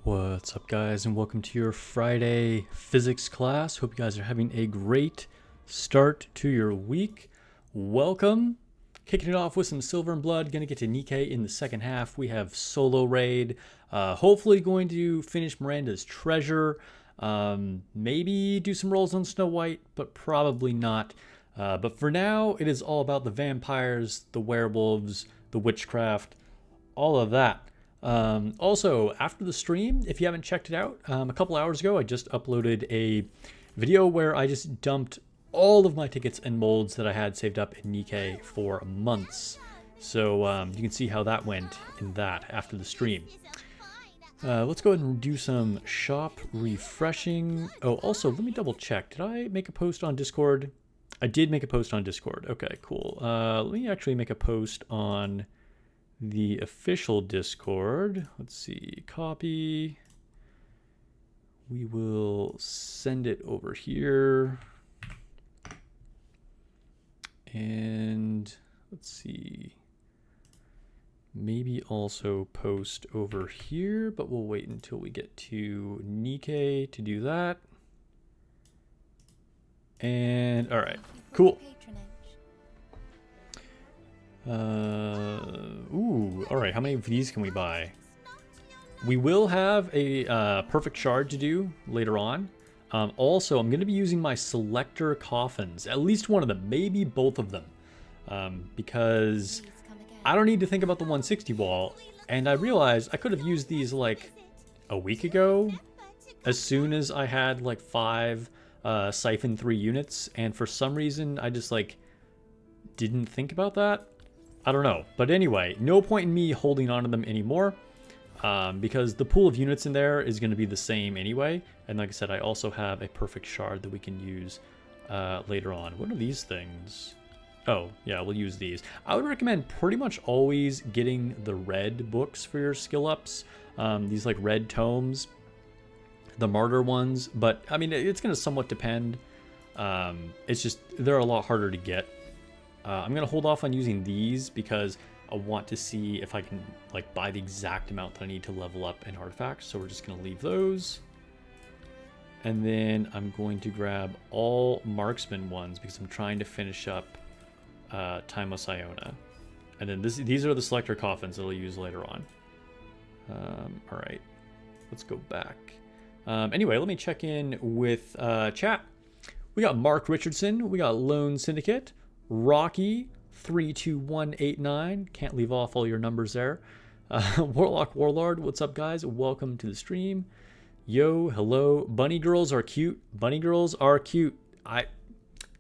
What's up, guys, and welcome to your Friday physics class. Hope you guys are having a great start to your week. Welcome. Kicking it off with some Silver and Blood. Gonna get to Nikke in the second half. We have solo raid. Hopefully going to finish Miranda's treasure. Maybe do some rolls on Snow White, but probably not. But for now, it is all about the vampires, the werewolves, the witchcraft, all of that. Also, after the stream, if you haven't checked it out, a couple hours ago, I just uploaded a video where I just dumped all of my tickets and molds that I had saved up in Nikke for months. So you can see how that went in that after the stream. Let's go ahead and do some shop refreshing. Oh, also, let me double check. Did I make a post on Discord? I did make a post on Discord. Okay, cool. Let me actually make a post on the official Discord. Let's see, copy. We will send it over here. And let's see, maybe also post over here, but we'll wait until we get to Nikke to do that. And all right, cool. Ooh, all right, how many of these can we buy? We will have a perfect shard to do later on. Also, I'm going to be using my selector coffins, at least one of them, maybe both of them, because I don't need to think about the 160 wall. And I realized I could have used these like a week ago, as soon as I had like 5 Siphon 3 units, and for some reason I just like didn't think about that. I don't know, but anyway, no point in me holding on to them anymore, because the pool of units in there is going to be the same anyway. And like I said, I also have a perfect shard that we can use later on. What are these things? Oh, yeah, we'll use these. I would recommend pretty much always getting the red books for your skill ups. These like red tomes, the martyr ones, but I mean, it's going to somewhat depend. It's just, they're a lot harder to get. I'm going to hold off on using these because I want to see if I can like buy the exact amount that I need to level up in artifacts. So we're just going to leave those. And then I'm going to grab all marksman ones because I'm trying to finish up Timeless Iona. And then these are the selector coffins that I'll use later on. All right, let's go back. Anyway, let me check in with chat. We got Mark Richardson. We got Lone Syndicate. Rocky 32189, can't leave off all your numbers there. Warlock Warlord, what's up, guys? Welcome to the stream. Yo, hello. Bunny girls are cute. Bunny girls are cute.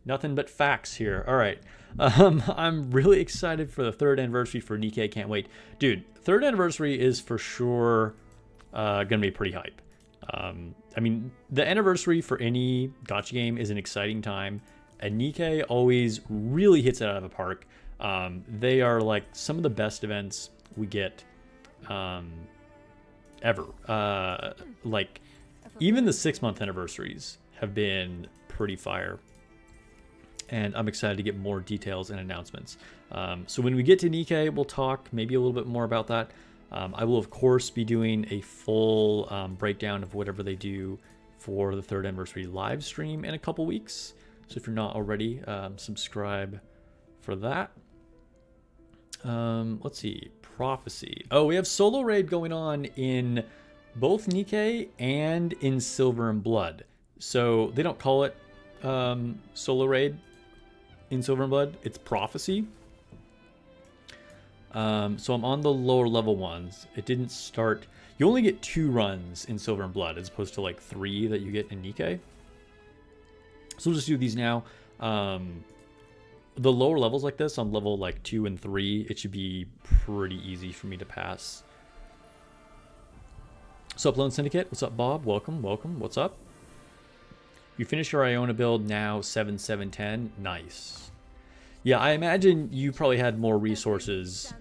Nothing but facts here. All right. I'm really excited for the 3rd anniversary for Nikke. Can't wait, dude. 3rd anniversary is for sure gonna be pretty hype. I mean, the anniversary for any gacha game is an exciting time. And Nikke always really hits it out of the park. They are like some of the best events we get ever. Like even the 6-month anniversaries have been pretty fire. And I'm excited to get more details and announcements. So when we get to Nikke, we'll talk maybe a little bit more about that. I will, of course, be doing a full breakdown of whatever they do for the 3rd anniversary live stream in a couple weeks. So if you're not already, subscribe for that. Let's see, Prophecy. Oh, we have solo raid going on in both Nikke and in Silver and Blood. So they don't call it solo raid in Silver and Blood. It's Prophecy. So I'm on the lower level ones. It didn't start. You only get 2 runs in Silver and Blood as opposed to like 3 that you get in Nikke. So we'll just do these now. The lower levels like this, on level like 2 and 3, it should be pretty easy for me to pass. What's up, Lone Syndicate? What's up, Bob? Welcome, welcome. What's up? You finished your Iona build now, 7-7-10. Nice. Yeah, I imagine you probably had more resources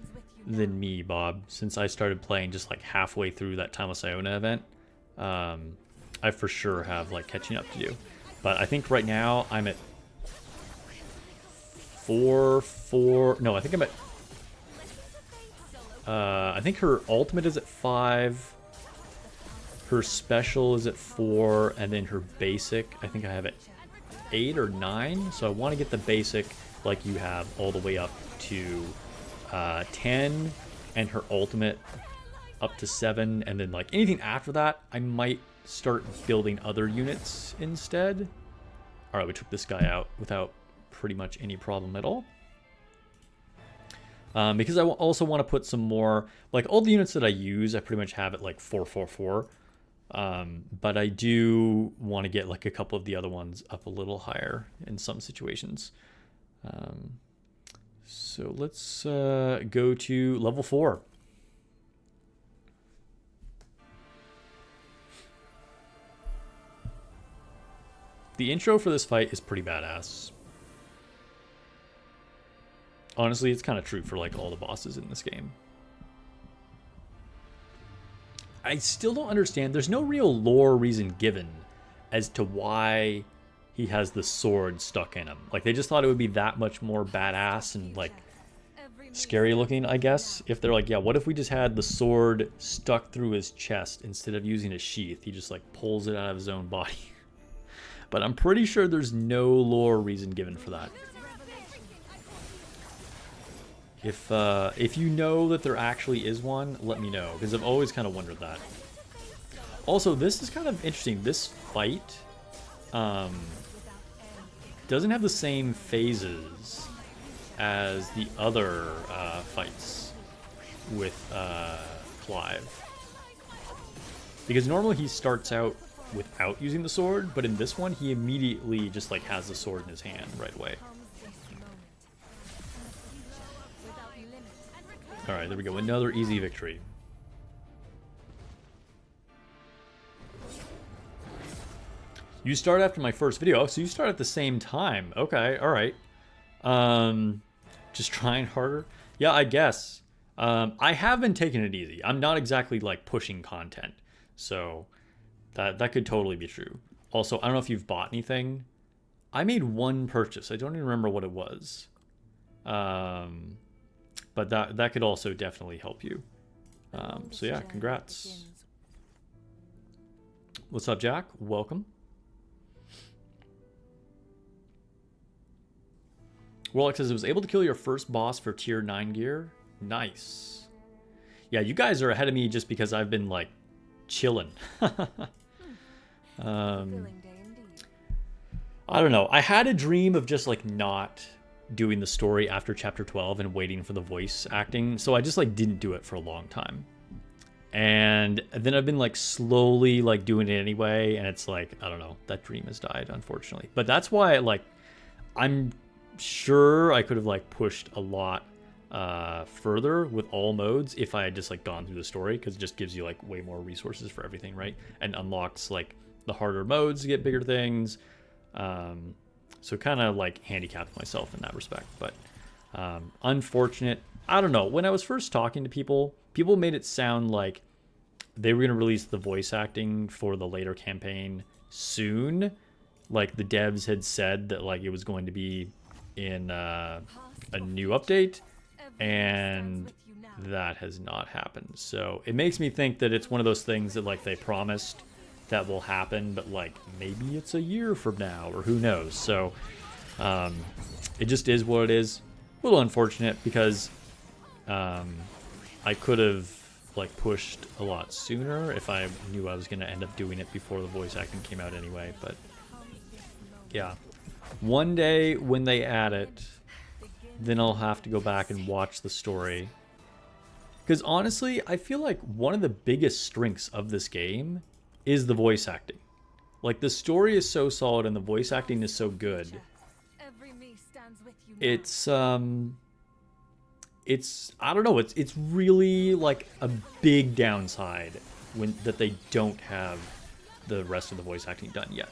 than me, Bob, since I started playing just like halfway through that Timeless Iona event. I for sure have like catching up to do. But I think right now I'm at 4. No, I think I'm at I think her ultimate is at 5. Her special is at 4, and then her basic, I think I have it 8 or 9. So I want to get the basic like you have all the way up to 10, and her ultimate up to 7, and then like anything after that, I might start building other units instead. All right, we took this guy out without pretty much any problem at all. Because I also want to put some more, like all the units that I use, I pretty much have it like 444. But I do want to get like a couple of the other ones up a little higher in some situations. So let's go to level 4. The intro for this fight is pretty badass. Honestly, it's kind of true for like all the bosses in this game. I still don't understand. There's no real lore reason given as to why he has the sword stuck in him. Like, they just thought it would be that much more badass and like scary looking, I guess. If they're like, yeah, what if we just had the sword stuck through his chest instead of using a sheath? He just like pulls it out of his own body. But I'm pretty sure there's no lore reason given for that. If you know that there actually is one, let me know, because I've always kind of wondered that. Also, this is kind of interesting. This fight doesn't have the same phases as the other fights with Clive. Because normally he starts out without using the sword, but in this one he immediately just like has the sword in his hand right away. Alright, there we go. Another easy victory. You start after my first video. Oh, so you start at the same time. Okay, alright. Just trying harder. Yeah, I guess. I have been taking it easy. I'm not exactly like pushing content. So that could totally be true. Also, I don't know if you've bought anything. I made one purchase. I don't even remember what it was. But that could also definitely help you. So yeah, congrats. What's up, Jack? Welcome. Warlock says, I was able to kill your first boss for tier 9 gear. Nice. Yeah, you guys are ahead of me just because I've been like chilling. I don't know. I had a dream of just like not doing the story after chapter 12 and waiting for the voice acting, so I just like didn't do it for a long time, and then I've been like slowly like doing it anyway, and it's like, I don't know, that dream has died, unfortunately. But that's why like I'm sure I could have like pushed a lot further with all modes if I had just like gone through the story, because it just gives you like way more resources for everything, right? And unlocks like the harder modes to get bigger things. So kind of like handicapped myself in that respect, but unfortunate. I don't know. When I was first talking to people made it sound like they were going to release the voice acting for the later campaign soon. Like the devs had said that like it was going to be in a new update, and that has not happened. So it makes me think that it's one of those things that like they promised that will happen, but like maybe it's a year from now, or who knows. So it just is what it is. A little unfortunate, because I could have like pushed a lot sooner if I knew I was going to end up doing it before the voice acting came out anyway. But yeah, one day when they add it, then I'll have to go back and watch the story, because honestly I feel like one of the biggest strengths of this game is the voice acting. Like, the story is so solid and the voice acting is so good. It's I don't know, it's really like a big downside that they don't have the rest of the voice acting done yet.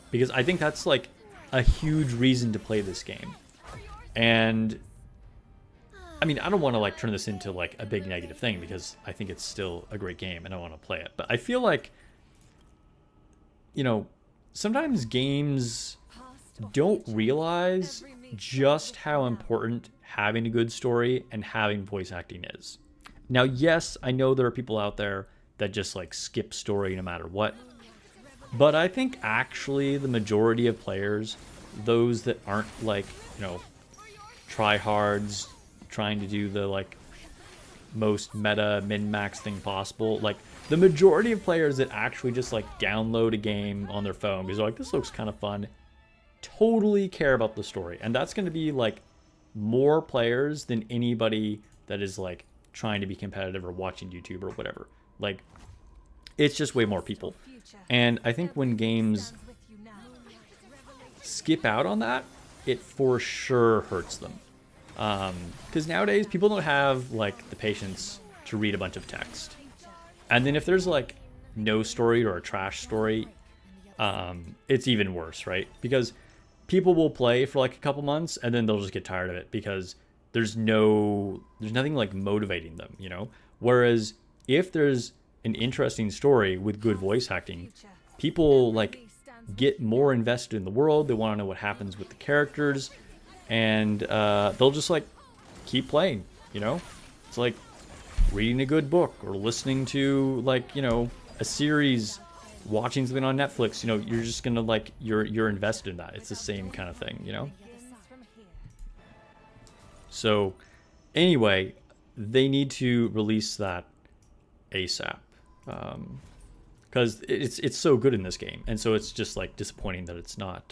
Because I think that's like a huge reason to play this game. And I mean, I don't want to like turn this into like a big negative thing, because I think it's still a great game and I want to play it. But I feel like, you know, sometimes games don't realize just how important having a good story and having voice acting is. Now, yes, I know there are people out there that just like skip story no matter what. But I think actually the majority of players, those that aren't like, you know, tryhards trying to do the like most meta min-max thing possible, like the majority of players that actually just like download a game on their phone because they're like, this looks kind of fun, totally care about the story. And that's going to be like more players than anybody that is like trying to be competitive or watching YouTube or whatever. Like, it's just way more people. And I think when games skip out on that, it for sure hurts them. Because nowadays people don't have like the patience to read a bunch of text. And then if there's like no story or a trash story, it's even worse, right? Because people will play for like a couple months and then they'll just get tired of it because there's nothing like motivating them, you know? Whereas if there's an interesting story with good voice acting, people like get more invested in the world. They want to know what happens with the characters, and they'll just like keep playing, you know? It's like reading a good book or listening to like, you know, a series, watching something on Netflix. You know, you're just gonna like you're invested in that. It's the same kind of thing, you know? So anyway, they need to release that ASAP, because it's so good in this game, and so it's just like disappointing that it's not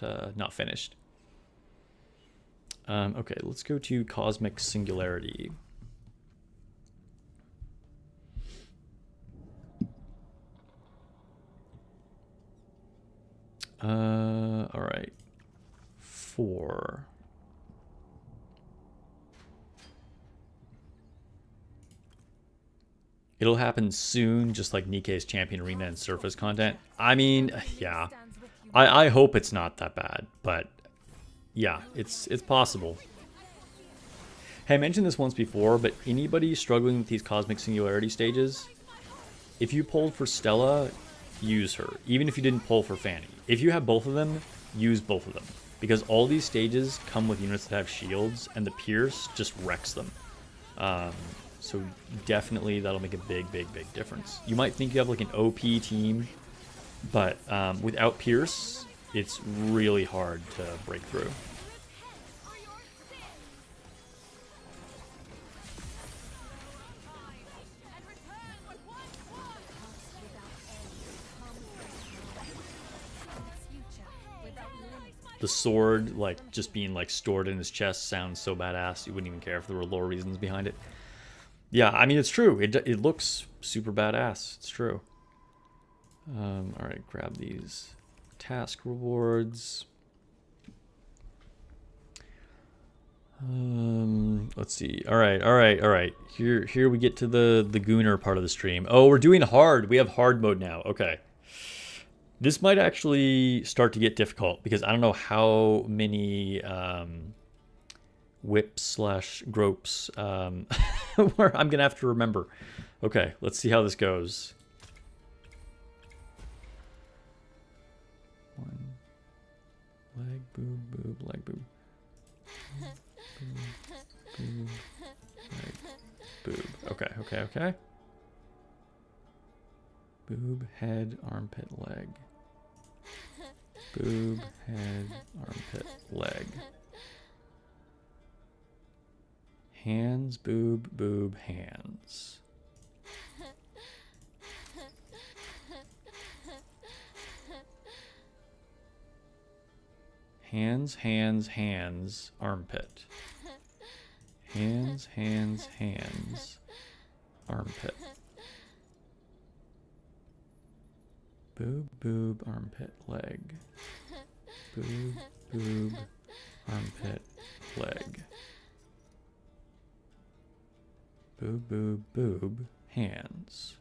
finished. Okay, let's go to Cosmic Singularity. All right, 4. It'll happen soon, just like Nikke's Champion Arena and Surface content. I mean, yeah. I hope it's not that bad, but yeah, it's possible. Hey, I mentioned this once before, but anybody struggling with these Cosmic Singularity stages, if you pulled for Stella, use her. Even if you didn't pull for Fanny. If you have both of them, use both of them. Because all these stages come with units that have shields, and the Pierce just wrecks them. So definitely that'll make a big difference. You might think you have like an OP team, but without Pierce, it's really hard to break through. The sword, like, just being like stored in his chest sounds so badass. You wouldn't even care if there were lore reasons behind it. Yeah, I mean, it's true. It looks super badass. It's true. All right, grab these task rewards. Let's see. All right. Here we get to the Gooner part of the stream. Oh, we're doing hard. We have hard mode now. Okay. This might actually start to get difficult because I don't know how many whips / gropes where I'm gonna have to remember. Okay, let's see how this goes. 1 leg boob leg boob boob leg boob. Okay. Boob, head, armpit, leg. Boob, head, armpit, leg. Hands, boob, hands. Hands, armpit. Hands, armpit. Boob, armpit, leg. Boob, armpit, leg. Boob, hands.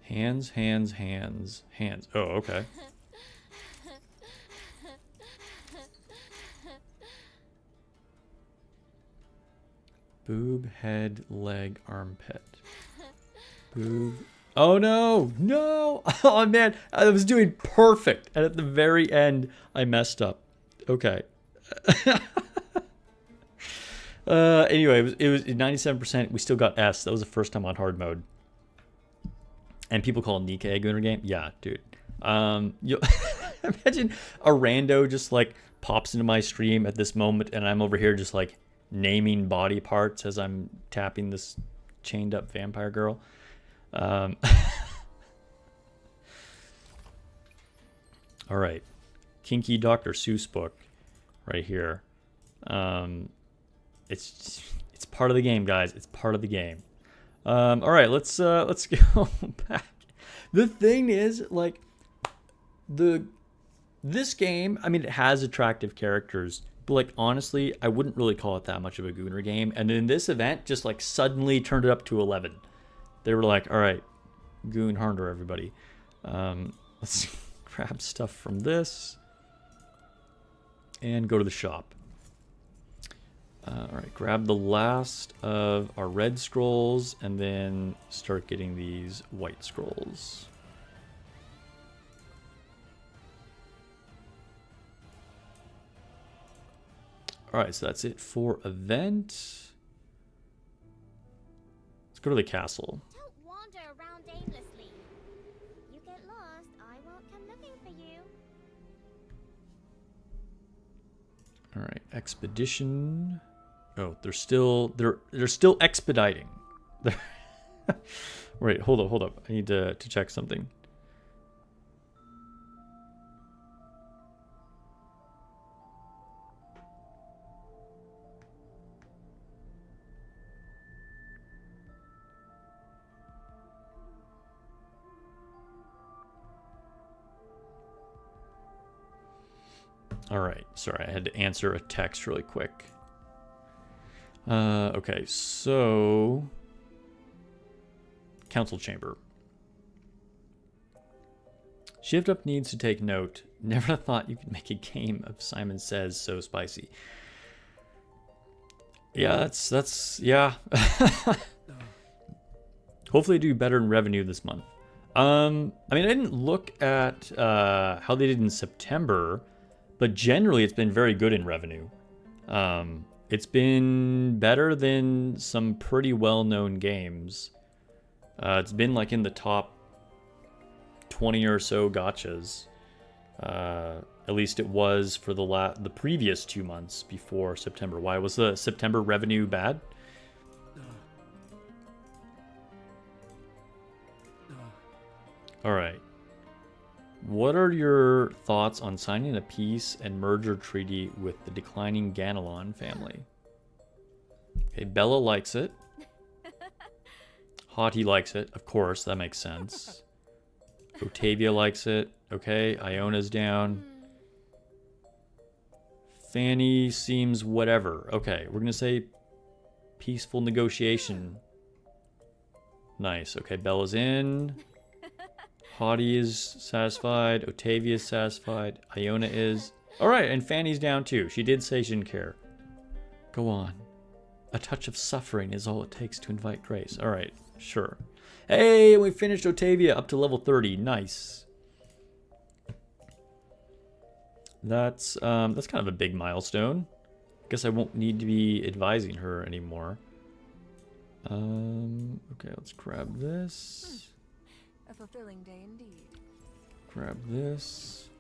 Hands. Oh, okay. Boob, head, leg, armpit. Boob. Oh no! No! Oh man, I was doing perfect, and at the very end, I messed up. Okay. Anyway, it was 97%. We still got S. That was the first time on hard mode. And people call nikke a Gooner game. Yeah, dude. You imagine a rando just like pops into my stream at this moment, and I'm over here just like naming body parts as I'm tapping this chained up vampire girl. All right, kinky Dr. Seuss book, right here. It's part of the game, guys. It's part of the game. All right, let's go back. The thing is, like, this game, I mean, it has attractive characters, but like honestly, I wouldn't really call it that much of a Gooner game. And then this event just like suddenly turned it up to 11. They were like, all right, Goon harder, everybody. Let's grab stuff from this and go to the shop. All right, grab the last of our red scrolls and then start getting these white scrolls. All right, so that's it for event. Let's go to the castle. Don't wander around aimlessly. You get lost, I won't come looking for you. All right, expedition. Oh, they're still expediting. Wait, hold up. I need to check something. All right, sorry, I had to answer a text really quick. Okay, so council chamber. Shift up needs to take note. Never thought you could make a game of Simon Says So Spicy. Yeah, that's yeah. Hopefully do better in revenue this month. I mean, I didn't look at how they did in September, but generally it's been very good in revenue. It's been better than some pretty well-known games. It's been like in the top 20 or so gotchas. At least it was for the previous 2 months before September. Why was the September revenue bad? All right. What are your thoughts on signing a peace and merger treaty with the declining Ganelon family? Okay, Bella likes it. Hottie likes it. Of course, that makes sense. Otavia likes it. Okay, Iona's down. Fanny seems whatever. Okay, we're going to say peaceful negotiation. Nice. Okay, Bella's in. Hottie is satisfied. Otavia is satisfied. Iona is. Alright, and Fanny's down too. She did say she didn't care. Go on. A touch of suffering is all it takes to invite grace. Alright, sure. Hey, we finished Otavia up to level 30. Nice. That's kind of a big milestone. Guess I won't need to be advising her anymore. Okay, let's grab this. A fulfilling day indeed. Grab this.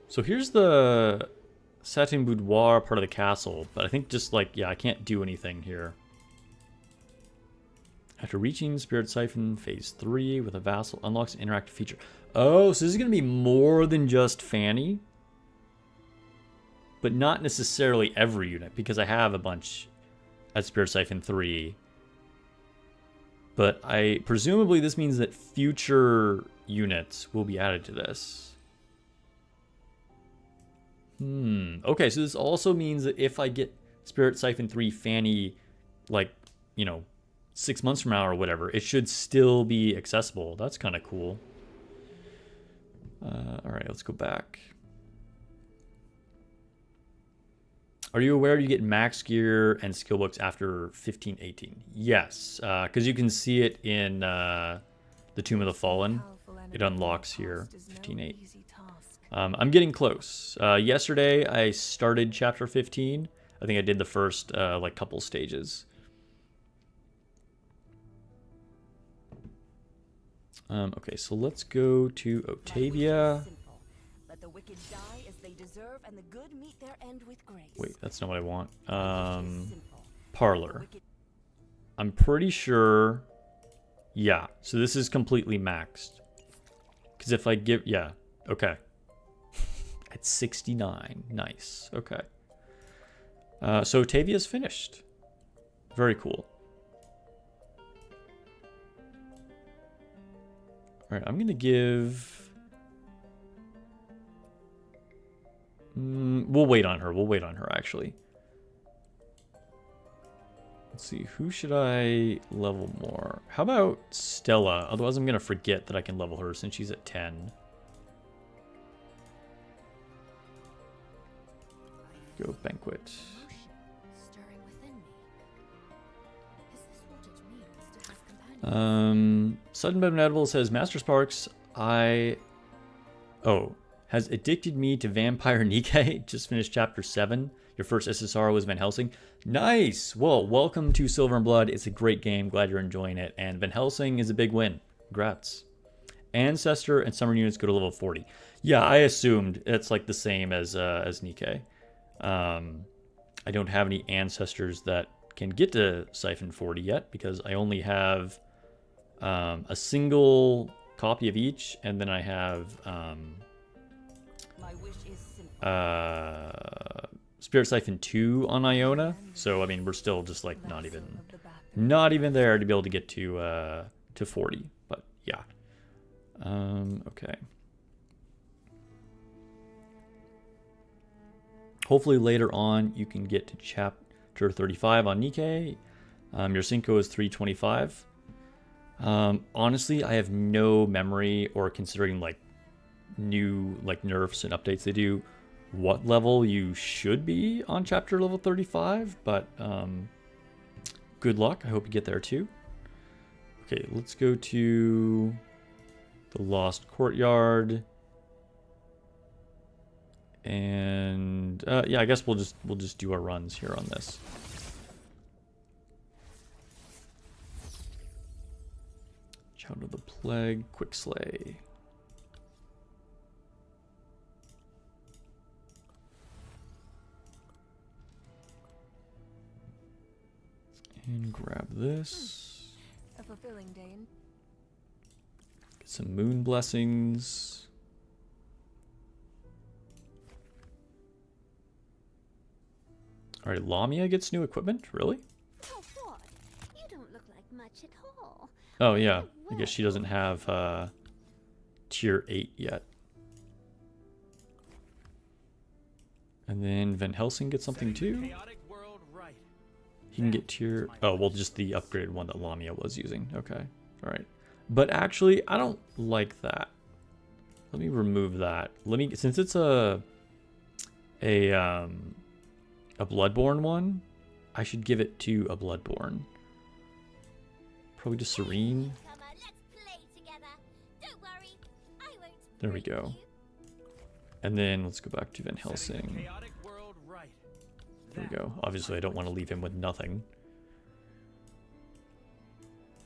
So here's the satin boudoir part of the castle, but I think just like, yeah, I can't do anything here. After reaching Spirit Siphon Phase 3 with a vassal unlocks an interactive feature. Oh, so this is going to be more than just Fanny. But not necessarily every unit, because I have a bunch at Spirit Siphon 3. But presumably this means that future units will be added to this. Okay, so this also means that if I get Spirit Siphon 3 Fanny, like, 6 months from now or whatever, it should still be accessible. That's kind of cool. All right, let's go back. Are you aware you get max gear and skill books after 15-18? Yes, because you can see it in the Tomb of the Fallen. It unlocks here, 15-8. I'm getting close. Yesterday, I started Chapter 15. I think I did the first like couple stages. Okay, so let's go to Otavia. Let the wicked die as they deserve, and the good meet their end with grace. Wait, that's not what I want. Parlor. I'm pretty sure. Yeah, so this is completely maxed. Because if I give, yeah, okay. At 69, nice, okay. So Otavia's finished. Very cool. All right, I'm gonna give. We'll wait on her. We'll wait on her actually. Let's see, who should I level more? How about Stella? Otherwise, I'm gonna forget that I can level her since she's at 10. Go banquet. Stirring within me. Is this what it means to have companions? Sudden Bed Inedible says Master Sparks, has addicted me to Vampire Nikke. Just finished chapter 7. Your first SSR was Van Helsing. Nice! Well, welcome to Silver and Blood. It's a great game. Glad you're enjoying it. And Van Helsing is a big win. Congrats. Ancestor and Summer units go to level 40. Yeah, I assumed it's like the same as Nikke. I don't have any Ancestors that can get to Siphon 40 yet because I only have a single copy of each, and then I have My wish is simple. Spirit Siphon 2 on Iona. So I mean, we're still just like not even there to be able to get to 40. But yeah. Okay. Hopefully later on you can get to chapter 35 on Nikke. Your Cinco is 325. Honestly, I have no memory, or considering like new like nerfs and updates they do, what level you should be on chapter level 35, but good luck. I hope you get there too. Okay, let's go to the Lost Courtyard. And yeah, I guess we'll just do our runs here on this. Child of the Plague, Quick Slay. And grab this. A fulfilling day. Get some moon blessings. All right, Lamia gets new equipment. Really? Oh, what? You don't look like much at all. Oh yeah, I guess she doesn't have tier 8 yet. And then Van Helsing gets something too. He can get tier... Oh, well, just the upgraded one that Lamia was using. Okay, all right. But actually, I don't like that. Let me remove that. Let me... Since it's a Bloodborne one, I should give it to a Bloodborne. Probably just Serene. Come on, let's play together. Don't worry, I won't There we break go. you. And then let's go back to Van Helsing. There we go. Obviously, I don't want to leave him with nothing.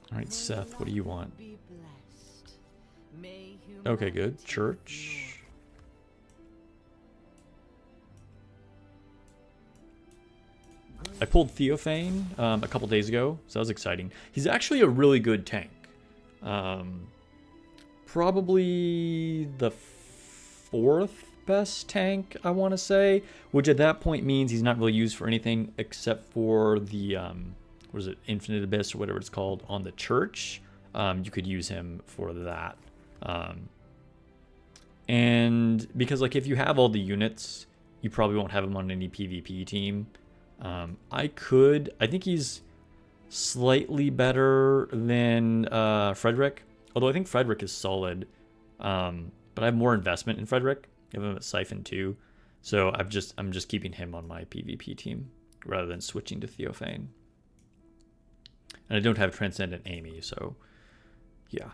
All right, Seth, what do you want? Okay, good. Church. I pulled Theophane a couple days ago, so that was exciting. He's actually a really good tank. Probably the 4th best tank, I want to say, which at that point means he's not really used for anything except for the what is it, Infinite Abyss or whatever it's called on the church. You could use him for that. And because like if you have all the units, you probably won't have him on any PvP team. I think he's slightly better than Frederick, although I think Frederick is solid. But I have more investment in Frederick. I have him at Siphon 2, so I'm just keeping him on my PvP team rather than switching to Theophane. And I don't have Transcendent Amy, so yeah.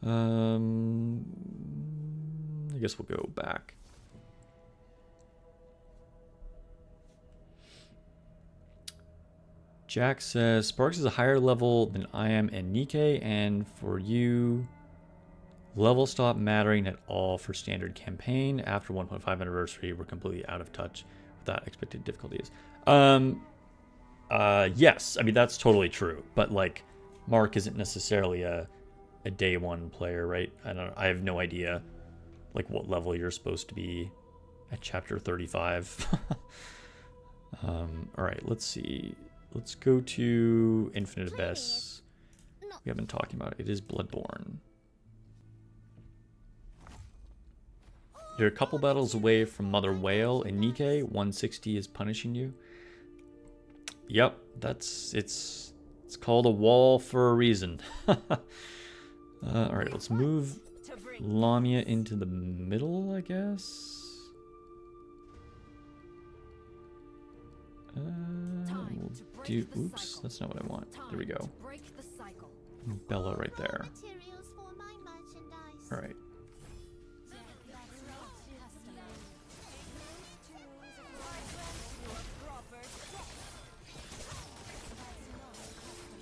I guess we'll go back. Jack says, Sparks is a higher level than I am and Nikke, and for you, level stop mattering at all for standard campaign. After 1.5 anniversary, we're completely out of touch with that expected difficulties. Yes, I mean, that's totally true, but like, Mark isn't necessarily a day one player, right? I have no idea like what level you're supposed to be at chapter 35. All right, let's see. Let's go to Infinite Abyss. We haven't talked about it. It is Bloodborne. You're a couple battles away from Mother Whale in Nikke. 160 is punishing you. Yep, it's called a wall for a reason. All right, let's move Lamia into the middle, I guess. We'll do. Oops, that's not what I want. There we go. Bella right there. All right.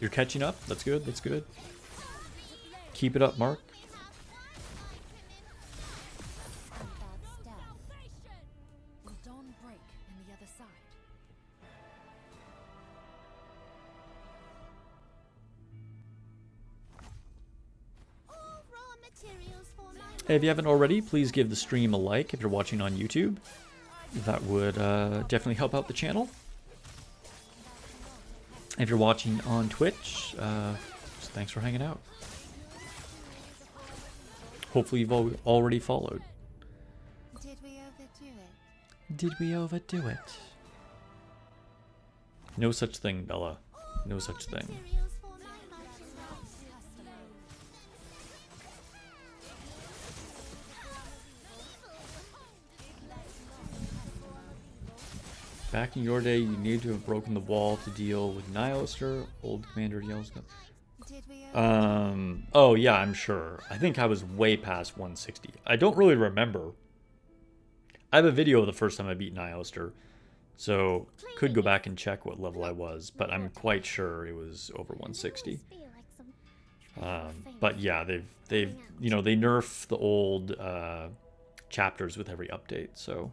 You're catching up. That's good. That's good. Keep it up, Mark. Hey, if you haven't already, please give the stream a like if you're watching on YouTube. That would definitely help out the channel. If you're watching on Twitch, thanks for hanging out. Hopefully you've already followed. Did we overdo it? Did we overdo it? No such thing, Bella. No such thing. Back in your day, you needed to have broken the wall to deal with Nihilister. Old Commander yells. Oh yeah, I'm sure. I think I was way past 160. I don't really remember. I have a video of the first time I beat Nihilister, so could go back and check what level I was, but I'm quite sure it was over 160. But yeah, they've you know, they nerf the old chapters with every update, so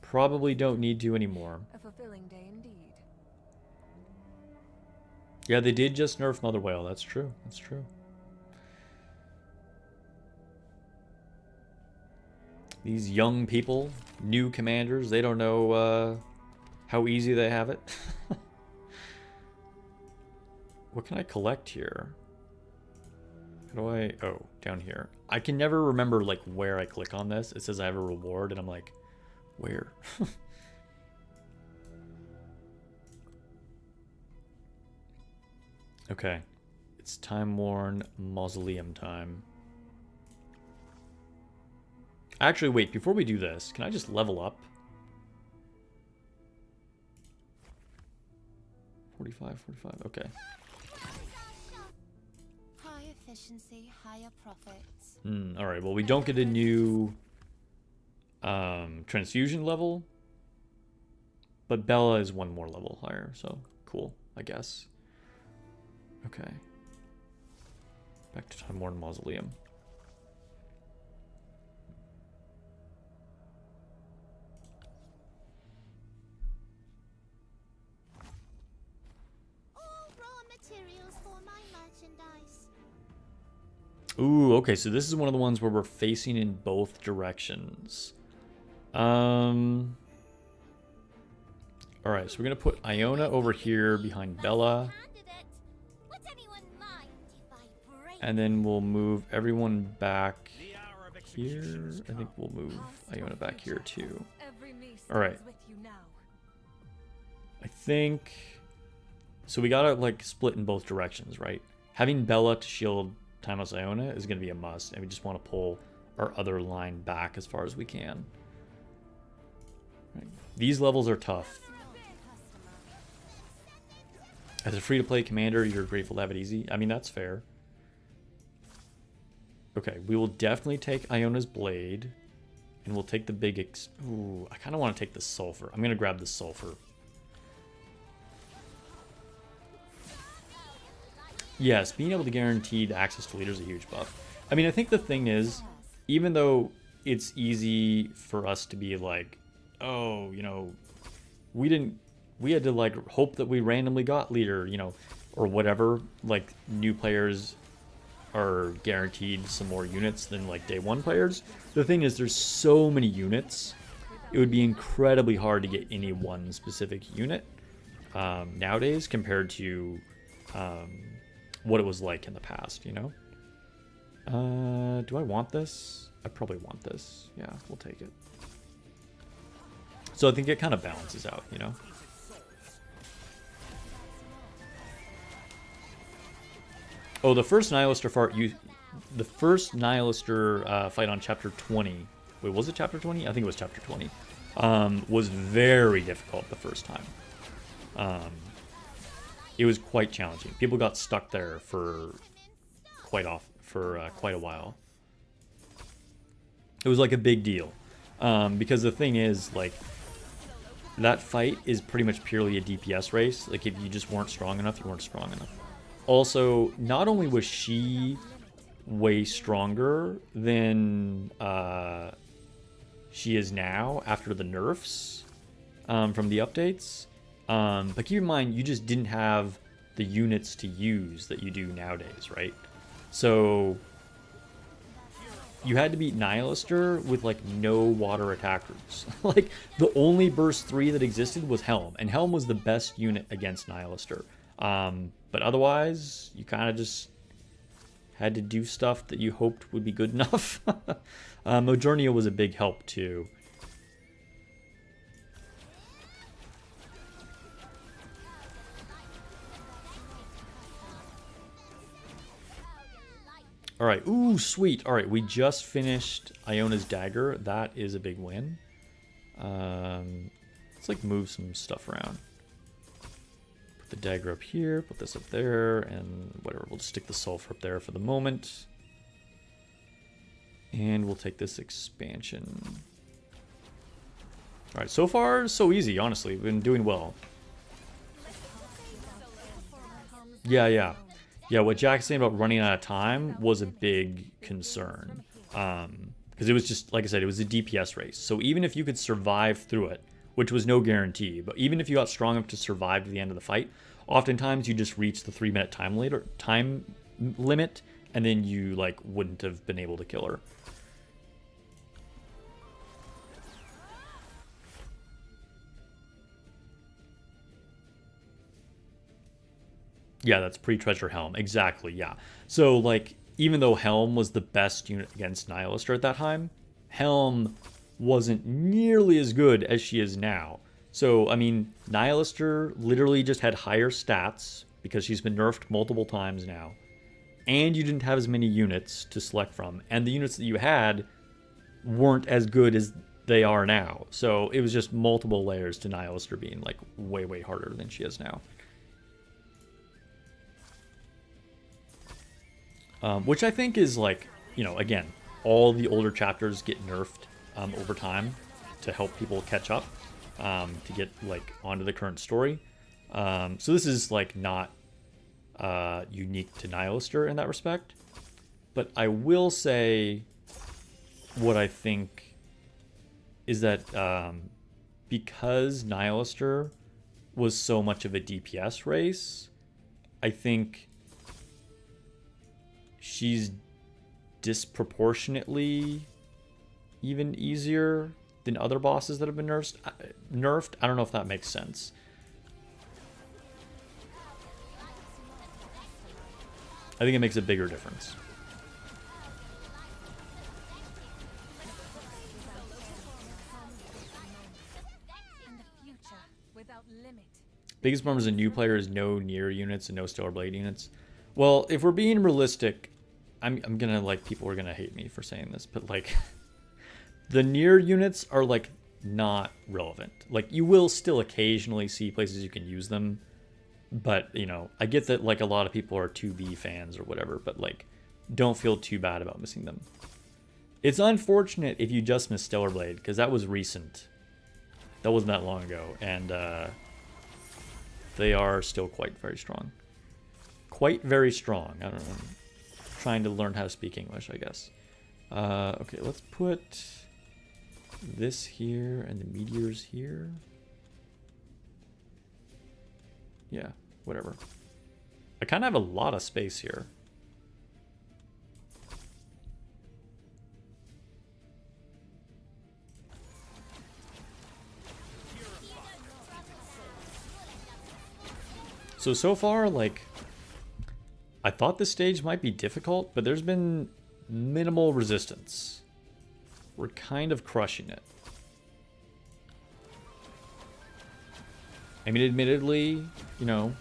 probably don't need to anymore. A fulfilling day indeed. Yeah, they did just nerf Mother Whale. That's true. That's true. These young people, new commanders, they don't know how easy they have it. What can I collect here? How do I... Oh, down here. I can never remember like where I click on this. It says I have a reward and I'm like, where? Okay. It's time-worn mausoleum time. Actually, wait, before we do this, can I just level up? 45, okay. High efficiency, higher profits. Alright, well, we don't get a new transfusion level, but Bella is one more level higher, so cool, I guess. Okay. Back to time-worn mausoleum. Ooh, okay, so this is one of the ones where we're facing in both directions. Alright, so we're gonna put Iona over here behind Bella. And then we'll move everyone back here. I think we'll move Iona back here too. Alright. I think... So we gotta like split in both directions, right? Having Bella to shield Timeless Iona is gonna be a must, and we just want to pull our other line back as far as we can. Right. These levels are tough. As a free-to-play commander, you're grateful to have it easy. I mean, that's fair. Okay, we will definitely take Iona's Blade. And we'll take the big... Ooh, I kind of want to take the Sulfur. I'm going to grab the Sulfur. Yes, being able to guarantee access to leaders is a huge buff. I mean, I think the thing is, even though it's easy for us to be like, oh, you know, we had to like hope that we randomly got leader, you know, or whatever. Like new players are guaranteed some more units than like day one players. The thing is, there's so many units. It would be incredibly hard to get any one specific unit nowadays compared to what it was like in the past, you know? Do I want this? I probably want this. Yeah, we'll take it. So I think it kind of balances out, you know? Oh, the first Nihilister fight on chapter 20. Wait, was it chapter 20? I think it was chapter 20. Was very difficult the first time. It was quite challenging. People got stuck there for quite a while. It was like a big deal. Because the thing is, like, that fight is pretty much purely a DPS race. Like, if you just weren't strong enough, you weren't strong enough. Also, not only was she way stronger than she is now after the nerfs from the updates, but keep in mind, you just didn't have the units to use that you do nowadays, right? So you had to beat Nihilister with like no water attackers. Like the only burst 3 that existed was Helm, and Helm was the best unit against Nihilister. But otherwise, you kind of just had to do stuff that you hoped would be good enough. Modernia was a big help too. All right, ooh, sweet. All right, we just finished Iona's Dagger. That is a big win. Let's like move some stuff around. Put the dagger up here, put this up there, and whatever. We'll just stick the sulfur up there for the moment. And we'll take this expansion. All right, so far, so easy, honestly. We've been doing well. Yeah, what Jack's saying about running out of time was a big concern. Because it was just, like I said, it was a DPS race. So even if you could survive through it, which was no guarantee, but even if you got strong enough to survive to the end of the fight, oftentimes you just reach the 3-minute time limit, and then you like wouldn't have been able to kill her. Yeah, that's pre-Treasure Helm. Exactly, yeah. So, like, even though Helm was the best unit against Nihilister at that time, Helm wasn't nearly as good as she is now. So, I mean, Nihilister literally just had higher stats because she's been nerfed multiple times now. And you didn't have as many units to select from. And the units that you had weren't as good as they are now. So, it was just multiple layers to Nihilister being, like, way, way harder than she is now. Which I think is like, you know, again, all the older chapters get nerfed over time to help people catch up to get like onto the current story. So this is like not unique to Nihilister in that respect. But I will say what I think is that because Nihilister was so much of a DPS race, I think she's disproportionately even easier than other bosses that have been nerfed. I don't know if that makes sense. I think it makes a bigger difference. Biggest problem as a new player is no near units and no stellar blade units. Well, if we're being realistic, I'm gonna, like, people are gonna hate me for saying this, but, like, the near units are, like, not relevant. Like, you will still occasionally see places you can use them, but, you know, I get that, like, a lot of people are 2B fans or whatever, but, like, don't feel too bad about missing them. It's unfortunate if you just miss Stellar Blade, because that was recent. That wasn't that long ago, and they are still quite very strong. quite very strong. I don't know. I'm trying to learn how to speak English, I guess. Okay, let's put this here and the meteors here. Yeah, whatever. I kind of have a lot of space here. So far, like, I thought this stage might be difficult, but there's been minimal resistance. We're kind of crushing it. I mean, admittedly, you know,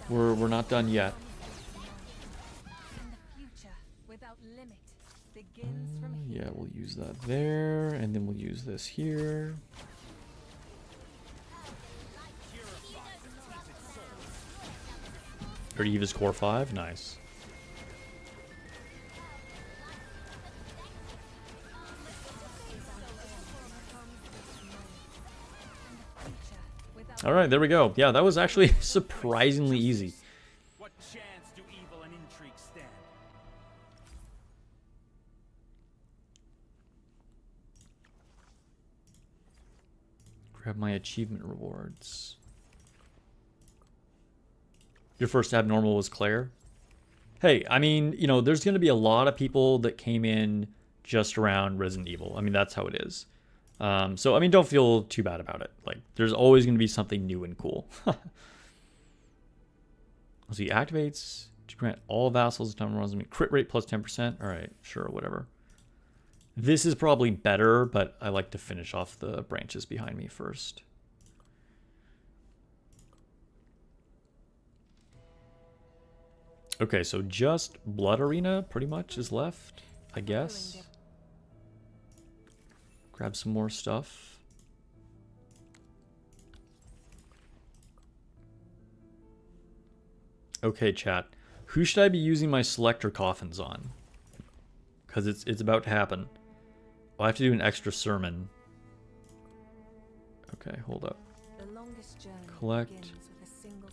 we're not done yet. Yeah, we'll use that there, and then we'll use this here. Already Eva's core 5, nice. All right, there we go. Yeah, that was actually surprisingly easy. What chance do evil and intrigue stand? Grab my achievement rewards. Your first abnormal was Claire? Hey, I mean, you know, there's going to be a lot of people that came in just around Resident Evil. I mean, that's how it is. So, I mean, don't feel too bad about it. Like, there's always going to be something new and cool. So he activates to grant all vassals time runs. I mean, crit rate plus 10%. All right, sure, whatever. This is probably better, but I like to finish off the branches behind me first. Okay, so just Blood Arena pretty much is left, I guess. Grab some more stuff. Okay, chat. Who should I be using my selector coffins on? Because it's about to happen. I'll have to do an extra sermon. Okay, hold up. Collect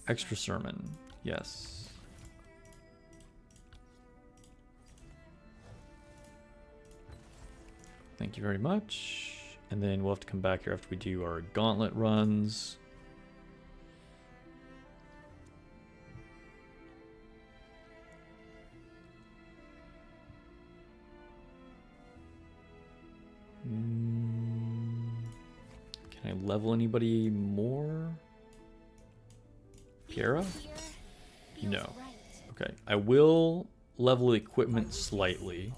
extra sermon. Yes. Thank you very much. And then we'll have to come back here after we do our gauntlet runs. Can I level anybody more? Piera? No. Okay. I will level equipment slightly.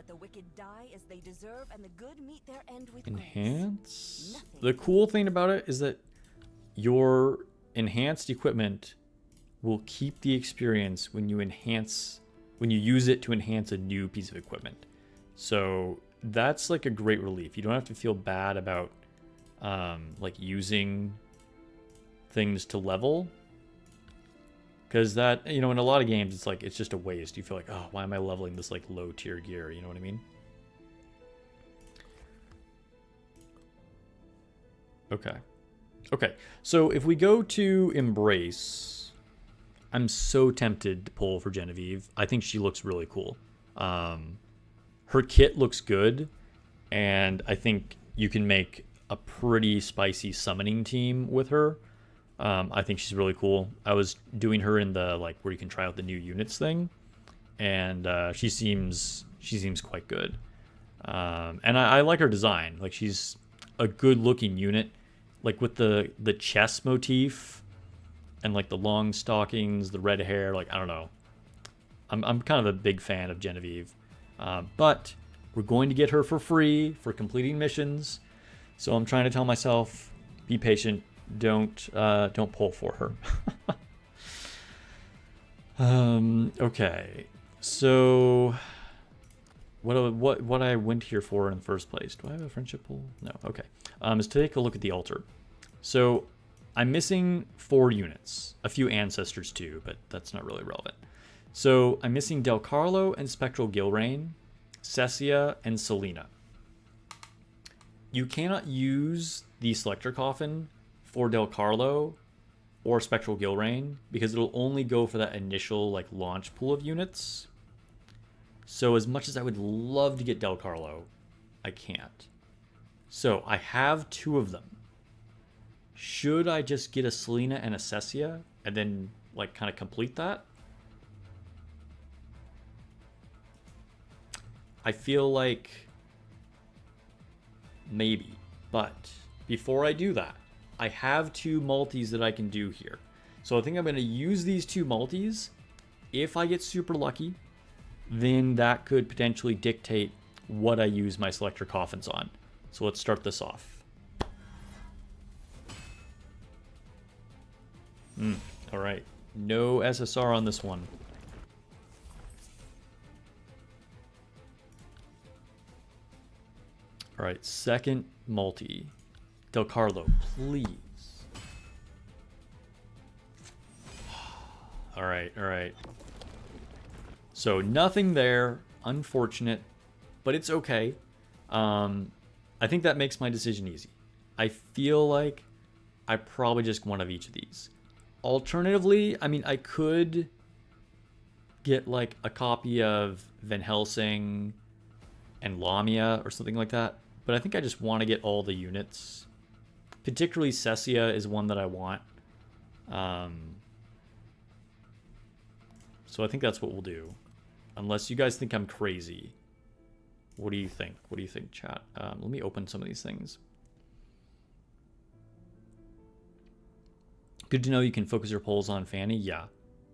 The wicked die as they deserve, and the good meet their end with Enhance. The cool thing about it is that your enhanced equipment will keep the experience when you use it to enhance a new piece of equipment. So that's like a great relief. You don't have to feel bad about like using things to level. Because that, you know, in a lot of games, it's like, it's just a waste. You feel like, oh, why am I leveling this, like, low-tier gear? You know what I mean? Okay. Okay, so if we go to Embrace, I'm so tempted to pull for Genevieve. I think she looks really cool. Her kit looks good, and I think you can make a pretty spicy summoning team with her. I think she's really cool. I was doing her in the, like, where you can try out the new units thing, and she seems quite good. And I like her design. Like, she's a good looking unit, like with the chest motif and like the long stockings, the red hair. Like, I don't know. I'm kind of a big fan of Genevieve, but we're going to get her for free for completing missions. So I'm trying to tell myself, be patient. Don't pull for her. Okay, so what I went here for in the first place? Do I have a friendship pull? No. Okay. Is to take a look at the altar. So I'm missing 4 units, a few ancestors too, but that's not really relevant. So I'm missing Del Carlo and Spectral Gilrain, Cessia and Selena. You cannot use the selector coffin for Del Carlo or Spectral Gilrain, because it'll only go for that initial like launch pool of units. So as much as I would love to get Del Carlo, I can't. So I have 2 of them. Should I just get a Selena and a Cessia and then like kind of complete that? I feel like maybe, but before I do that, I have 2 multis that I can do here. So I think I'm going to use these 2 multis. If I get super lucky, then that could potentially dictate what I use my selector coffins on. So let's start this off. All right, no SSR on this one. All right, second multi. Del Carlo, please. All right, all right. So nothing there, unfortunate, but it's okay. I think that makes my decision easy. I feel like I probably just one of each of these. Alternatively, I mean, I could get like a copy of Van Helsing and Lamia or something like that, but I think I just want to get all the units. Particularly Cessia is one that I want. So I think that's what we'll do. Unless you guys think I'm crazy. What do you think? What do you think, chat? Let me open some of these things. Good to know you can focus your polls on Fanny. Yeah.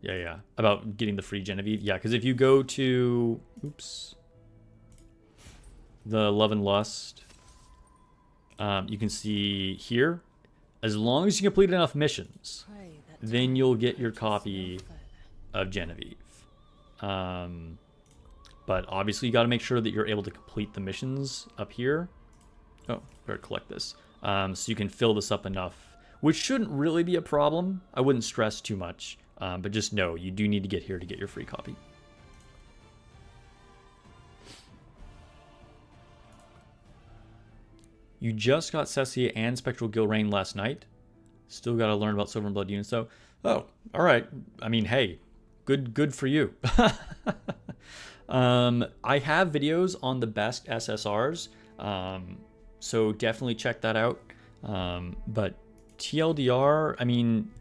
Yeah. About getting the free Genevieve. Yeah, because if you go to... Oops. The Love and Lust... you can see here, as long as you complete enough missions, then you'll get your copy of Genevieve. But obviously you got to make sure that you're able to complete the missions up here. Oh, better collect this. So you can fill this up enough, which shouldn't really be a problem. I wouldn't stress too much, but just know you do need to get here to get your free copy. You just got Cessia and Spectral Gilrain last night. Still got to learn about Silver and Blood units, though. Oh, all right. I mean, hey, good for you. I have videos on the best SSRs, so definitely check that out. But TLDR, I mean,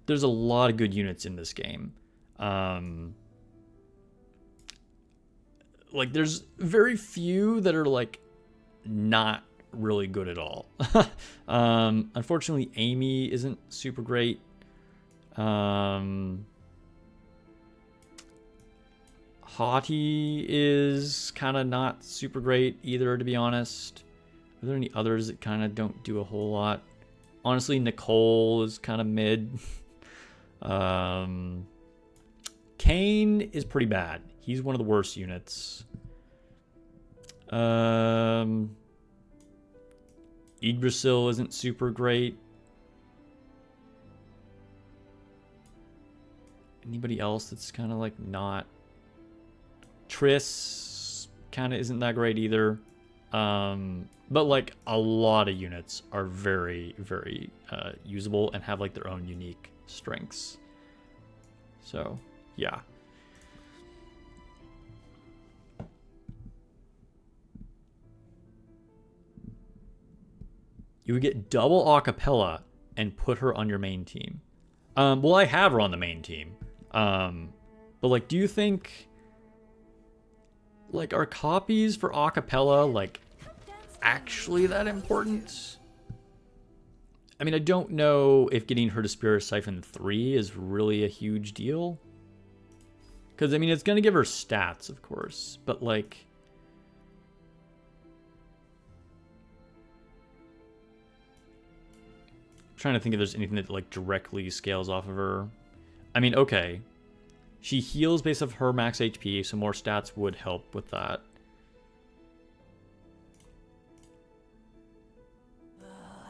there's a lot of good units in this game. Like, there's very few that are, like, not really good at all. Unfortunately, Amy isn't super great. Haughty is kind of not super great either, to be honest. Are there any others that kind of don't do a whole lot? Honestly, Nicole is kind of mid. Kane is pretty bad. He's one of the worst units. Yggdrasil isn't super great. Anybody else that's kind of like not? Triss kind of isn't that great either. But like a lot of units are very, very usable and have like their own unique strengths. So, yeah. You would get double acapella and put her on your main team. Well, I have her on the main team. But like, do you think like are copies for acapella like actually that important? I mean, I don't know if getting her to Spirit Siphon 3 is really a huge deal. Because, I mean, it's going to give her stats, of course. But, like... I'm trying to think if there's anything that, like, directly scales off of her. I mean, okay. She heals based off her max HP, so more stats would help with that.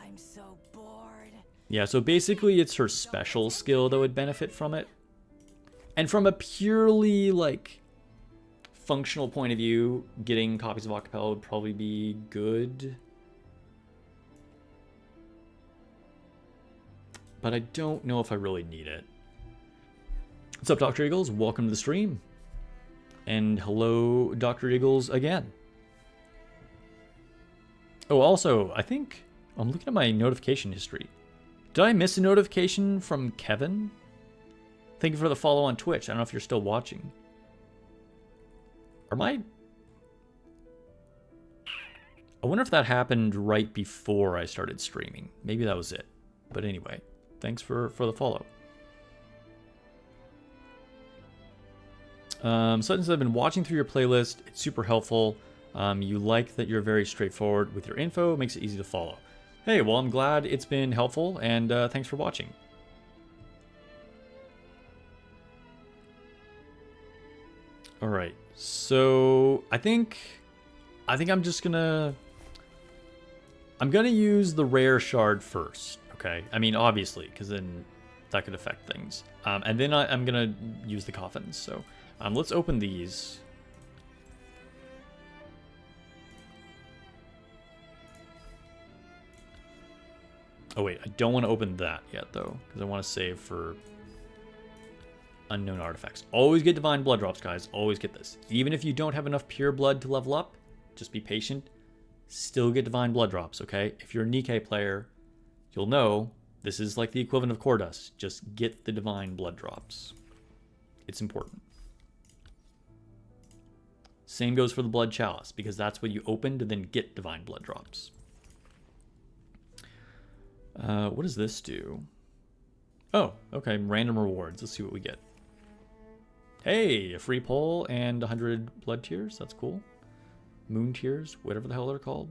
I'm so bored. Yeah, so basically it's her special skill that would benefit from it. And from a purely, like, functional point of view, getting copies of Acapella would probably be good. but I don't know if I really need it. What's up, Dr. Eagles? Welcome to the stream. And hello, Dr. Eagles again. Oh, also, I think I'm looking at my notification history. Did I miss a notification from Kevin? Thank you for the follow on Twitch. I don't know if you're still watching. I wonder if that happened right before I started streaming. Maybe that was it. But anyway, thanks for the follow. Since I've been watching through your playlist, it's super helpful. You like that you're very straightforward with your info. It makes it easy to follow. Hey, well, I'm glad it's been helpful, and thanks for watching. All right, so I think I'm just gonna use the rare shard first. Okay, I mean obviously, because then that could affect things. And then I'm gonna use the coffins. So let's open these. Oh wait, I don't want to open that yet though, because I want to save for unknown artifacts. Always get divine blood drops, guys. Always get this. Even if you don't have enough pure blood to level up, just be patient. Still get divine blood drops, okay? If you're a Nikke player, you'll know this is like the equivalent of core dust. Just get the divine blood drops. It's important. Same goes for the blood chalice, because that's what you open to then get divine blood drops. What does this do? Oh, okay, random rewards. Let's see what we get. Hey, a free pull and 100 blood tears. That's cool. Moon tears, whatever the hell they're called.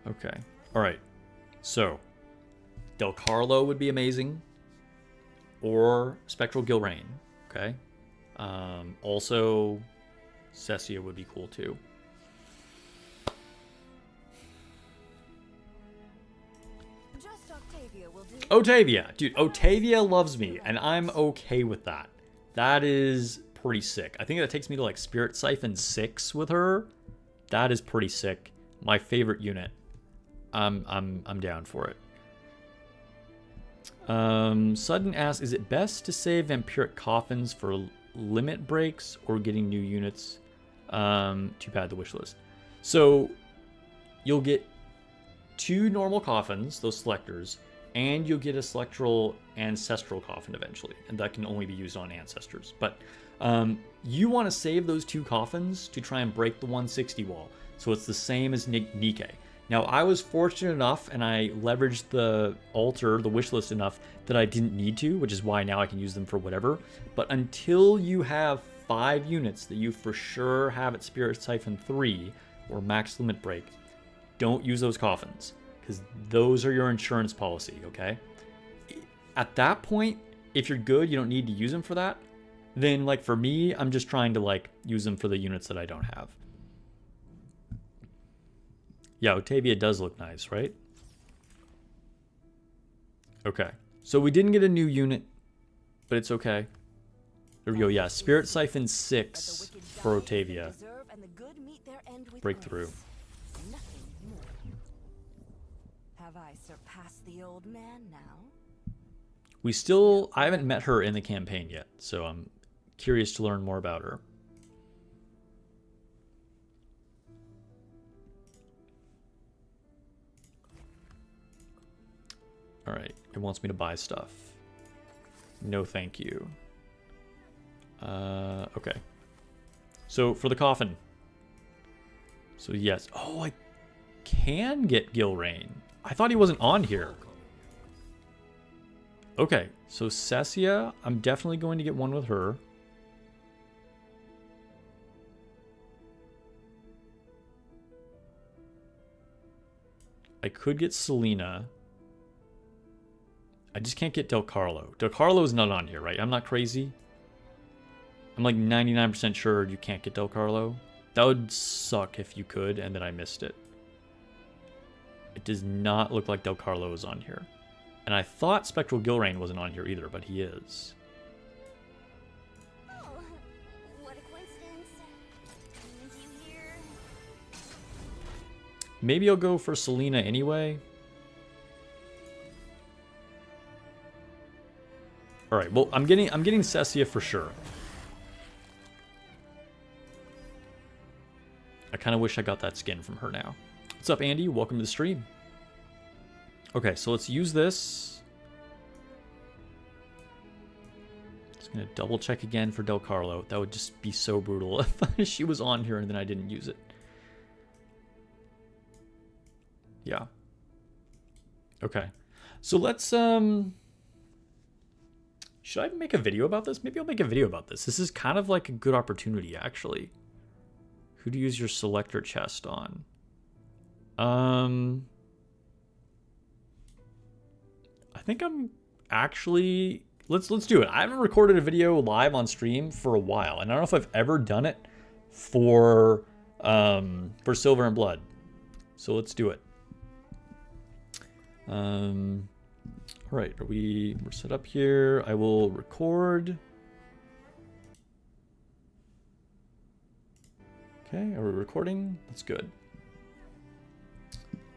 Okay. All right. So, Del Carlo would be amazing. Or Spectral Gilrain. Okay. Also, Cessia would be cool too. Just Octavia will do. Otavia, dude, Otavia loves me, and I'm okay with that. That is pretty sick. I think that takes me to like Spirit Siphon 6 with her. That is pretty sick. My favorite unit. I'm down for it. Sudden asks, is it best to save Vampiric Coffins for limit breaks or getting new units to pad the wish list? So you'll get 2 normal coffins, those selectors, and you'll get a selectoral ancestral coffin eventually, and that can only be used on ancestors. But you want to save those 2 coffins to try and break the 160 wall, so it's the same as Nikke. Now, I was fortunate enough, and I leveraged the altar, the wish list enough, that I didn't need to, which is why now I can use them for whatever. But until you have 5 units that you for sure have at Spirit Siphon 3, or Max Limit Break, don't use those coffins, because those are your insurance policy, okay? At that point, if you're good, you don't need to use them for that, then, like, for me, I'm just trying to, like, use them for the units that I don't have. Yeah, Otavia does look nice, right? Okay. So we didn't get a new unit, but it's okay. There we go. Yeah, Spirit Siphon 6 for Otavia. Breakthrough. Have I surpassed the old man now? I haven't met her in the campaign yet, so I'm curious to learn more about her. Alright, it wants me to buy stuff. No thank you. Okay. So, for the coffin. So, yes. Oh, I can get Gilrain. I thought he wasn't on here. Okay, so Cessia, I'm definitely going to get one with her. I could get Selena. I just can't get Del Carlo. Del Carlo is not on here, right? I'm not crazy. I'm like 99% sure you can't get Del Carlo. That would suck if you could, and then I missed it. It does not look like Del Carlo is on here. And I thought Spectral Gilrain wasn't on here either, but he is. Oh, what a coincidence. And you here. Maybe I'll go for Selena anyway. All right, well, I'm getting Cessia for sure. I kind of wish I got that skin from her now. What's up, Andy? Welcome to the stream. Okay, so let's use this. Just gonna double check again for Del Carlo. That would just be so brutal if she was on here and then I didn't use it. Yeah. Okay. So let's should I make a video about this? Maybe I'll make a video about this. This is kind of like a good opportunity, actually. Who to use your selector chest on? I think I'm actually let's do it. I haven't recorded a video live on stream for a while, and I don't know if I've ever done it for Silver and Blood. So let's do it. All right, we're set up here. I will record. Okay, are we recording? That's good.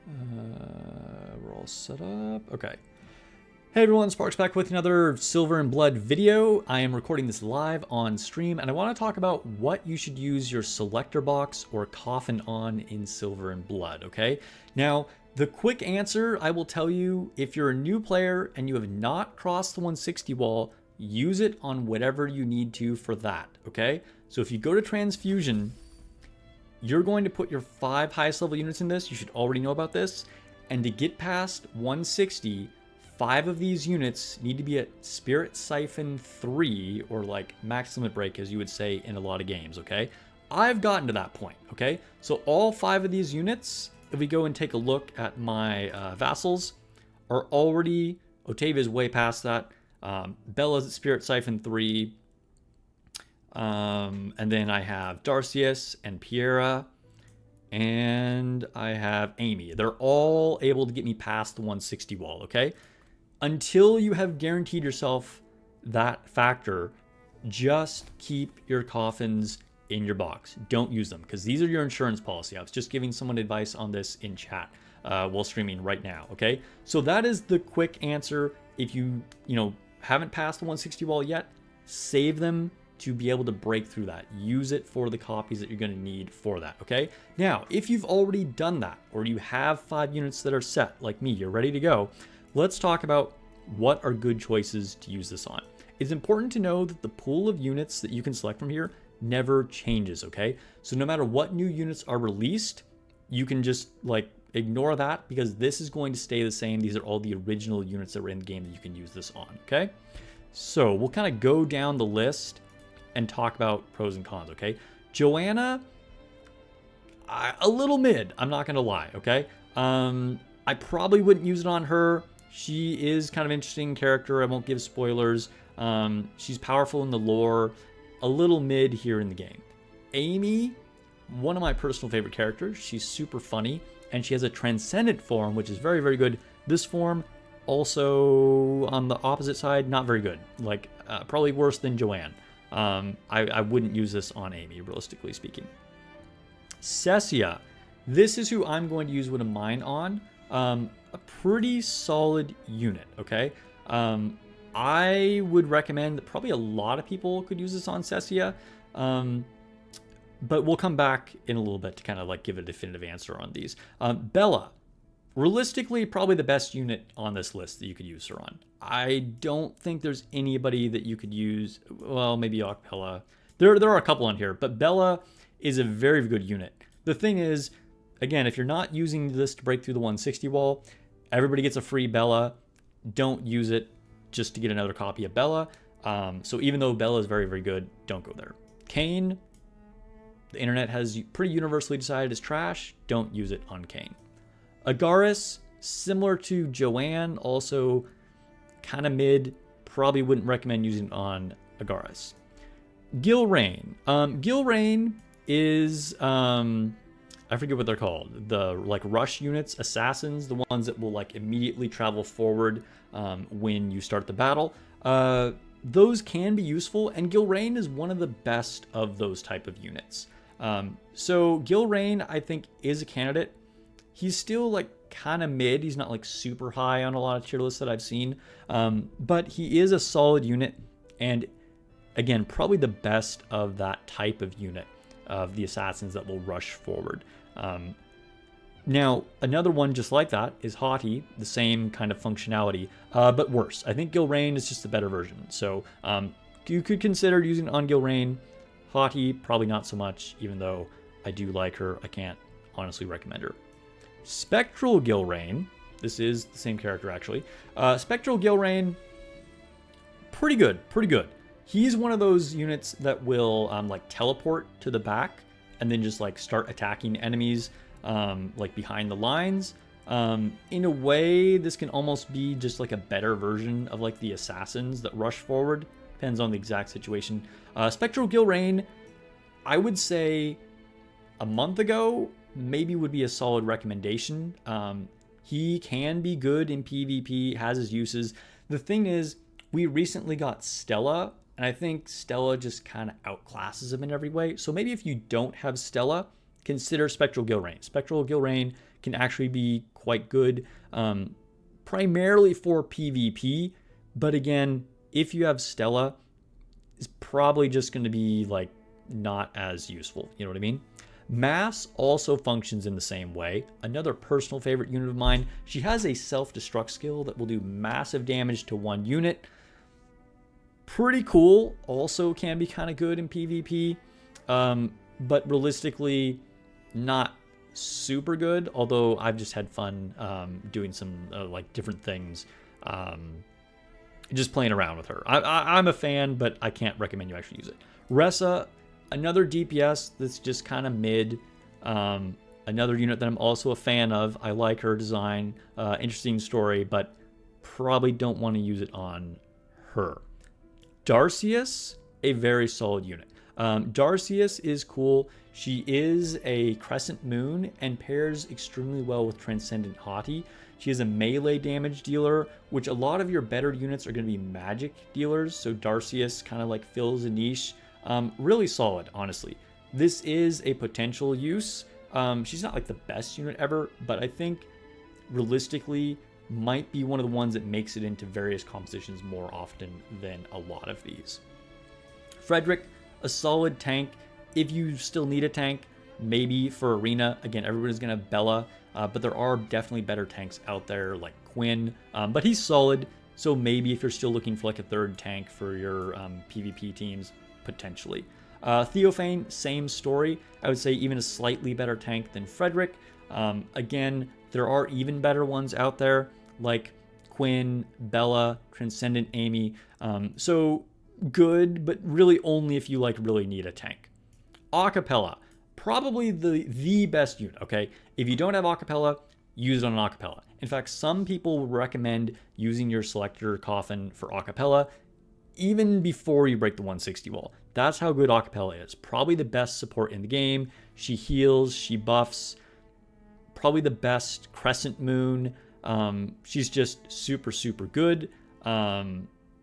We're all set up. Okay. Hey everyone, Sparks back with another Silver and Blood video. I am recording this live on stream, and I want to talk about what you should use your selector box or coffin on in Silver and Blood, okay? Now, the quick answer, I will tell you, if you're a new player and you have not crossed the 160 wall, use it on whatever you need to for that, okay? So if you go to Transfusion, you're going to put your 5 highest level units in this. You should already know about this. And to get past 160, 5 of these units need to be at Spirit Siphon 3, or like max limit break, as you would say in a lot of games, okay? I've gotten to that point, okay? So all 5 of these units, if we go and take a look at my vassals, are already, Otavia's way past that. Bella's at Spirit Siphon 3. And then I have Darcius and Piera. And I have Amy. They're all able to get me past the 160 wall, okay? Until you have guaranteed yourself that factor, just keep your coffins in your box. Don't use them, because these are your insurance policy. I was just giving someone advice on this in chat while streaming right now, okay? So that is the quick answer. If you haven't passed the 160 wall yet, save them to be able to break through that. Use it for the copies that you're going to need for that, okay? Now, if you've already done that, or you have 5 units that are set, like me, you're ready to go, let's talk about what are good choices to use this on. It's important to know that the pool of units that you can select from here never changes, okay? So no matter what new units are released, you can just like ignore that, because this is going to stay the same. These are all the original units that were in the game that you can use this on, okay? So we'll kind of go down the list and talk about pros and cons, okay? Joanna, a little mid, I'm not gonna lie, okay? I probably wouldn't use it on her. She is kind of an interesting character. I won't give spoilers. She's powerful in the lore. A little mid here in the game. Amy, one of my personal favorite characters. She's super funny, and she has a transcendent form, which is very, very good. This form, also on the opposite side, not very good. Like, probably worse than Joanne. I wouldn't use this on Amy, realistically speaking. Cessia, this is who I'm going to use one of mine on. A pretty solid unit, okay? I would recommend that probably a lot of people could use this on Cessia, but we'll come back in a little bit to kind of like give a definitive answer on these. Bella, realistically, probably the best unit on this list that you could use her on. I don't think there's anybody that you could use. Well, maybe Acapella. There are a couple on here, but Bella is a very good unit. The thing is, again, if you're not using this to break through the 160 wall, everybody gets a free Bella. Don't use it just to get another copy of Bella. So even though Bella is very, very good, don't go there. Kane, the internet has pretty universally decided is trash. Don't use it on Kane. Agaris, similar to Joanne, also kind of mid. Probably wouldn't recommend using it on Agaris. Gilrain. Gilrain is, I forget what they're called. The like rush units, assassins, the ones that will like immediately travel forward when you start the battle. Those can be useful, and Gilrain is one of the best of those type of units. So Gilrain, I think, is a candidate. He's still like kind of mid. He's not like super high on a lot of tier lists that I've seen, but he is a solid unit, and again, probably the best of that type of unit of the assassins that will rush forward. Now, another one just like that is Haughty, the same kind of functionality, but worse. I think Gilrain is just a better version. So you could consider using it on Gilrain. Haughty, probably not so much, even though I do like her. I can't honestly recommend her. Spectral Gilrain, this is the same character actually. Spectral Gilrain, pretty good, pretty good. He's one of those units that will like teleport to the back and then just like start attacking enemies like behind the lines. In a way, this can almost be just like a better version of like the assassins that rush forward. Depends on the exact situation. Spectral Gilrain, I would say a month ago, maybe would be a solid recommendation. He can be good in PvP, has his uses. The thing is, we recently got Stella, and I think Stella just kind of outclasses him in every way. So maybe if you don't have Stella, consider Spectral Gilrain. Spectral Gilrain can actually be quite good, primarily for PvP. But again, if you have Stella, it's probably just going to be like not as useful. You know what I mean? Mass also functions in the same way. Another personal favorite unit of mine. She has a self-destruct skill that will do massive damage to one unit. Pretty cool. Also can be kind of good in PvP. But realistically, not super good. Although I've just had fun doing some like different things. Just playing around with her. I'm a fan, but I can't recommend you actually use it. Ressa, another DPS that's just kind of mid. Another unit that I'm also a fan of. I like her design. Interesting story, but probably don't want to use it on her. Darcius, a very solid unit. Darcius is cool. She is a Crescent Moon and pairs extremely well with Transcendent Haughty. She is a melee damage dealer, which a lot of your better units are going to be magic dealers. So Darcius kind of like fills a niche. Really solid, honestly. This is a potential use. She's not like the best unit ever, but I think realistically might be one of the ones that makes it into various compositions more often than a lot of these. Frederick, a solid tank. If you still need a tank, maybe for arena. Again, everybody's going to have Bella, but there are definitely better tanks out there like Quinn, but he's solid. So maybe if you're still looking for like a third tank for your PvP teams, potentially. Theophane, same story. I would say even a slightly better tank than Frederick. Again, there are even better ones out there like Quinn, Bella, Transcendent Amy. So good, but really only if you like really need a tank. Acapella, probably the best unit, okay? If you don't have Acapella, use it on Acapella. In fact, some people recommend using your selector Coffin for Acapella even before you break the 160 wall. That's how good Acapella is. Probably the best support in the game. She heals, she buffs. Probably the best Crescent Moon. She's just super, super good.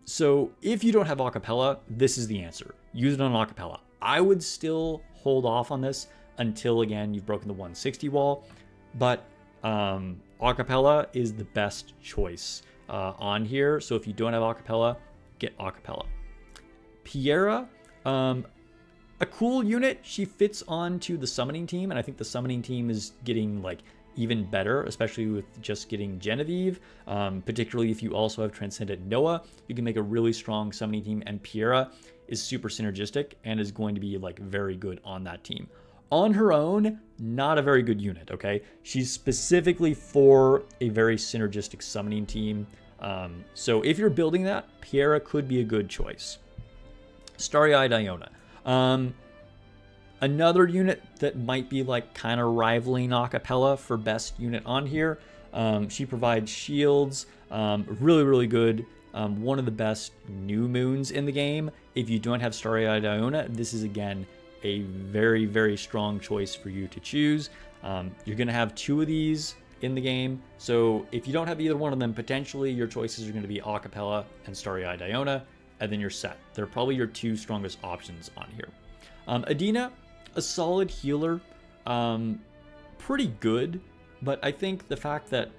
So if you don't have Acapella, this is the answer. Use it on Acapella. I would still hold off on this until, again, you've broken the 160 wall. But Acapella is the best choice on here. So if you don't have Acapella, get Acapella. Piera, a cool unit. She fits onto the summoning team, and I think the summoning team is getting like even better, especially with just getting Genevieve. Particularly if you also have Transcendent Noah, you can make a really strong summoning team, and Piera is super synergistic and is going to be like very good on that team. On her own, not a very good unit, okay? She's specifically for a very synergistic summoning team. So if you're building that, Piera could be a good choice. Starry-Eyed Iona. Another unit that might be like kind of rivaling Acapella for best unit on here. She provides shields, really, really good. One of the best new moons in the game. If you don't have Starry-Eyed Iona, this is again a very, very strong choice for you to choose. You're going to have two of these in the game. So if you don't have either one of them, potentially your choices are going to be Acapella and Starry-Eyed Iona, and then you're set. They're probably your two strongest options on here. Adina, a solid healer, pretty good. But I think the fact that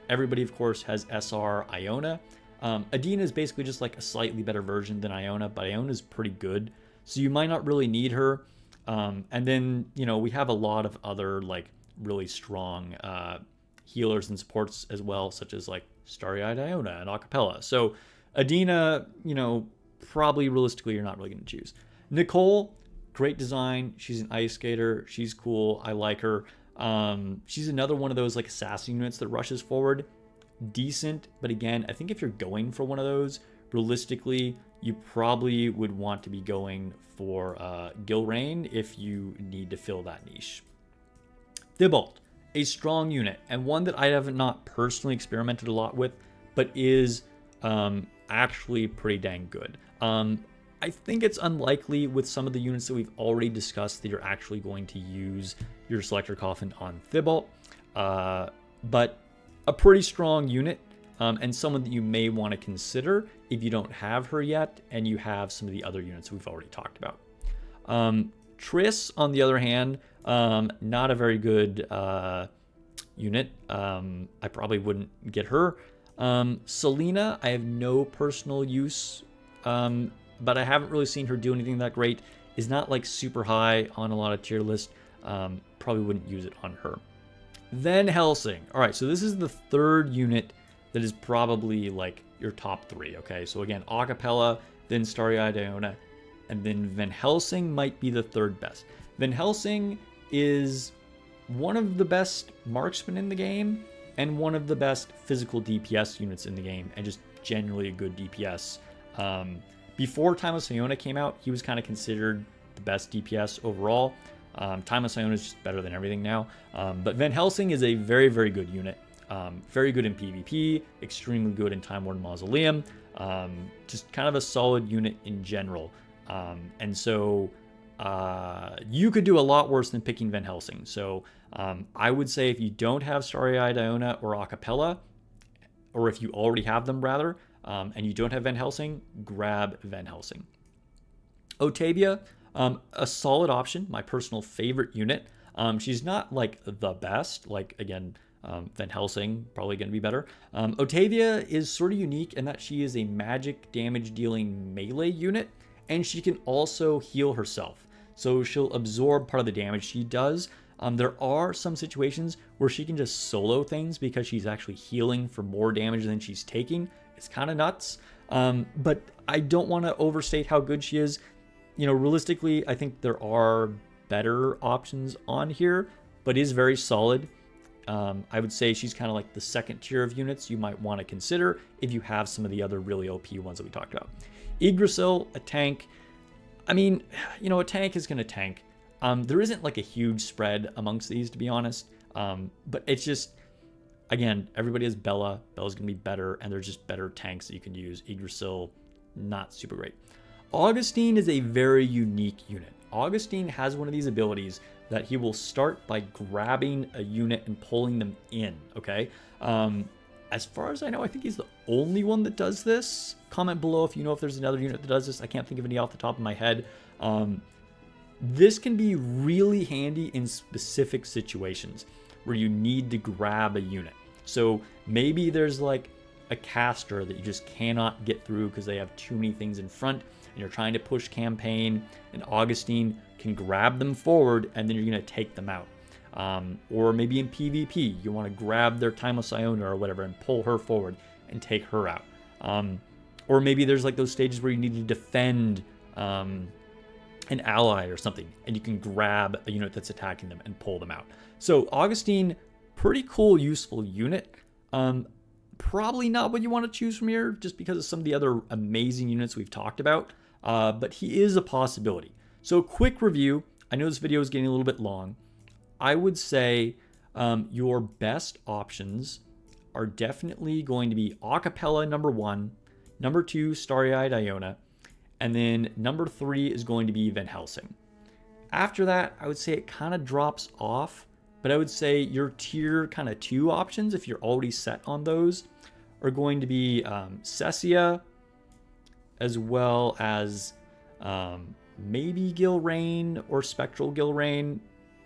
everybody, of course, has SR Iona. Adina is basically just like a slightly better version than Iona, but Iona is pretty good. So you might not really need her. And then, you know, we have a lot of other like really strong healers and supports as well, such as like Starry-Eyed Iona and Acapella. So Adina, you know, probably realistically you're not really going to choose. Nicole, great design. She's an ice skater. She's cool. I like her. She's another one of those like assassin units that rushes forward. Decent, but again, I think if you're going for one of those, realistically, you probably would want to be going for Gilrain if you need to fill that niche. Thibault, a strong unit, and one that I have not personally experimented a lot with, but is actually pretty dang good. I think it's unlikely with some of the units that we've already discussed that you're actually going to use your Selector Coffin on Thibault, but a pretty strong unit, and someone that you may want to consider if you don't have her yet and you have some of the other units we've already talked about. Triss, on the other hand, not a very good unit. I probably wouldn't get her. Selena, I have no personal use, but I haven't really seen her do anything that great. Is not like super high on a lot of tier lists. Probably wouldn't use it on her. Then Helsing. All right, so this is the third unit that is probably like your top three, okay? So again, Acapella, then Starry-Eyed Iona, and then Van Helsing might be the third best. Van Helsing is one of the best marksmen in the game and one of the best physical DPS units in the game, and just generally a good DPS. Before Timeless Iona came out, he was kind of considered the best DPS overall. Timeless Iona is just better than everything now. But Van Helsing is a very, very good unit. Very good in PvP, extremely good in Time Worn Mausoleum. Just kind of a solid unit in general. And so you could do a lot worse than picking Van Helsing. So I would say if you don't have Starry-Eyed Iona or Acapella, or if you already have them rather, and you don't have Van Helsing, grab Van Helsing. Otavia, a solid option, my personal favorite unit. She's not like the best, like again, Van Helsing, probably going to be better. Otavia is sort of unique in that she is a magic damage dealing melee unit, and she can also heal herself. So she'll absorb part of the damage she does. There are some situations where she can just solo things because she's actually healing for more damage than she's taking. It's kind of nuts. But I don't want to overstate how good she is. You know, realistically, I think there are better options on here, but is very solid. I would say she's kind of like the second tier of units you might want to consider if you have some of the other really OP ones that we talked about. Yggdrasil, a tank. I mean, you know, a tank is going to tank. There isn't like a huge spread amongst these, to be honest. But it's just, again, everybody has Bella. Bella's going to be better, and there's just better tanks that you can use. Yggdrasil, not super great. Augustine is a very unique unit. Augustine has one of these abilities that he will start by grabbing a unit and pulling them in, okay? As far as I know, I think he's the only one that does this. Comment below if you know if there's another unit that does this. I can't think of any off the top of my head. This can be really handy in specific situations where you need to grab a unit. So maybe there's like a caster that you just cannot get through because they have too many things in front, and you're trying to push campaign, and Augustine can grab them forward, and then you're going to take them out. Or maybe in PvP, you want to grab their Timeless Iona or whatever and pull her forward and take her out. Or maybe there's like those stages where you need to defend an ally or something, and you can grab a unit that's attacking them and pull them out. So Augustine, pretty cool, useful unit. Probably not what you want to choose from here just because of some of the other amazing units we've talked about, but he is a possibility. So quick review. I know this video is getting a little bit long. I would say your best options are definitely going to be Acapella number 1, number 2 Starry-Eyed Iona, and then number 3 is going to be Van Helsing. After that, I would say it kind of drops off, but I would say your tier kind of 2 options, if you're already set on those, are going to be Cessia, as well as maybe Gilrain or Spectral Gilrain.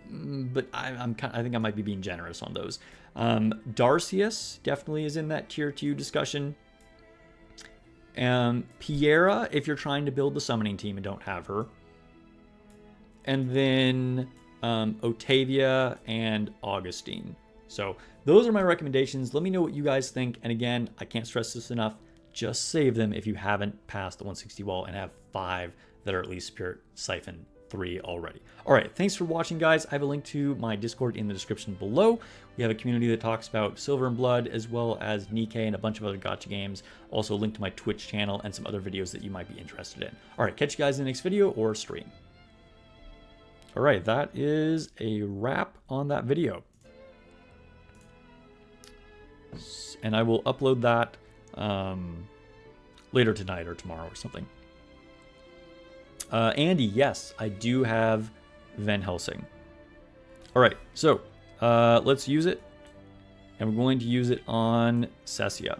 but I think I might be being generous on those. Darcius definitely is in that tier 2 discussion. Piera, if you're trying to build the summoning team and don't have her. And then Otavia and Augustine. So those are my recommendations. Let me know what you guys think. And again, I can't stress this enough. Just save them if you haven't passed the 160 wall and have 5 that are at least Spirit Siphon 3 already. All right, thanks for watching, guys. I have a link to my Discord in the description below. We have a community that talks about Silver and Blood, as well as Nikke and a bunch of other gacha games. Also a link to my Twitch channel and some other videos that you might be interested in. All right, catch you guys in the next video or stream. All right, that is a wrap on that video. And I will upload that later tonight or tomorrow or something. Andy, yes, I do have Van Helsing. All right, so let's use it. And we're going to use it on Cessia.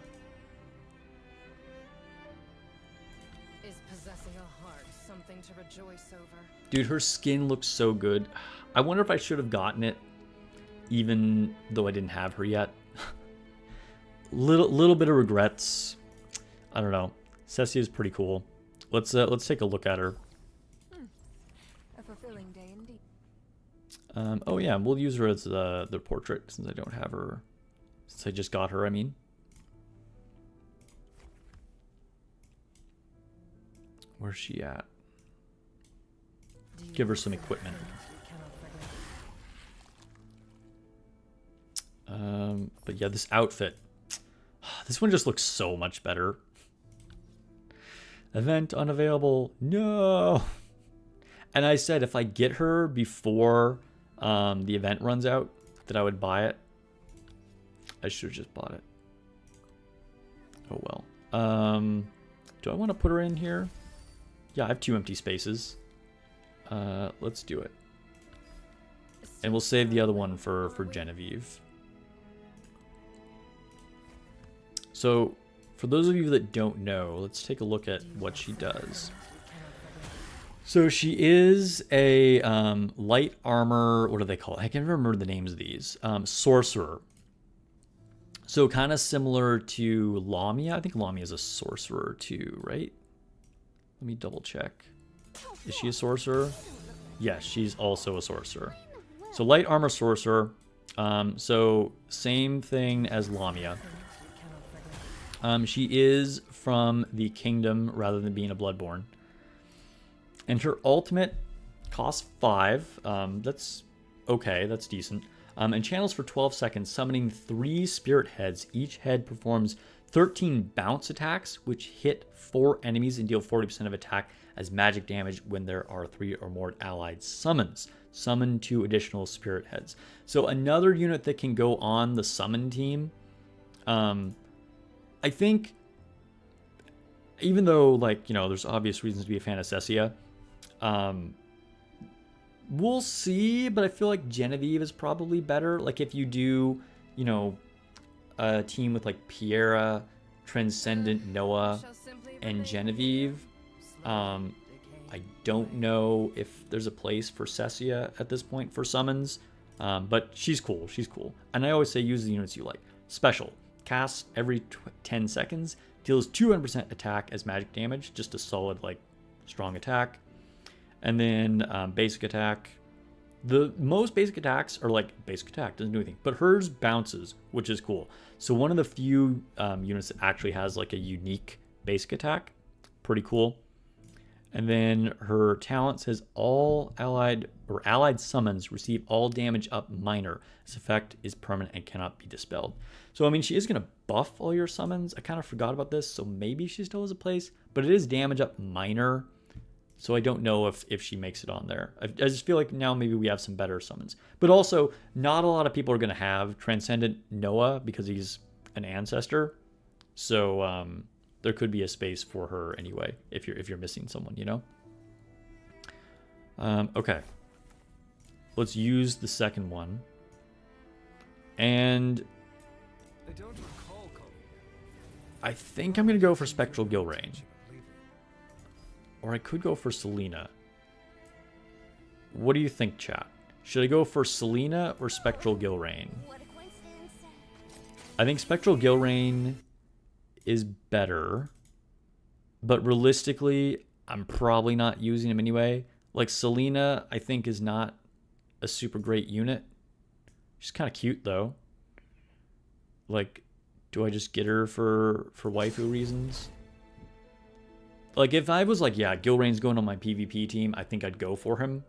Is possessing a heart something to rejoice over? Dude, her skin looks so good. I wonder if I should have gotten it, even though I didn't have her yet. Little bit of regrets. I don't know. Cessia is pretty cool. Let's take a look at her. A fulfilling day indeed. Oh yeah, we'll use her as the portrait since I don't have her. Since I just got her, I mean. Where's she at? Give her some equipment. But yeah, this outfit. This one just looks so much better. Event unavailable. No. And I said if I get her before the event runs out, that I would buy it. I should have just bought it. Oh well. Do I want to put her in here? Yeah, I have 2 empty spaces. Let's do it. And we'll save the other one for Genevieve. So, for those of you that don't know, let's take a look at what she does. So she is a light armor, what do they call it? I can't remember the names of these. Sorcerer. So kind of similar to Lamia. I think Lamia is a sorcerer too, right? Let me double check. Is she a sorcerer? Yes, she's also a sorcerer. So light armor sorcerer. So same thing as Lamia. She is from the kingdom rather than being a bloodborne. And her ultimate costs 5. That's okay, that's decent. And channels for 12 seconds, summoning 3 spirit heads. Each head performs 13 bounce attacks, which hit 4 enemies and deal 40% of attack as magic damage when there are 3 or more allied summons. Summon 2 additional spirit heads. So another unit that can go on the summon team. I think, even though, like, you know, there's obvious reasons to be a fan of Cessia, we'll see, but I feel like Genevieve is probably better. Like, if you do, you know, a team with, like, Piera, Transcendent, Noah, and Genevieve, I don't know if there's a place for Cessia at this point for summons, but she's cool. She's cool. And I always say use the units you like. Special. Casts every 10 seconds. Deals 200% attack as magic damage. Just a solid, like, strong attack. And then basic attack. The most basic attacks are like basic attack. Doesn't do anything. But hers bounces, which is cool. So one of the few units that actually has like a unique basic attack. Pretty cool. And then her talent says all allied summons receive all damage up minor. This effect is permanent and cannot be dispelled. So, I mean, she is going to buff all your summons. I kind of forgot about this, so maybe she still has a place. But it is damage up minor. So I don't know if she makes it on there. I just feel like now maybe we have some better summons. But also, not a lot of people are going to have Transcendent Noah because he's an ancestor. So, there could be a space for her anyway if you're missing someone, you know. Okay, let's use the second one, and I think I'm gonna go for Spectral Gilrain, or I could go for Selena. What do you think, chat? Should I go for Selena or Spectral Gilrain? What a coincidence. I think Spectral Gilrain is better. But realistically, I'm probably not using him anyway. Like, Selena, I think, is not a super great unit. She's kind of cute, though. Like, do I just get her for waifu reasons? Like, if I was like, yeah, Gilrain's going on my PvP team, I think I'd go for him.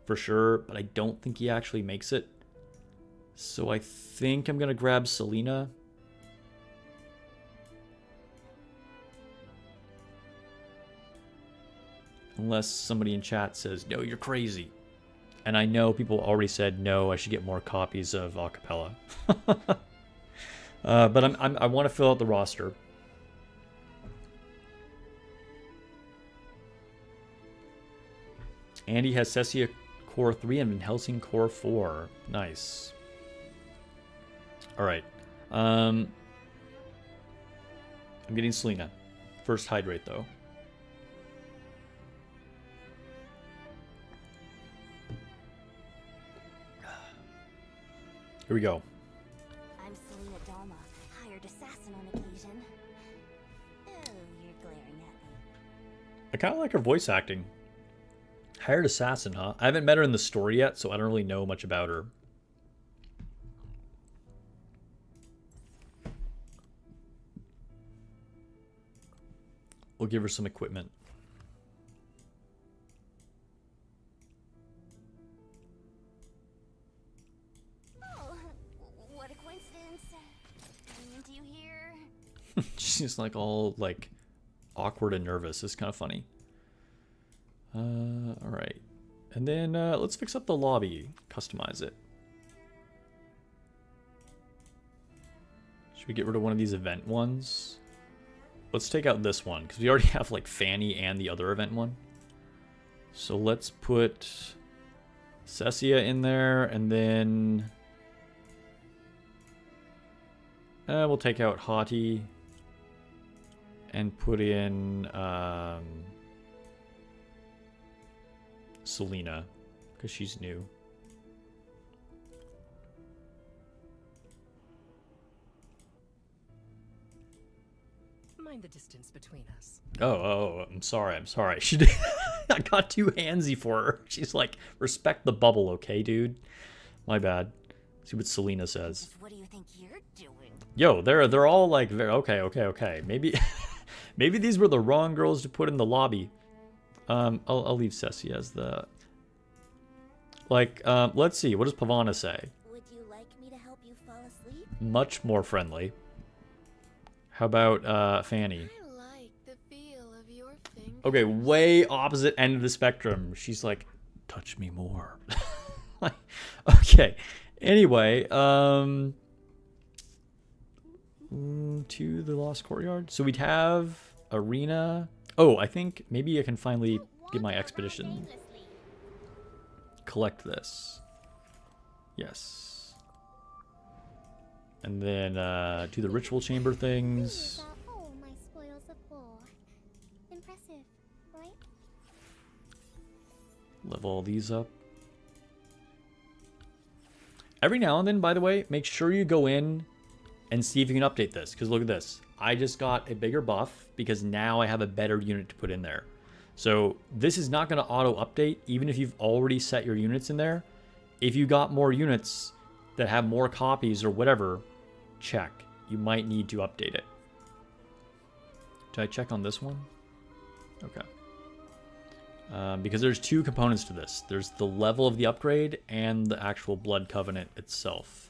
For sure. But I don't think he actually makes it. So I think I'm going to grab Selena. Unless somebody in chat says, no, you're crazy. And I know people already said, no, I should get more copies of Acapella. But I want to fill out the roster. Andy has Cessia Core 3 and Van Helsing Core 4. Nice. Alright. I'm getting Selena. First hydrate, though. Here we go. I'm Selena Dalma, hired assassin on occasion. Oh, you're glaring at me. I kind of like her voice acting. Hired assassin, huh? I haven't met her in the story yet, so I don't really know much about her. We'll give her some equipment. Oh, what a coincidence. Running into you here. She's like all like awkward and nervous. It's kind of funny. All right. And then let's fix up the lobby. Customize it. Should we get rid of one of these event ones? Let's take out this one because we already have like Fanny and the other event one. So let's put Cessia in there, and then we'll take out Haughty and put in Selena because she's new. Mind the distance between us. Oh, I'm sorry. She did. I got too handsy for her. She's like, respect the bubble, okay, dude? My bad. See what Selena says. What do you think you're doing? Yo, they're all like, very okay. Maybe maybe these were the wrong girls to put in the lobby. I'll leave Cessia as the like. Let's see. What does Pavana say? Would you like me to help you fall asleep? Much more friendly. How about Fanny? I like the feel of your fingers. Okay, way opposite end of the spectrum. She's like, touch me more. Okay. Anyway, to the Lost Courtyard. So we'd have Arena. Oh, I think maybe I can finally get my expedition. Collect this. Yes. And then do the ritual chamber things. These are all my spoils of war. Impressive, right? Level all these up. Every now and then, by the way, make sure you go in and see if you can update this. Because look at this. I just got a bigger buff because now I have a better unit to put in there. So this is not going to auto-update even if you've already set your units in there. If you got more units that have more copies or whatever, check. You might need to update it. Did I check on this one? Okay. Because there's two components to this. There's the level of the upgrade and the actual Blood Covenant itself.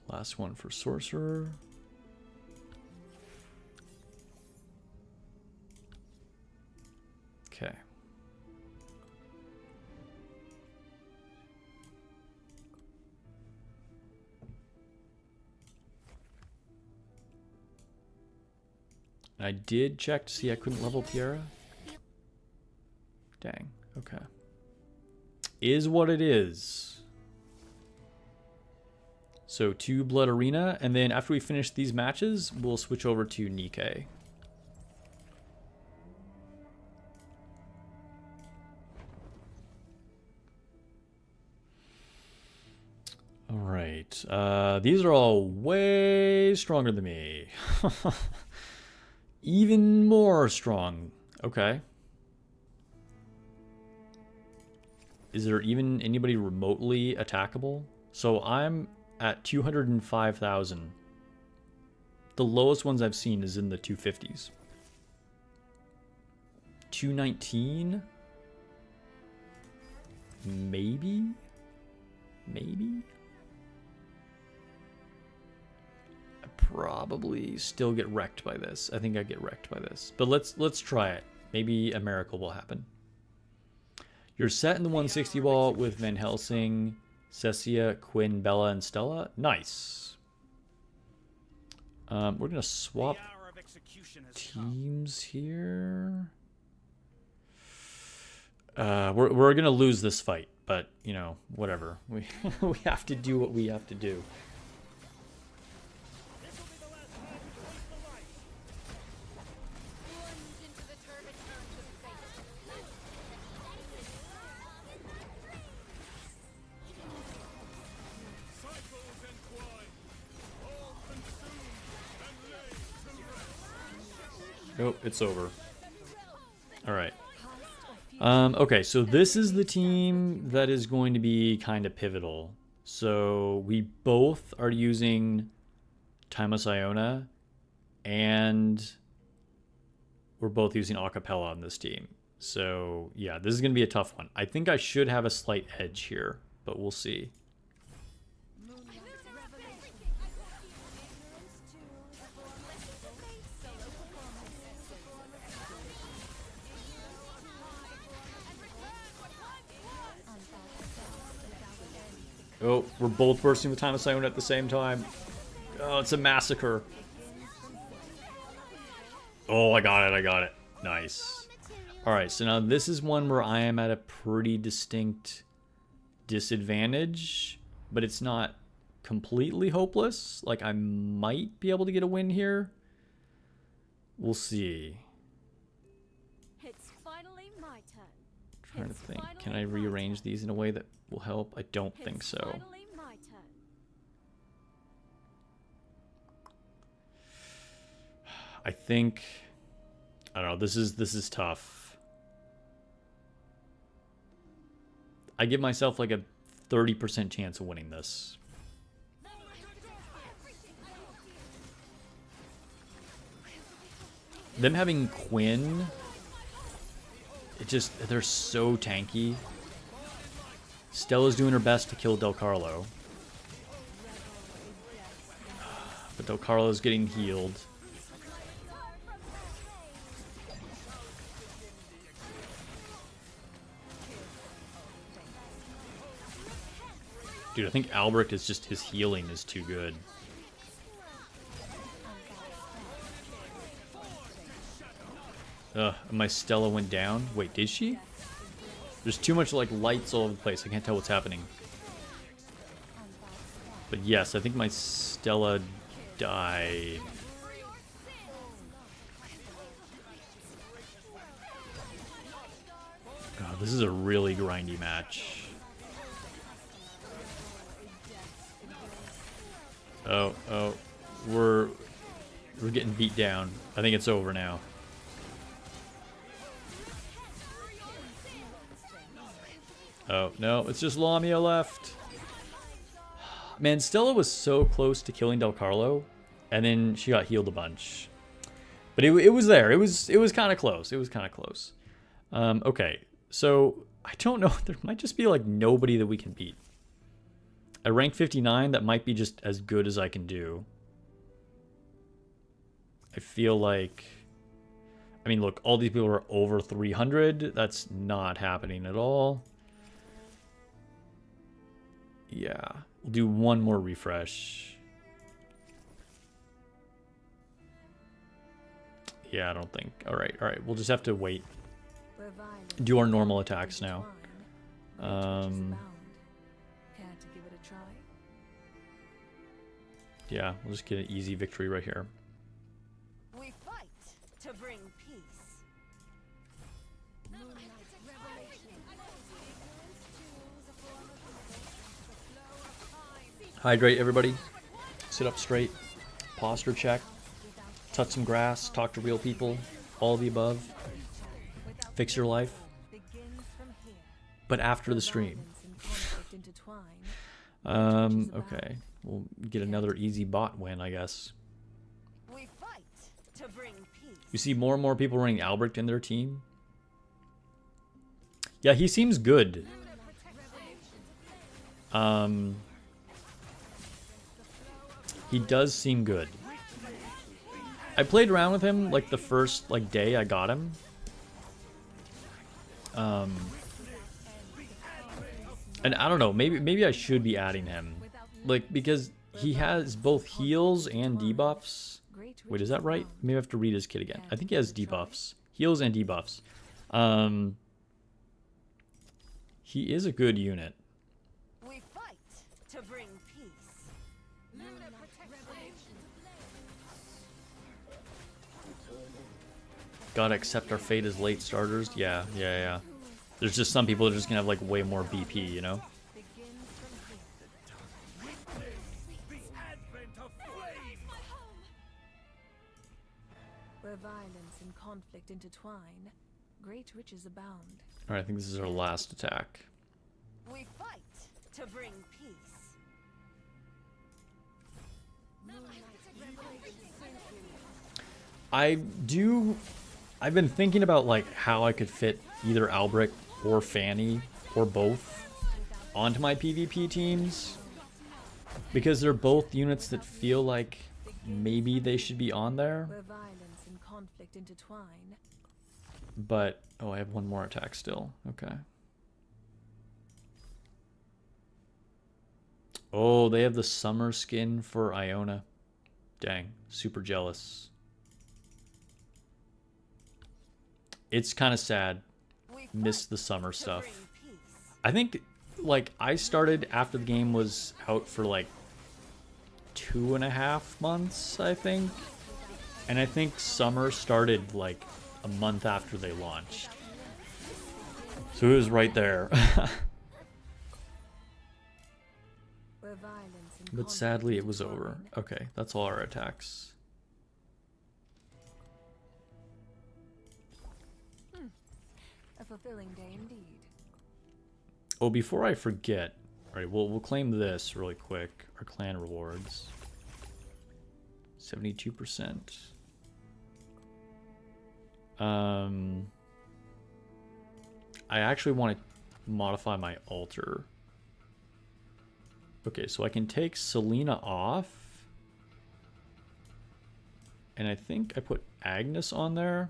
Last one for Sorcerer. Okay. I did check to see I couldn't level Tiara. Dang. Okay. Is what it is. So 2 Blood Arena, and then after we finish these matches, we'll switch over to Nikke. Alright. These are all way stronger than me. Even more strong. Okay. Is there even anybody remotely attackable? So I'm at 205,000. The lowest ones I've seen is in the 250s. 219? Maybe? Maybe? I probably still get wrecked by this. I think I get wrecked by this. But let's try it. Maybe a miracle will happen. You're set in the 160 wall with Van Helsing, Cecia, Quinn, Bella, and Stella. Nice. We're going to swap teams here. We're going to lose this fight, but, you know, whatever. We have to do what we have to do. Nope, it's over. Alright. Okay, so this is the team that is going to be kind of pivotal. So we both are using Timeless Iona, and we're both using Acapella on this team. So yeah, this is going to be a tough one. I think I should have a slight edge here, but we'll see. Oh, we're both bursting with Timeless Iona at the same time. Oh, it's a massacre. Oh, I got it. Nice. Alright, so now this is one where I am at a pretty distinct disadvantage, but it's not completely hopeless. Like, I might be able to get a win here. We'll see. It's finally my turn. Trying to think. Can I rearrange these in a way that will help? I don't think so. Finally my turn. I think, I don't know, this is tough. I give myself like a 30% chance of winning this. Them having Quinn, they're so tanky. Stella's doing her best to kill Del Carlo. But Del Carlo's getting healed. Dude, I think Albrecht is just, his healing is too good. My Stella went down. Wait, did she? There's too much like lights all over the place. I can't tell what's happening. But yes, I think my Stella died. God, this is a really grindy match. Oh, we're getting beat down. I think it's over now. Oh, no, it's just Lamia left. Man, Stella was so close to killing Del Carlo, and then she got healed a bunch. But it was there. It was kind of close. It was kind of close. Okay, so I don't know. There might just be like nobody that we can beat. At rank 59, that might be just as good as I can do. I feel like, I mean, look, all these people are over 300. That's not happening at all. Yeah, we'll do one more refresh. Yeah, I don't think. All right. We'll just have to wait. Where violence Do our normal attacks now. intertwine, great witches abound. Care to give it a try? Yeah, we'll just get an easy victory right here. We fight to bring peace. Hydrate, everybody. Sit up straight. Posture check. Touch some grass. Talk to real people. All of the above. Fix your life. Begins from here. But after the stream. Violence and conflict intertwine. Okay. We'll get another easy bot win, I guess. We fight to bring peace. You see more and more people running Albrecht in their team. Yeah, he seems good. He does seem good. I played around with him like the first day I got him. And I don't know, maybe I should be adding him. Like, because he has both heals and debuffs. Wait, is that right? Maybe I have to read his kit again. I think he has debuffs. Heals and debuffs. He is a good unit. We fight to bring peace. Gotta accept our fate as late starters. Yeah. There's just some people that are just gonna have like way more BP, you know? Begins from here. The advent of flame. Where violence and conflict intertwine, great riches abound. Alright, I think this is our last attack. We fight to bring peace. I've been thinking about like how I could fit either Albrecht or Fanny or both onto my PvP teams, because they're both units that feel like maybe they should be on there. Where violence and conflict intertwine. But oh, I have one more attack still. Okay. Oh, they have the summer skin for Iona. Dang, super jealous. It's kind of sad. Missed the summer stuff. I think, like, I started after the game was out for, like, 2.5 months, I think. And I think summer started, like, a month after they launched. So it was right there. Where violence and But sadly, it was over. Okay, that's all our attacks. A fulfilling day indeed. Oh, before I forget, all right, we'll claim this really quick. Our clan rewards. 72%. I actually want to modify my altar. Okay, so I can take Selena off. And I think I put Agnes on there.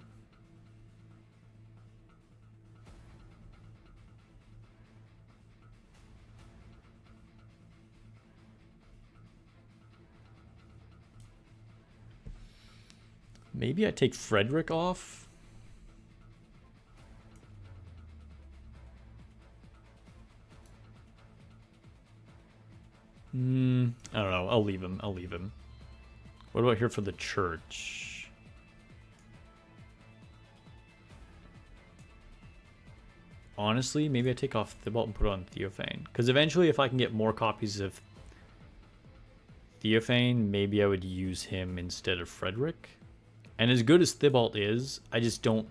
Maybe I take Frederick off. I don't know. I'll leave him. What about here for the church? Honestly, maybe I take off Thibault and put on Theophane. Because eventually, if I can get more copies of Theophane, maybe I would use him instead of Frederick. And as good as Thibault is, I just don't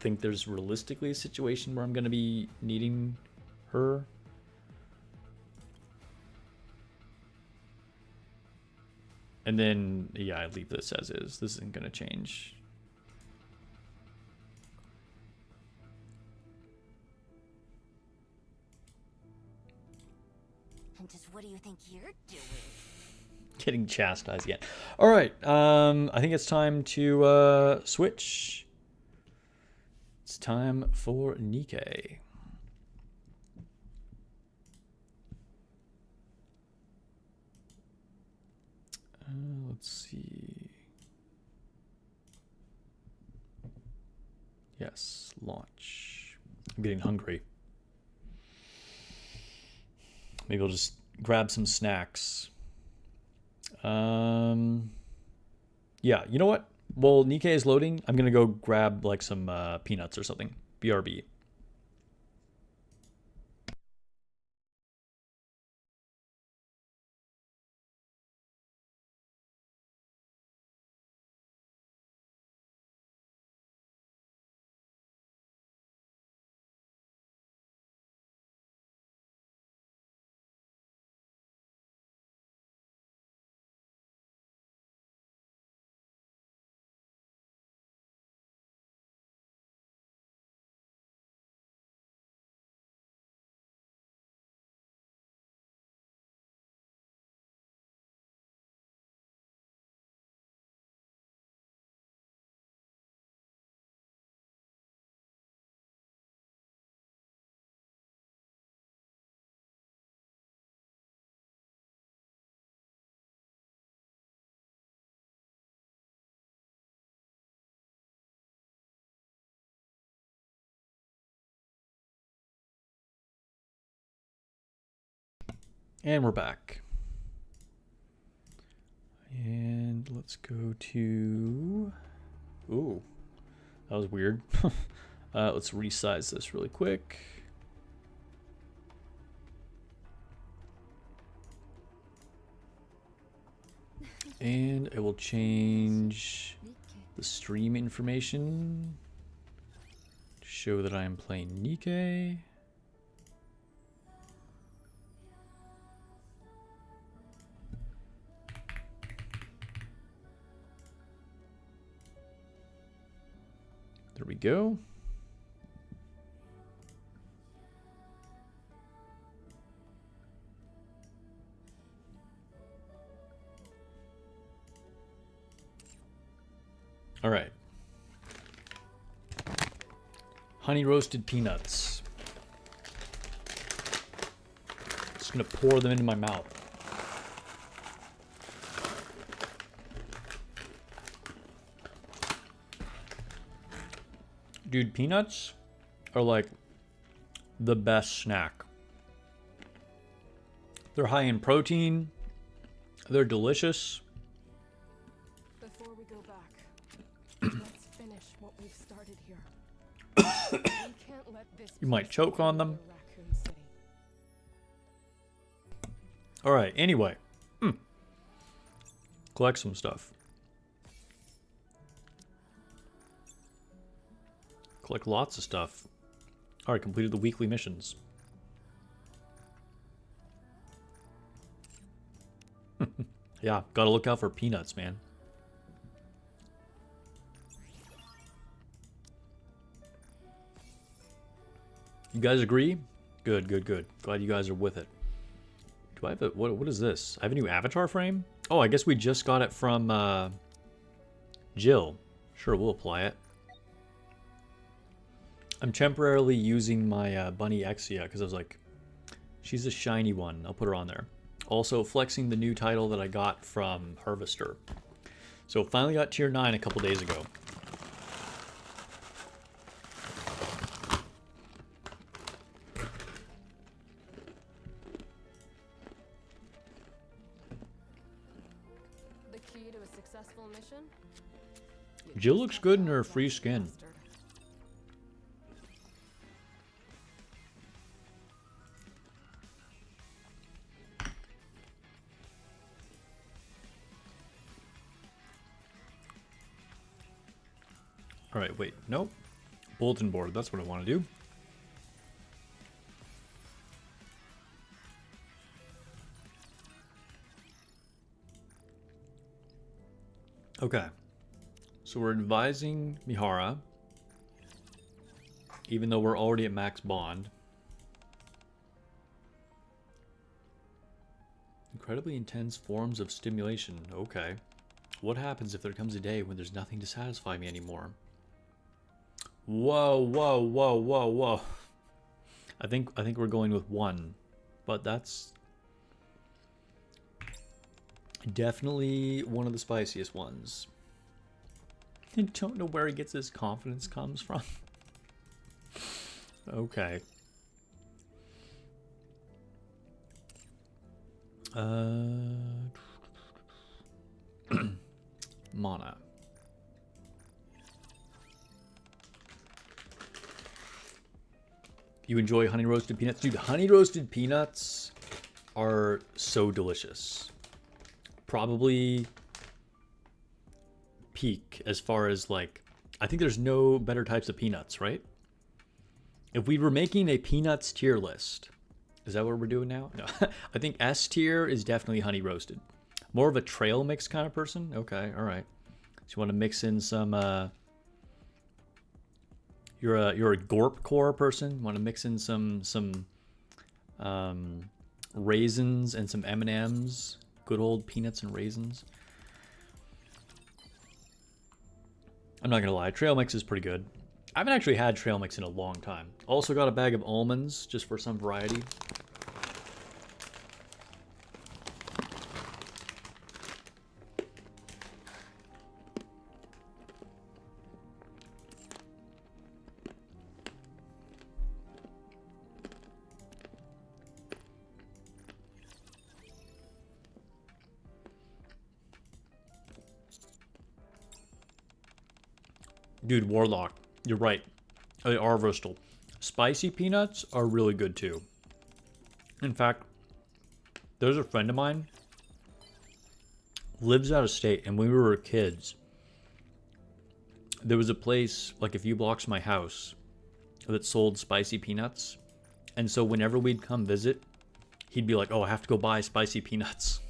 think there's realistically a situation where I'm going to be needing her. And then, yeah, I leave this as is. This isn't going to change. And just what do you think you're doing? Getting chastised again. All right, I think it's time to switch. It's time for Nikke. Let's see. Yes, launch. I'm getting hungry. Maybe I'll just grab some snacks. Yeah, you know what? While Nikke is loading, I'm gonna go grab like some peanuts or something. BRB. And we're back. And let's go to... Ooh, that was weird. Let's resize this really quick. And it will change the stream information to show that I am playing Nikke. There we go. All right. Honey roasted peanuts. Just gonna pour them into my mouth. Dude, peanuts are like the best snack. They're high in protein. They're delicious. Before we go back, let's finish what we've started here. We can't let this You might choke on them. Raccoon City. All right, anyway. Collect some stuff. Collect lots of stuff. All right, completed the weekly missions. Yeah, gotta look out for peanuts, man. You guys agree? Good, good, good. Glad you guys are with it. Do I have a... What is this? I have a new avatar frame? Oh, I guess we just got it from Jill. Sure, we'll apply it. I'm temporarily using my Bunny Exia because I was like, she's a shiny one. I'll put her on there. Also flexing the new title that I got from Harvester. So finally got tier 9 a couple days ago. The key to a successful mission? Jill looks good in her free skin. Alright, wait, nope. Bulletin board, that's what I want to do. Okay. So we're advising Mihara, even though we're already at max bond. Incredibly intense forms of stimulation. Okay. What happens if there comes a day when there's nothing to satisfy me anymore? Whoa, whoa, whoa, whoa, whoa. I think we're going with 1, but that's definitely one of the spiciest ones. I don't know where he gets his confidence comes from. Okay. Mana. You enjoy honey roasted peanuts? Dude, honey roasted peanuts are so delicious. Probably peak as far as like, I think there's no better types of peanuts, right? If we were making a peanuts tier list, is that what we're doing now? No, I think S tier is definitely honey roasted. More of a trail mix kind of person? Okay, all right. So you want to mix in some, you're a Gorp core person. Want to mix in some raisins and some M&Ms. Good old peanuts and raisins. I'm not gonna lie, trail mix is pretty good. I haven't actually had trail mix in a long time. Also got a bag of almonds just for some variety. Dude, Warlock, you're right. They are versatile. Spicy peanuts are really good too. In fact, there's a friend of mine, lives out of state, and when we were kids, there was a place like a few blocks from my house that sold spicy peanuts. And so whenever we'd come visit, he'd be like, oh, I have to go buy spicy peanuts.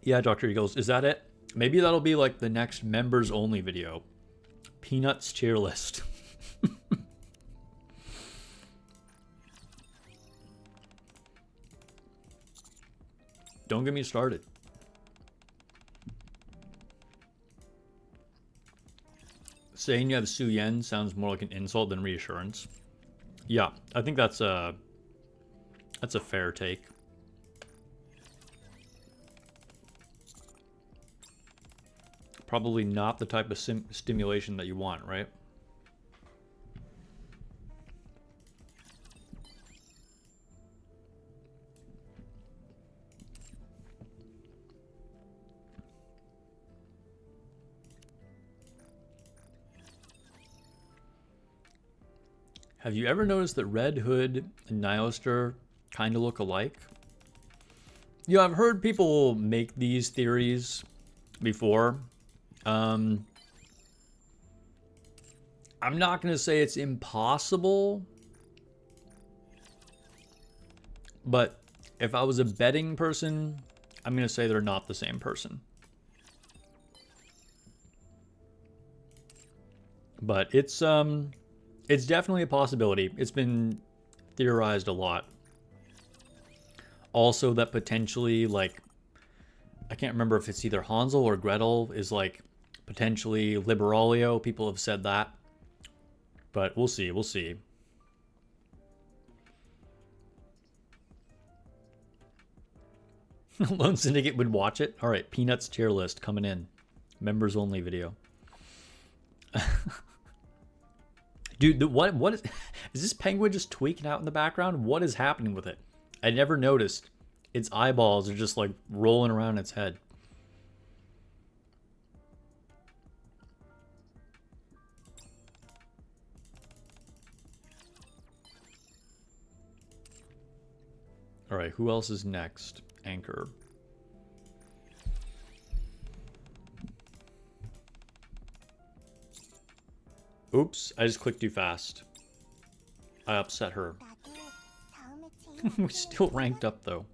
Yeah, Dr. Eagles, is that it? Maybe that'll be like the next members only video. Peanuts tier list. Don't get me started. Saying you have Su Yen sounds more like an insult than reassurance. Yeah, I think that's a fair take. Probably not the type of stimulation that you want, right? Have you ever noticed that Red Hood and Nihilister kind of look alike? Yeah, I've heard people make these theories before. I'm not going to say it's impossible, but if I was a betting person, I'm going to say they're not the same person. But it's definitely a possibility. It's been theorized a lot. Also that potentially, like, I can't remember if it's either Hansel or Gretel is like potentially Liberalio. People have said that. But we'll see, we'll see. Lone Syndicate would watch it. All right, Peanuts tier list coming in. Members only video. Dude, what is this penguin just tweaking out in the background? What is happening with it? I never noticed. Its eyeballs are just like rolling around its head. All right, who else is next? Anchor. Oops, I just clicked too fast. I upset her. We still ranked up though.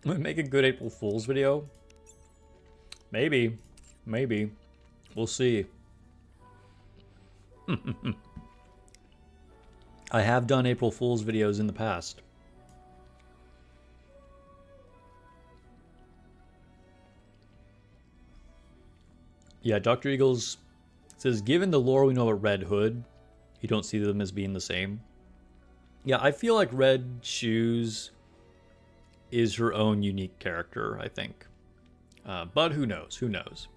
Would make a good April Fool's video? Maybe. Maybe. We'll see. I have done April Fool's videos in the past. Yeah, Dr. Eagles says, given the lore we know about Red Hood, you don't see them as being the same. Yeah, I feel like Red Shoes is her own unique character, I think. But who knows? Who knows?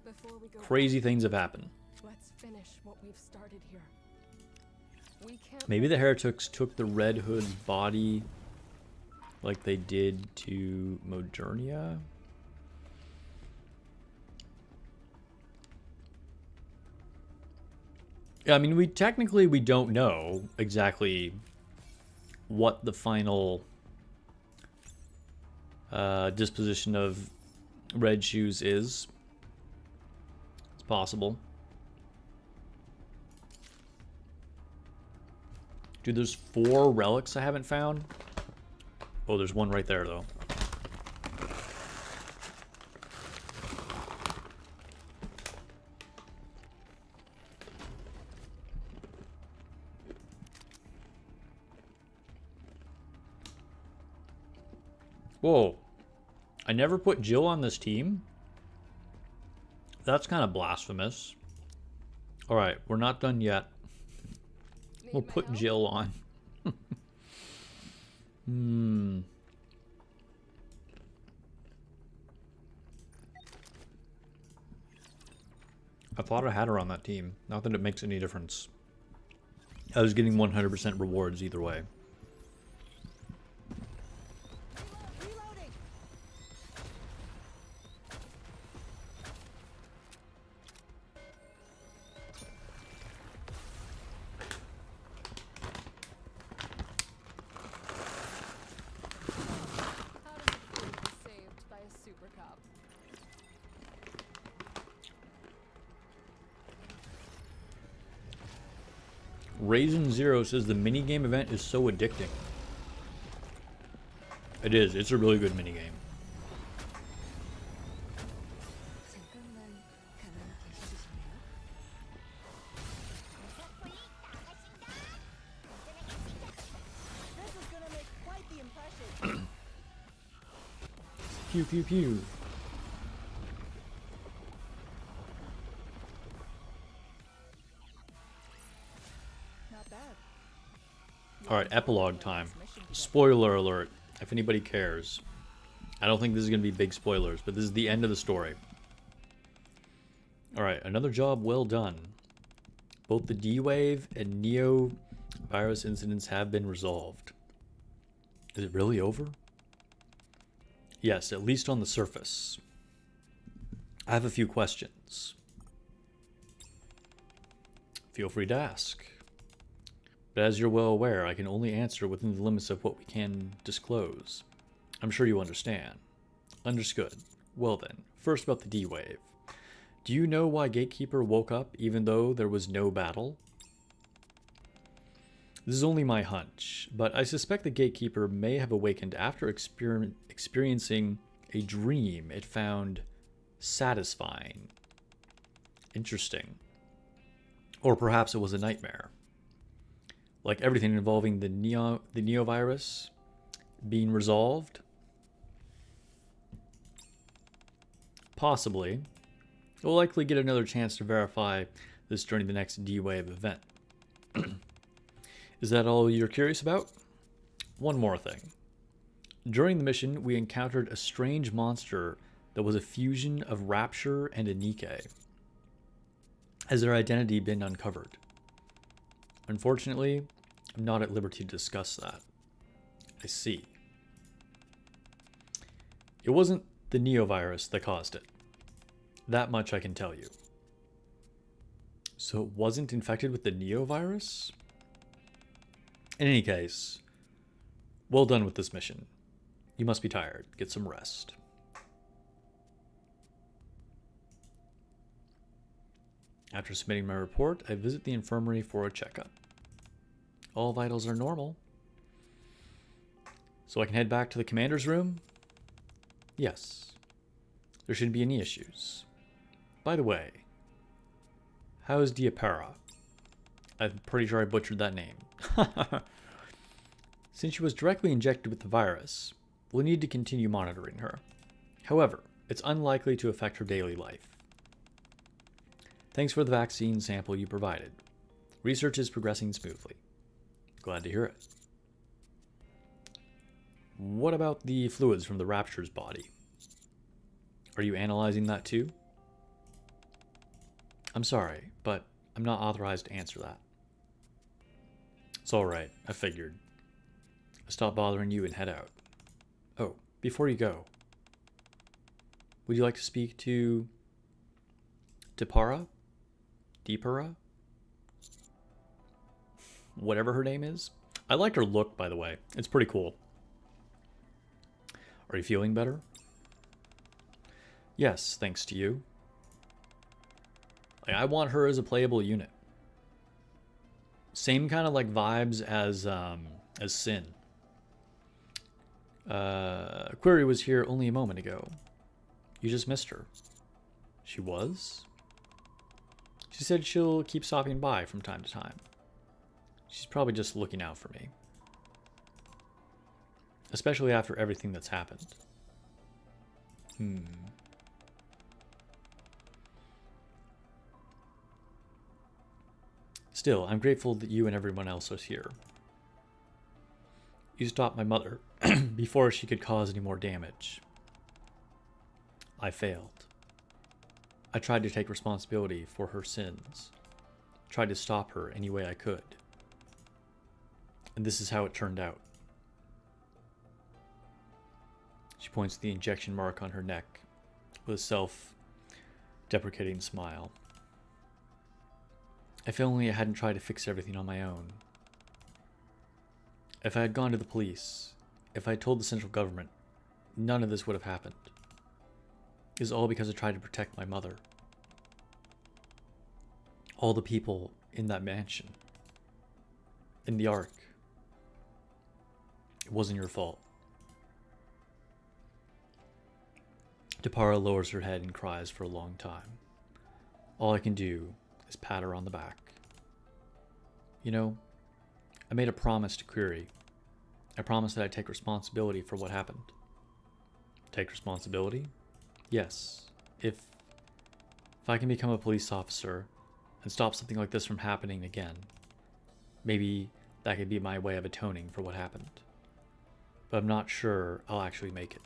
Before we go Crazy things have happened. let's finish what we've started here. We can't Maybe the Heretics took the Red Hood's body like they did to Modernia? Yeah, I mean, we don't know exactly what the final disposition of Red Shoes is. It's possible. Dude, there's 4 relics I haven't found. Oh, there's one right there, though. Whoa. I never put Jill on this team? That's kind of blasphemous. Alright, we're not done yet. We'll put Jill on. I thought I had her on that team. Not that it makes any difference. I was getting 100% rewards either way. Reloading. How does it feel to be saved by a super cop? Raisin Zero says the minigame event is so addicting. It is. It's a really good minigame. This is gonna make quite the impression. Pew pew pew. Not bad. Alright, epilogue time. Spoiler alert, if anybody cares. I don't think this is going to be big spoilers, but this is the end of the story. Alright, another job well done. Both the D-Wave and Neo virus incidents have been resolved. Is it really over? Yes, at least on the surface. I have a few questions. Feel free to ask. But as you're well aware, I can only answer within the limits of what we can disclose. I'm sure you understand. Understood. Well then, first about the D-Wave. Do you know why Gatekeeper woke up even though there was no battle? This is only my hunch, but I suspect the Gatekeeper may have awakened after experiencing a dream it found satisfying. Interesting. Or perhaps it was a nightmare. Like everything involving the Neovirus being resolved? Possibly. We'll likely get another chance to verify this during the next D-Wave event. Is that all you're curious about? One more thing. During the mission, we encountered a strange monster that was a fusion of Rapture and a Nikke. Has their identity been uncovered? Unfortunately, I'm not at liberty to discuss that. I see. It wasn't the Neovirus that caused it. That much I can tell you. So it wasn't infected with the Neovirus? In any case, well done with this mission. You must be tired. Get some rest. After submitting my report, I visit the infirmary for a checkup. All vitals are normal. So I can head back to the commander's room? Yes. There shouldn't be any issues. By the way, how's Diapara? I'm pretty sure I butchered that name. Since she was directly injected with the virus, we'll need to continue monitoring her. However, it's unlikely to affect her daily life. Thanks for the vaccine sample you provided. Research is progressing smoothly. Glad to hear it. What about the fluids from the Rapture's body? Are you analyzing that too? I'm sorry, but I'm not authorized to answer that. It's alright, I figured. I'll stop bothering you and head out. Oh, before you go, would you like to speak to Dipara? Deepara? Whatever her name is. I like her look, by the way. It's pretty cool. Are you feeling better? Yes, thanks to you. Like, I want her as a playable unit. Same kind of like vibes as Sin. Query was here only a moment ago. You just missed her. She was? She said she'll keep stopping by from time to time. She's probably just looking out for me. Especially after everything that's happened. Still, I'm grateful that you and everyone else was here. You stopped my mother before she could cause any more damage. I failed. I tried to take responsibility for her sins. Tried to stop her any way I could. And this is how it turned out. She points to the injection mark on her neck with a self-deprecating smile. If only I hadn't tried to fix everything on my own. If I had gone to the police, if I had told the central government, none of this would have happened. It was all because I tried to protect my mother. All the people in that mansion. In the Ark. It wasn't your fault. Dipara lowers her head and cries for a long time. All I can do is pat her on the back. You know, I made a promise to Query. I promised that I'd take responsibility for what happened. Take responsibility? Yes. If I can become a police officer and stop something like this from happening again, maybe that could be my way of atoning for what happened. But I'm not sure I'll actually make it.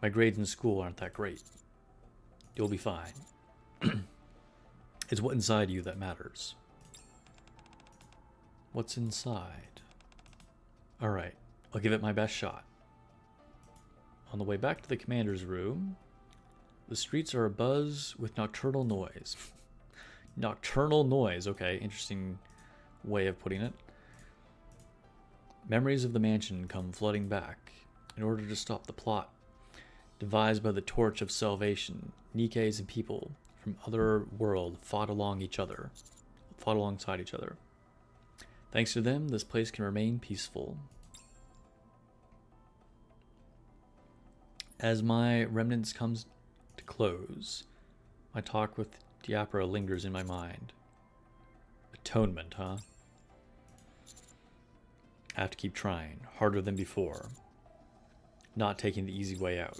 My grades in school aren't that great. You'll be fine. It's what inside you that matters. What's inside? Alright, I'll give it my best shot. On the way back to the commander's room, the streets are abuzz with nocturnal noise. Nocturnal noise, okay, interesting way of putting it. Memories of the mansion come flooding back. In order to stop the plot devised by the torch of salvation, nikkes and people from other world fought alongside each other. Thanks to them, this place can remain peaceful. As my remnants comes to close, my talk with Diapara lingers in my mind. Atonement, huh? I have to keep trying, harder than before. Not taking the easy way out.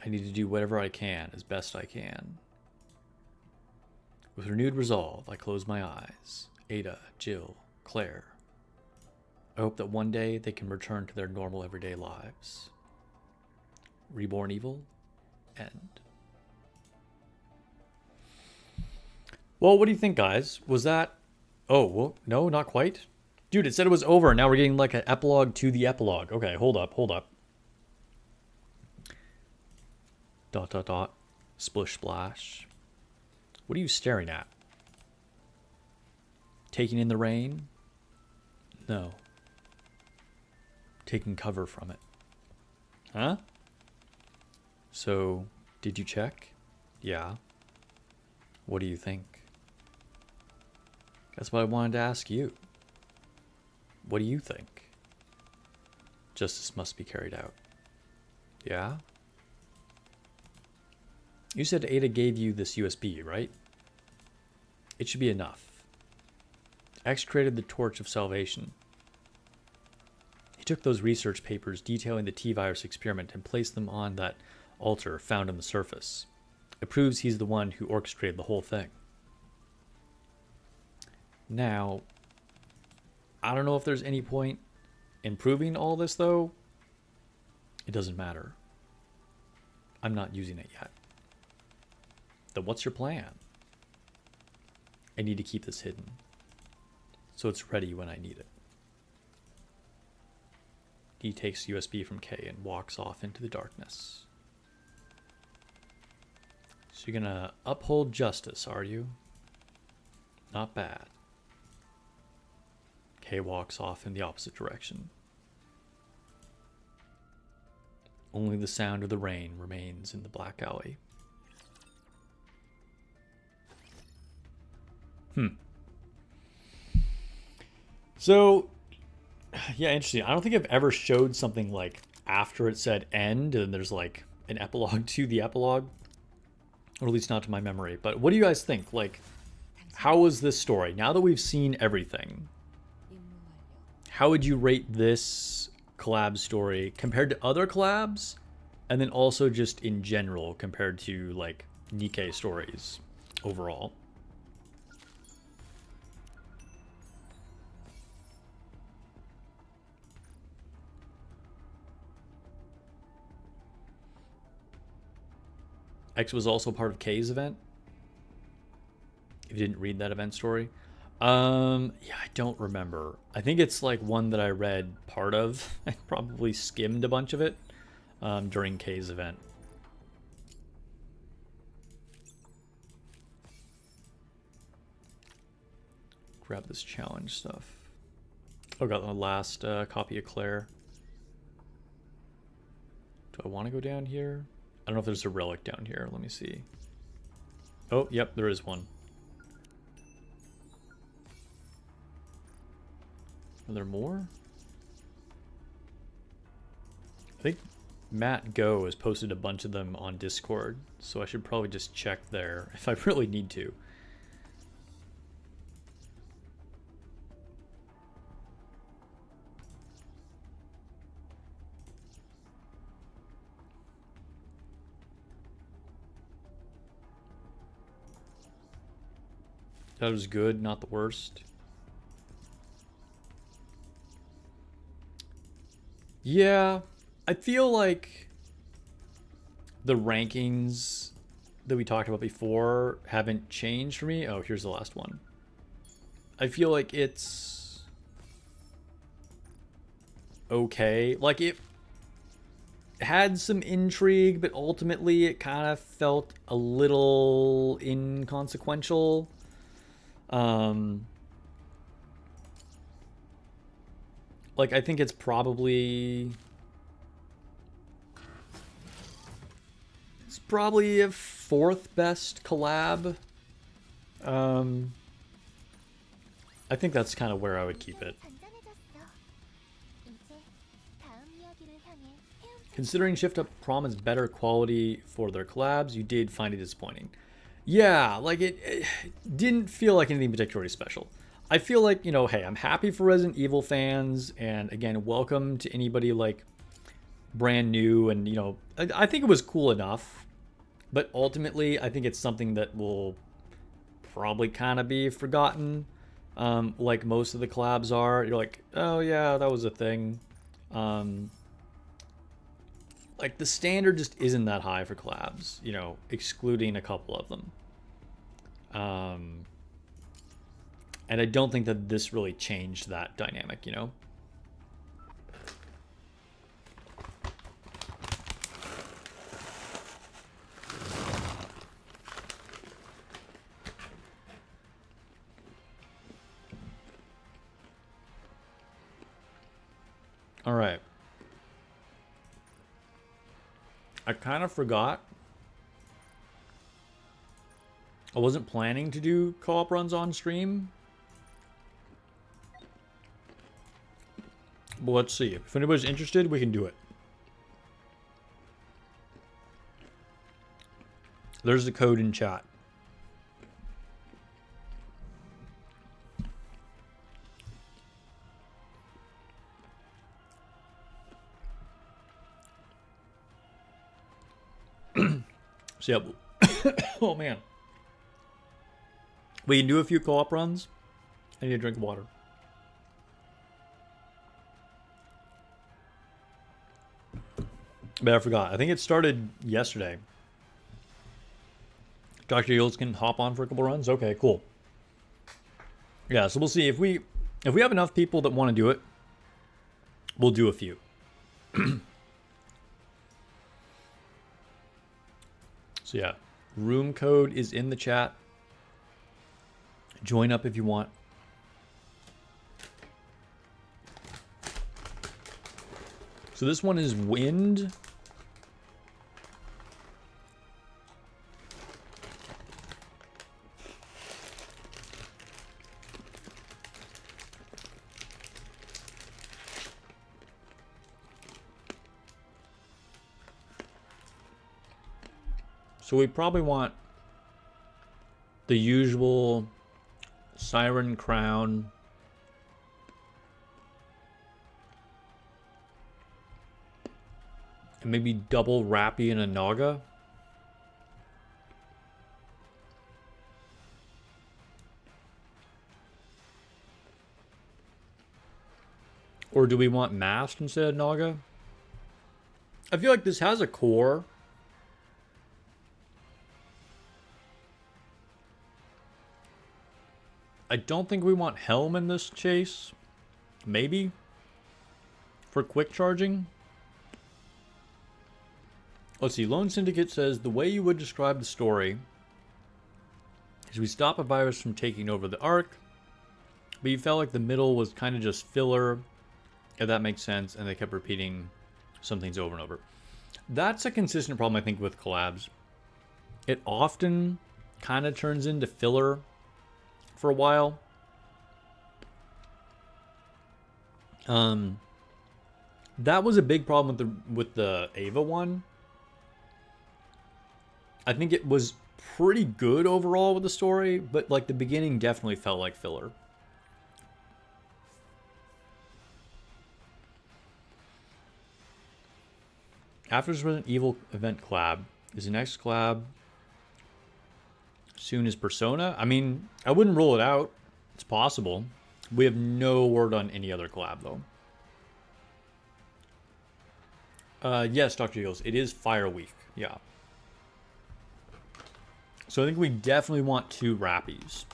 I need to do whatever I can, as best I can. With renewed resolve, I close my eyes. Ada, Jill, Claire. I hope that one day they can return to their normal everyday lives. Reborn Evil, end. Well, what do you think, guys? Was that... Oh, well, no, not quite. Dude, it said it was over, and now we're getting like an epilogue to the epilogue. Okay, hold up. Dot, dot, dot. Splish, splash. What are you staring at? Taking in the rain? No. Taking cover from it. Huh? So, did you check? Yeah. What do you think? That's what I wanted to ask you. What do you think? Justice must be carried out. Yeah? You said Ada gave you this USB, right? It should be enough. X created the Torch of Salvation. He took those research papers detailing the T-virus experiment and placed them on that altar found on the surface. It proves he's the one who orchestrated the whole thing. Now, I don't know if there's any point in proving all this, though. It doesn't matter. I'm not using it yet. Then what's your plan? I need to keep this hidden, so it's ready when I need it. He takes USB from K and walks off into the darkness. So you're gonna uphold justice, are you? Not bad. K walks off in the opposite direction. Only the sound of the rain remains in the black alley. So, yeah, interesting. I don't think I've ever showed something like after it said end and there's like an epilogue to the epilogue. Or at least not to my memory. But what do you guys think? Like, how was this story? Now that we've seen everything, how would you rate this collab story compared to other collabs? And then also just in general compared to like Nikke stories overall? X was also part of K's event. If you didn't read that event story. Yeah, I don't remember. I think it's like one that I read part of. I probably skimmed a bunch of it during K's event. Grab this challenge stuff. Oh, got the last copy of Claire. Do I want to go down here? I don't know if there's a relic down here. Let me see. Oh, yep, there is one. Are there more? I think Matt Go has posted a bunch of them on Discord, so I should probably just check there if I really need to. That was good, not the worst. Yeah, I feel like the rankings that we talked about before haven't changed for me. Oh, here's the last one. I feel like it's okay. Like it had some intrigue, but ultimately it kind of felt a little inconsequential. Like, I think it's probably a fourth best collab. I think that's kind of where I would keep it. Considering Shift Up promised better quality for their collabs, you did find it disappointing. Yeah, like it didn't feel like anything particularly special. I feel like, you know, hey, I'm happy for Resident Evil fans, and again, welcome to anybody like brand new, and you know, I think it was cool enough, but ultimately I think it's something that will probably kind of be forgotten, like most of the collabs are. You're like, oh yeah, that was a thing. Like the standard just isn't that high for collabs, you know, excluding a couple of them. And I don't think that this really changed that dynamic, you know? All right. I kind of forgot. I wasn't planning to do co-op runs on stream. But let's see. If anybody's interested, we can do it. There's the code in chat. So yeah. Oh man. We can do a few co-op runs. I need to drink water. But I forgot. I think it started yesterday. Dr. Yields can hop on for a couple runs. Okay, cool. Yeah, so we'll see if we have enough people that want to do it. We'll do a few. So yeah, room code is in the chat. Join up if you want. So this one is wind. So we probably want the usual Siren Crown. And maybe double Rappy and a Naga. Or do we want Masked instead of Naga? I feel like this has a core. I don't think we want Helm in this chase. Maybe. For quick charging. Let's see. Lone Syndicate says, the way you would describe the story is we stop a virus from taking over the Ark, but you felt like the middle was kind of just filler, if that makes sense, and they kept repeating some things over and over. That's a consistent problem, I think, with collabs. It often kind of turns into filler for a while. That was a big problem with the Ava one. I think it was pretty good overall with the story, but like the beginning definitely felt like filler. After this Resident Evil event collab, is the next collab soon as Persona? I mean, I wouldn't rule it out. It's possible. We have no word on any other collab, though. Yes, Dr. Eagles, it is Fire Week. Yeah. So I think we definitely want 2 Rappies.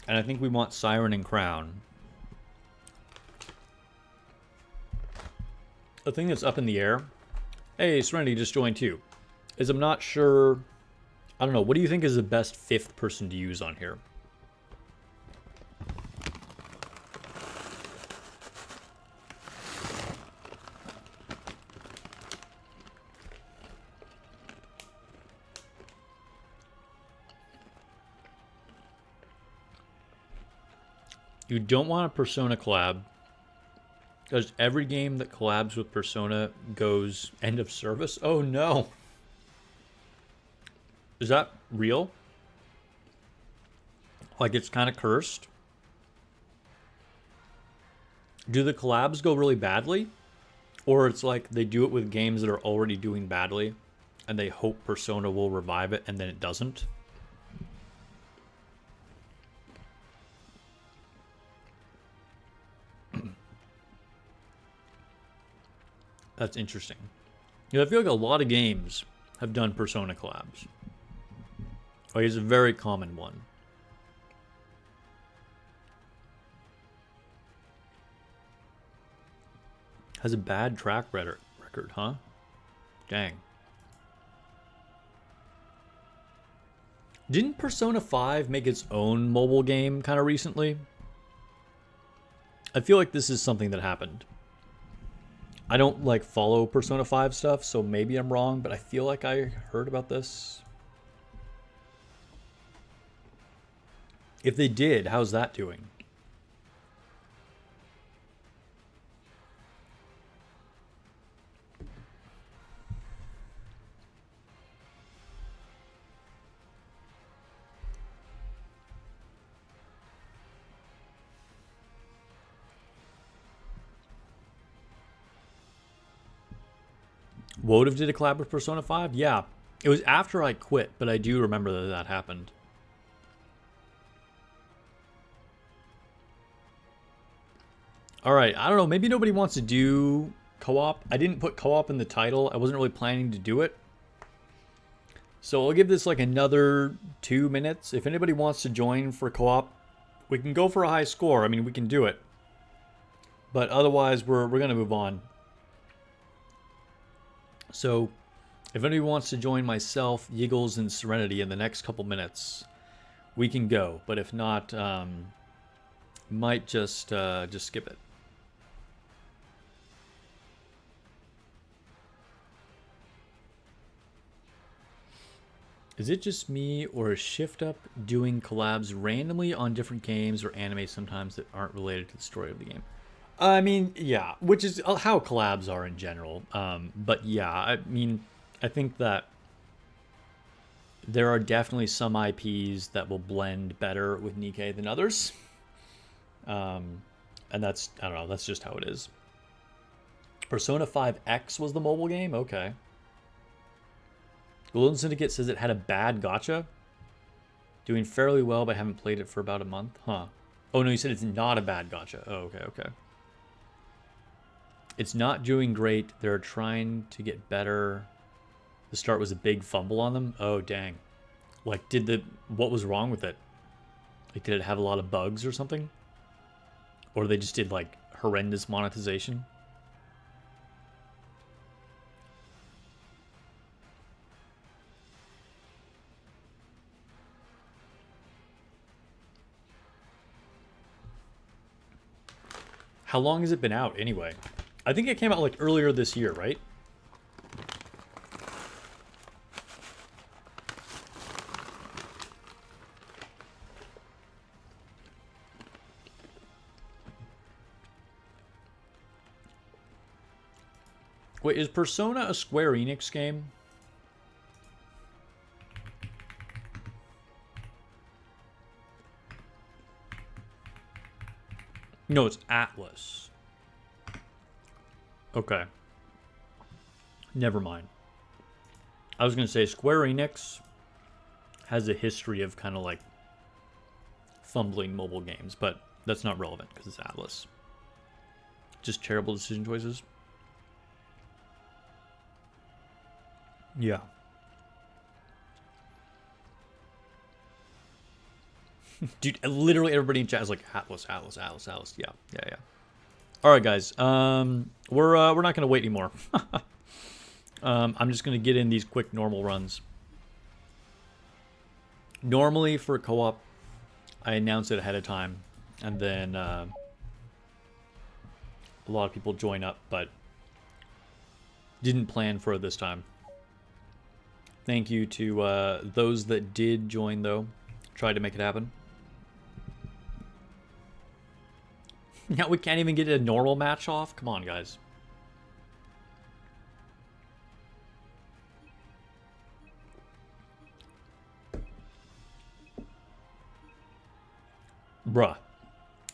And I think we want Siren and Crown. The thing that's up in the air, hey, Serenity just joined too, is I'm not sure, I don't know, what do you think is the best 5th person to use on here? You don't want a Persona collab, because every game that collabs with Persona goes end of service. Oh no. Is that real? Like it's kind of cursed? Do the collabs go really badly? Or it's like they do it with games that are already doing badly and they hope Persona will revive it and then it doesn't? That's interesting. I feel like a lot of games have done Persona collabs. Oh, he's a very common one. Has a bad track record, huh? Dang. Didn't Persona 5 make its own mobile game kind of recently? I feel like this is something that happened. I don't like follow Persona 5 stuff, so maybe I'm wrong, but I feel like I heard about this. If they did, how's that doing? Wotive did a collab with Persona 5? Yeah. It was after I quit, but I do remember that that happened. Alright, I don't know. Maybe nobody wants to do co-op. I didn't put co-op in the title. I wasn't really planning to do it. So I'll give this like another 2 minutes. If anybody wants to join for co-op, we can go for a high score. I mean, we can do it. But otherwise, we're going to move on. So if anybody wants to join myself, Yiggles, and Serenity in the next couple minutes, we can go. But if not, might just skip it. Is it just me, or is Shift Up doing collabs randomly on different games or anime sometimes that aren't related to the story of the game? I mean, yeah, which is how collabs are in general. But yeah, I mean, I think that there are definitely some IPs that will blend better with Nikke than others. And that's, I don't know, that's just how it is. Persona 5 X was the mobile game? Okay. Golden Syndicate says it had a bad gacha. Doing fairly well, but I haven't played it for about a month. Huh. Oh, no, you said it's not a bad gacha. Oh, okay, okay. It's not doing great. They're trying to get better. The start was a big fumble on them. Oh, dang. Like, what was wrong with it? Like, did it have a lot of bugs or something? Or they just did, like, horrendous monetization? How long has it been out, anyway? I think it came out, like, earlier this year, right? Wait, is Persona a Square Enix game? No, it's Atlas. Okay. Never mind. I was going to say Square Enix has a history of kind of like fumbling mobile games, but that's not relevant because it's Atlas. Just terrible decision choices. Yeah. Dude, literally everybody in chat is like Atlas, Atlas, Atlas, Atlas. Yeah, yeah, yeah. All right, guys. We're not gonna wait anymore. I'm just gonna get in these quick normal runs. Normally for co-op, I announce it ahead of time, and then a lot of people join up, but didn't plan for it this time. Thank you to those that did join, though. Tried to make it happen. Now we can't even get a normal match off? Come on, guys. Bruh.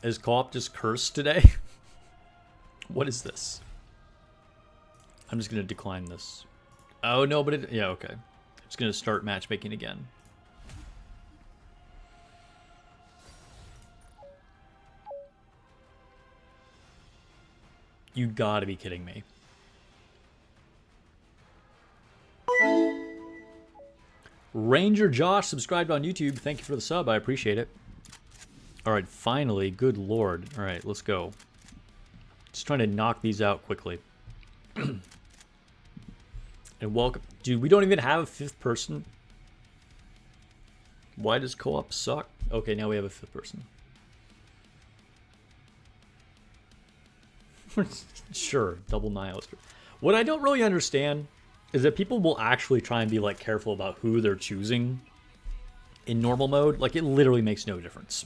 Is co-op just cursed today? What is this? I'm just going to decline this. Oh, no, but it... Yeah, okay. It's going to start matchmaking again. You gotta be kidding me. Ranger Josh subscribed on YouTube. Thank you for the sub. I appreciate it. Alright, finally. Good lord. Alright, let's go. Just trying to knock these out quickly. And welcome. Dude, we don't even have a fifth person. Why does co-op suck? Okay, now we have a fifth person. Sure, double nihilist. What I don't really understand is that people will actually try and be like careful about who they're choosing in normal mode. Like, it literally makes no difference.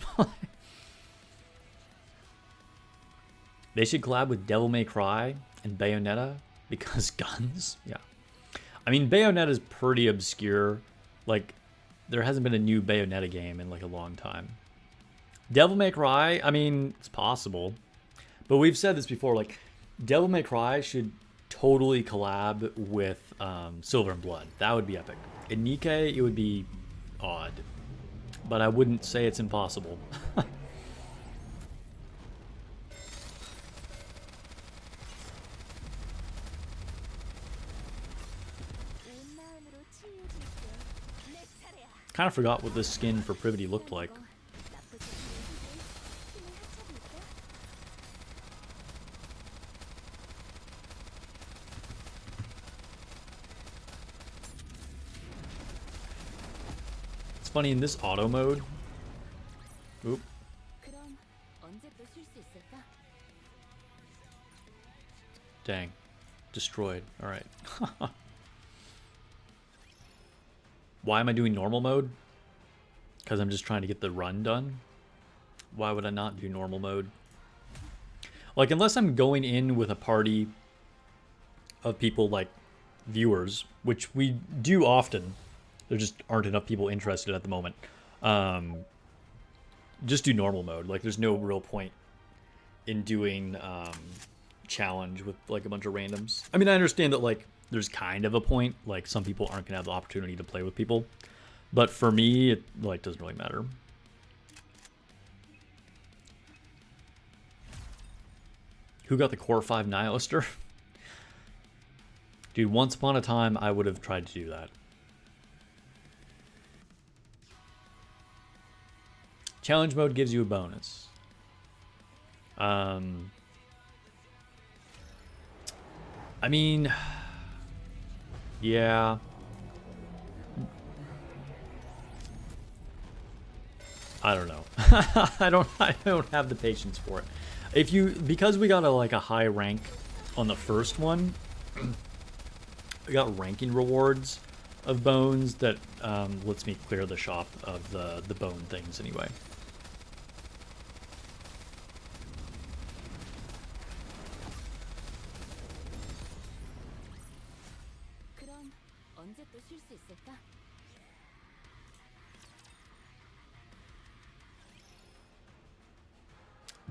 They should collab with Devil May Cry and Bayonetta because guns. Yeah, I mean, Bayonetta is pretty obscure. Like, there hasn't been a new Bayonetta game in like a long time. Devil May Cry, I mean, it's possible. But we've said this before, like, Devil May Cry should totally collab with Silver and Blood. That would be epic. In Nikke, it would be odd, but I wouldn't say it's impossible. Kind of forgot what this skin for Privity looked like. It's funny in this auto mode. Oop. Dang. Destroyed. Alright. Why am I doing normal mode? Because I'm just trying to get the run done. Why would I not do normal mode? Like, unless I'm going in with a party of people like viewers, which we do often. There just aren't enough people interested at the moment. Just do normal mode. Like, there's no real point in doing challenge with like a bunch of randoms. I mean, I understand that like there's kind of a point. Like, some people aren't gonna have the opportunity to play with people, but for me, it like doesn't really matter. Who got the Core 5 Nihilister? Dude, once upon a time, I would have tried to do that. Challenge mode gives you a bonus. I mean, yeah. I don't know. I don't have the patience for it. If you, because we got a high rank on the first one, we got ranking rewards of bones that lets me clear the shop of the bone things anyway.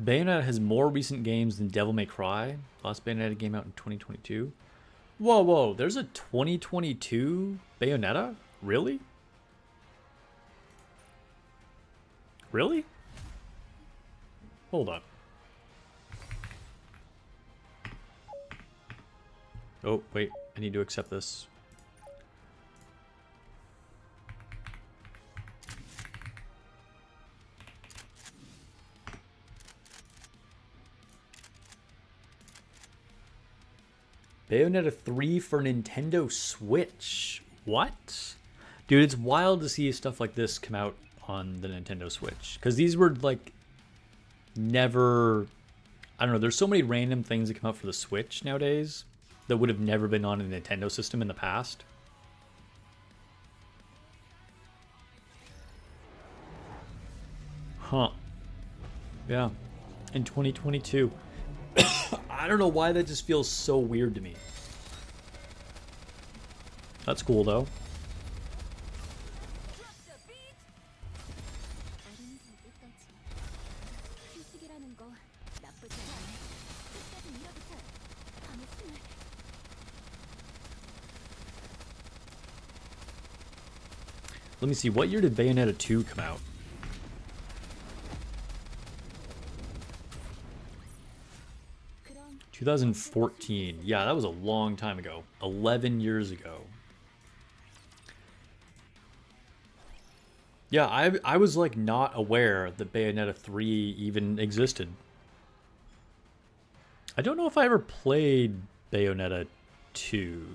Bayonetta has more recent games than Devil May Cry. Last Bayonetta game out in 2022. Whoa, whoa, there's a 2022 Bayonetta? Really? Really? Hold up. Oh, wait, I need to accept this. Bayonetta 3 for Nintendo Switch. What? Dude, it's wild to see stuff like this come out on the Nintendo Switch. Because these were, like, never... I don't know, there's so many random things that come out for the Switch nowadays that would have never been on a Nintendo system in the past. Huh. Yeah. In 2022. I don't know why that just feels so weird to me. That's cool though. Let me see, what year did Bayonetta 2 come out? 2014. Yeah, that was a long time ago. 11 years ago. Yeah, I was like not aware that Bayonetta 3 even existed. I don't know if I ever played Bayonetta 2.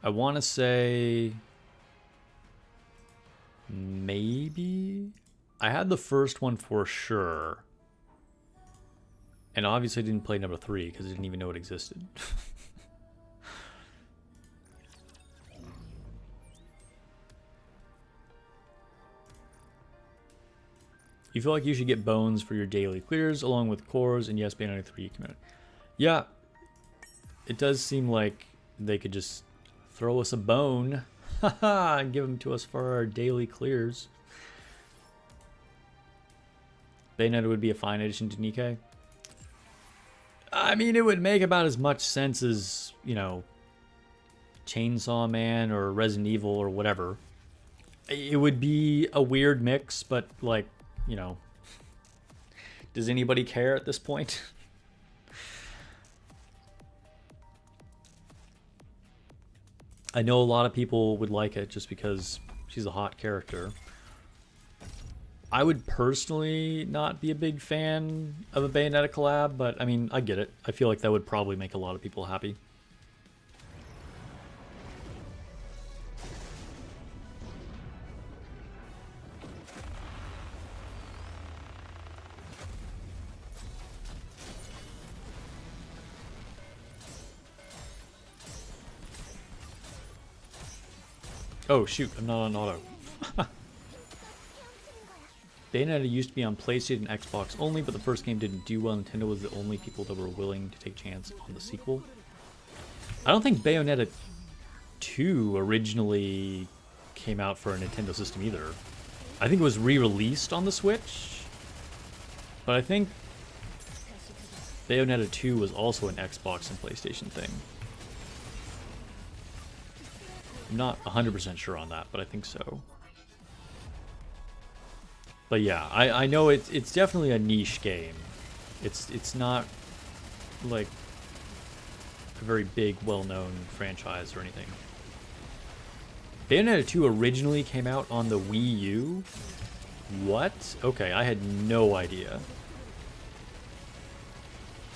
I want to say maybe. I had the first one for sure. And obviously I didn't play number 3 because I didn't even know it existed. You feel like you should get bones for your daily clears along with cores, and yes, Bayonetta 3 came out. Yeah, it does seem like they could just throw us a bone and give them to us for our daily clears. Bayonetta would be a fine addition to Nikke. I mean, it would make about as much sense as, you know, Chainsaw Man or Resident Evil or whatever. It would be a weird mix, but like, you know, does anybody care at this point? I know a lot of people would like it just because she's a hot character. I would personally not be a big fan of a Bayonetta collab, but I mean, I get it. I feel like that would probably make a lot of people happy. Oh shoot, I'm not on auto. Bayonetta used to be on PlayStation and Xbox only, but the first game didn't do well. Nintendo was the only people that were willing to take a chance on the sequel. I don't think Bayonetta 2 originally came out for a Nintendo system either. I think it was re-released on the Switch, but I think Bayonetta 2 was also an Xbox and PlayStation thing. I'm not 100% sure on that, but I think so. But yeah, I know it's definitely a niche game. It's not like a very big, well-known franchise or anything. Bayonetta 2 originally came out on the Wii U? What? Okay, I had no idea.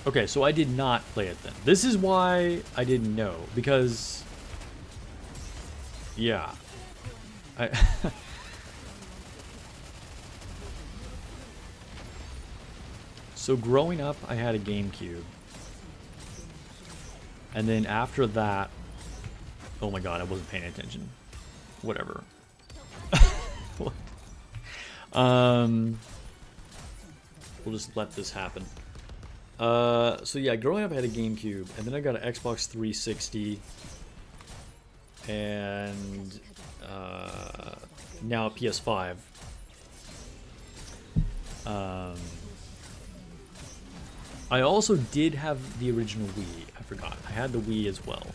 Okay, so I did not play it then. This is why I didn't know, because... yeah. So growing up, I had a GameCube. And then after that... oh my god, I wasn't paying attention. Whatever. We'll just let this happen. So yeah, growing up I had a GameCube, and then I got an Xbox 360, and now a PS5. I also did have the original Wii. I forgot. I had the Wii as well.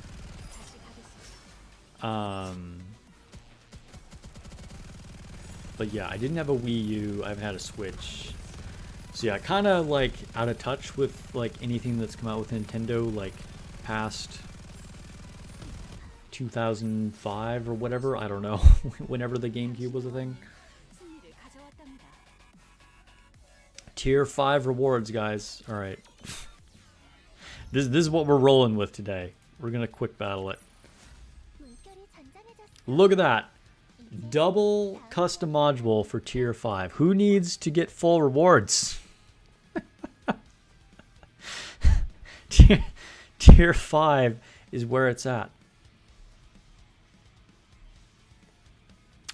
But yeah, I didn't have a Wii U. I haven't had a Switch. So yeah, kind of like out of touch with like anything that's come out with Nintendo like past 2005 or whatever. I don't know. Whenever the GameCube was a thing. Tier 5 rewards, guys. Alright. This is what we're rolling with today. We're gonna quick battle it. Look at that. Double custom module for tier 5. Who needs to get full rewards? tier 5 is where it's at.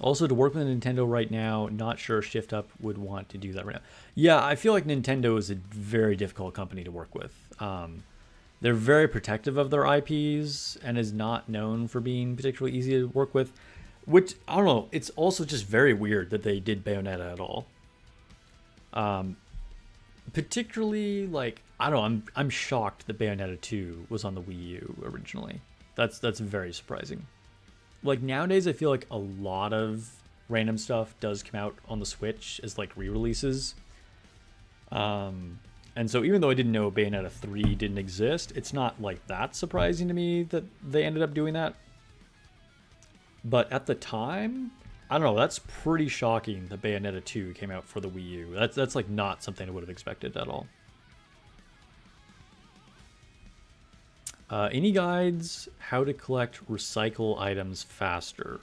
Also, to work with Nintendo right now, not sure Shift Up would want to do that right now. Yeah, I feel like Nintendo is a very difficult company to work with. They're very protective of their IPs and is not known for being particularly easy to work with. Which, I don't know, it's also just very weird that they did Bayonetta at all. Particularly, like, I don't know, I'm shocked that Bayonetta 2 was on the Wii U originally. That's very surprising. Like, nowadays, I feel like a lot of random stuff does come out on the Switch as, like, re-releases. And so even though I didn't know Bayonetta 3 didn't exist, it's not, like, that surprising to me that they ended up doing that. But at the time, I don't know, that's pretty shocking that Bayonetta 2 came out for the Wii U. That's like, not something I would have expected at all. Any guides how to collect recycle items faster?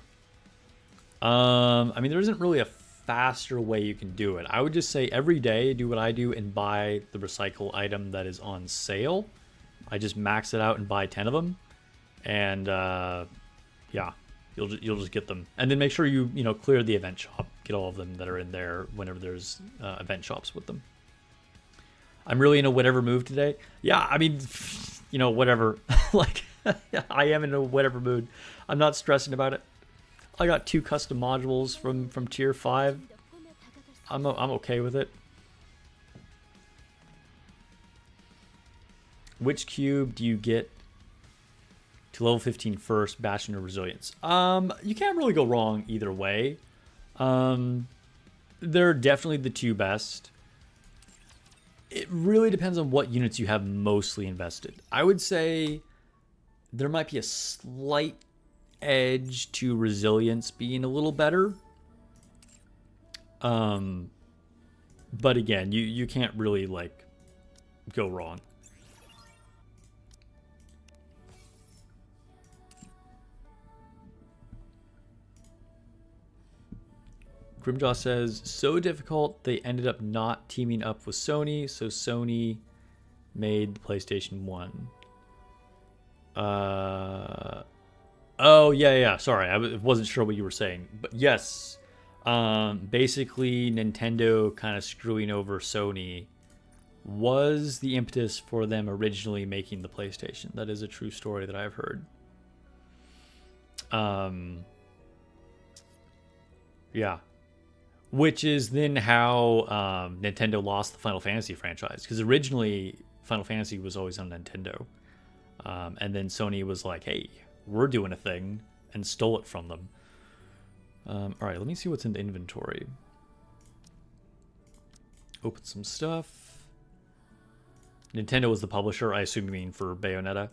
I mean, there isn't really a faster way you can do it. I would just say every day do what I do and buy the recycle item that is on sale. I just max it out and buy 10 of them, and yeah, you'll just get them. And then make sure you clear the event shop, get all of them that are in there whenever there's event shops with them. I'm really in a whatever mood today. Yeah, I mean, whatever. Like, I am in a whatever mood. I'm not stressing about it. I got 2 custom modules from tier 5. I'm okay with it. Which cube do you get to level 15 first, Bastion or Resilience? You can't really go wrong either way. They're definitely the two best. It really depends on what units you have mostly invested. I would say there might be a slight edge to Resilience being a little better. But again, you can't really like go wrong. Grimjaw says, so difficult they ended up not teaming up with Sony, so Sony made the PlayStation 1. Oh, yeah, sorry. I wasn't sure what you were saying. But yes, basically Nintendo kind of screwing over Sony was the impetus for them originally making the PlayStation. That is a true story that I've heard. Yeah. Which is then how Nintendo lost the Final Fantasy franchise. Because originally, Final Fantasy was always on Nintendo. And then Sony was like, hey, we're doing a thing, and stole it from them. All right, let me see what's in the inventory. Open some stuff. Nintendo was the publisher, I assume you mean for Bayonetta.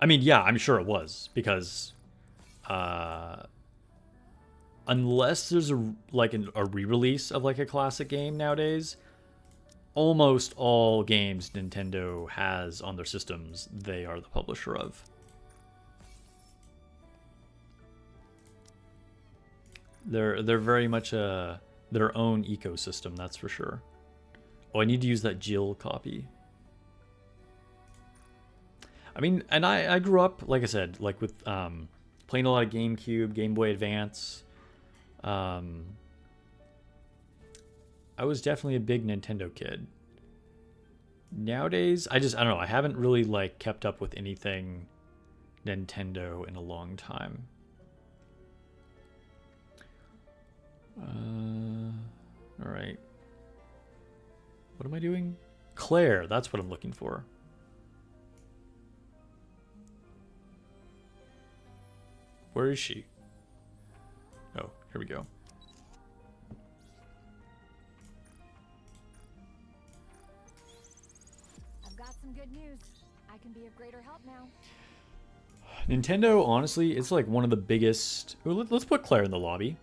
I mean, yeah, I'm sure it was, because unless there's a re-release of like a classic game nowadays, almost all games Nintendo has on their systems, they are the publisher of. They're very much their own ecosystem, that's for sure. Oh, I need to use that Jill copy. I mean, and I grew up, like I said, like with playing a lot of GameCube, Game Boy Advance. I was definitely a big Nintendo kid. Nowadays, I don't know, I haven't really like kept up with anything Nintendo in a long time. All right. What am I doing? Claire, that's what I'm looking for. Where is she? Oh, here we go. I've got some good news. I can be of greater help now. Nintendo, honestly, it's like one of the biggest... Ooh, let's put Claire in the lobby.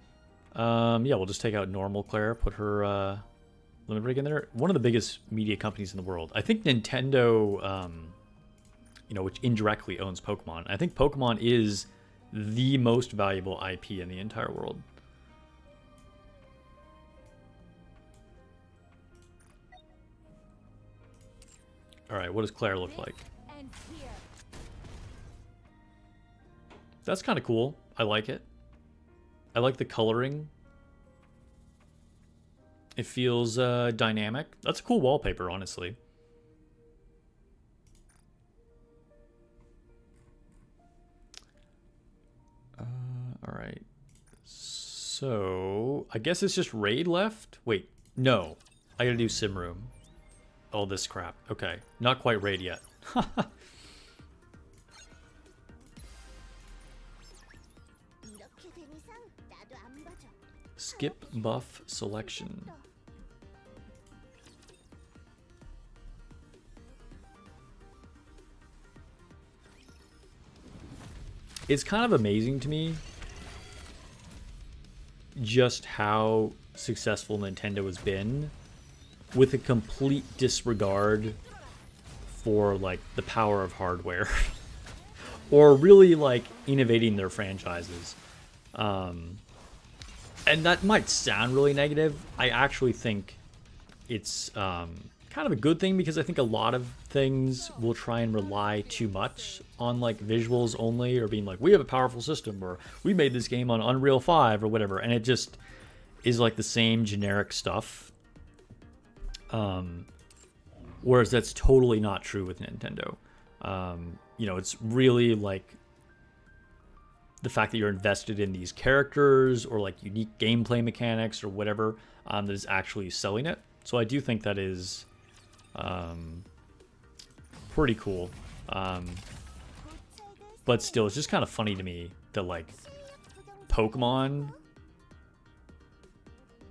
Yeah, we'll just take out normal Claire, put her limit break in there. One of the biggest media companies in the world. I think Nintendo, you know, which indirectly owns Pokemon. I think Pokemon is the most valuable IP in the entire world. All right, what does Claire look like? And here. That's kind of cool. I like it. I like the coloring. It feels dynamic. That's a cool wallpaper, honestly. All right. So, I guess it's just raid left? Wait, no. I gotta do sim room. All this crap. Okay, not quite raid yet. Skip buff selection. It's kind of amazing to me just how successful Nintendo has been with a complete disregard for like the power of hardware or really like innovating their franchises. And that might sound really negative. I actually think it's kind of a good thing, because I think a lot of things will try and rely too much on like visuals only, or being like, we have a powerful system, or we made this game on Unreal 5 or whatever, and it just is like the same generic stuff. Whereas that's totally not true with Nintendo. You know, it's really like the fact that you're invested in these characters or like unique gameplay mechanics or whatever that is actually selling it. So I do think that is pretty cool. But still, it's just kind of funny to me that, like, Pokemon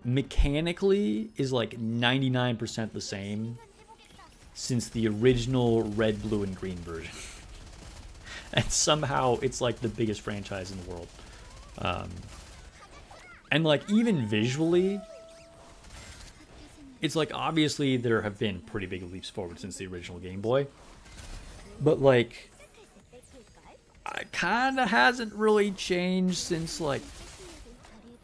mechanically is like 99% the same since the original red, blue, and green version. And somehow it's like the biggest franchise in the world. And like even visually, it's like obviously there have been pretty big leaps forward since the original Game Boy. But like, it kind of hasn't really changed since like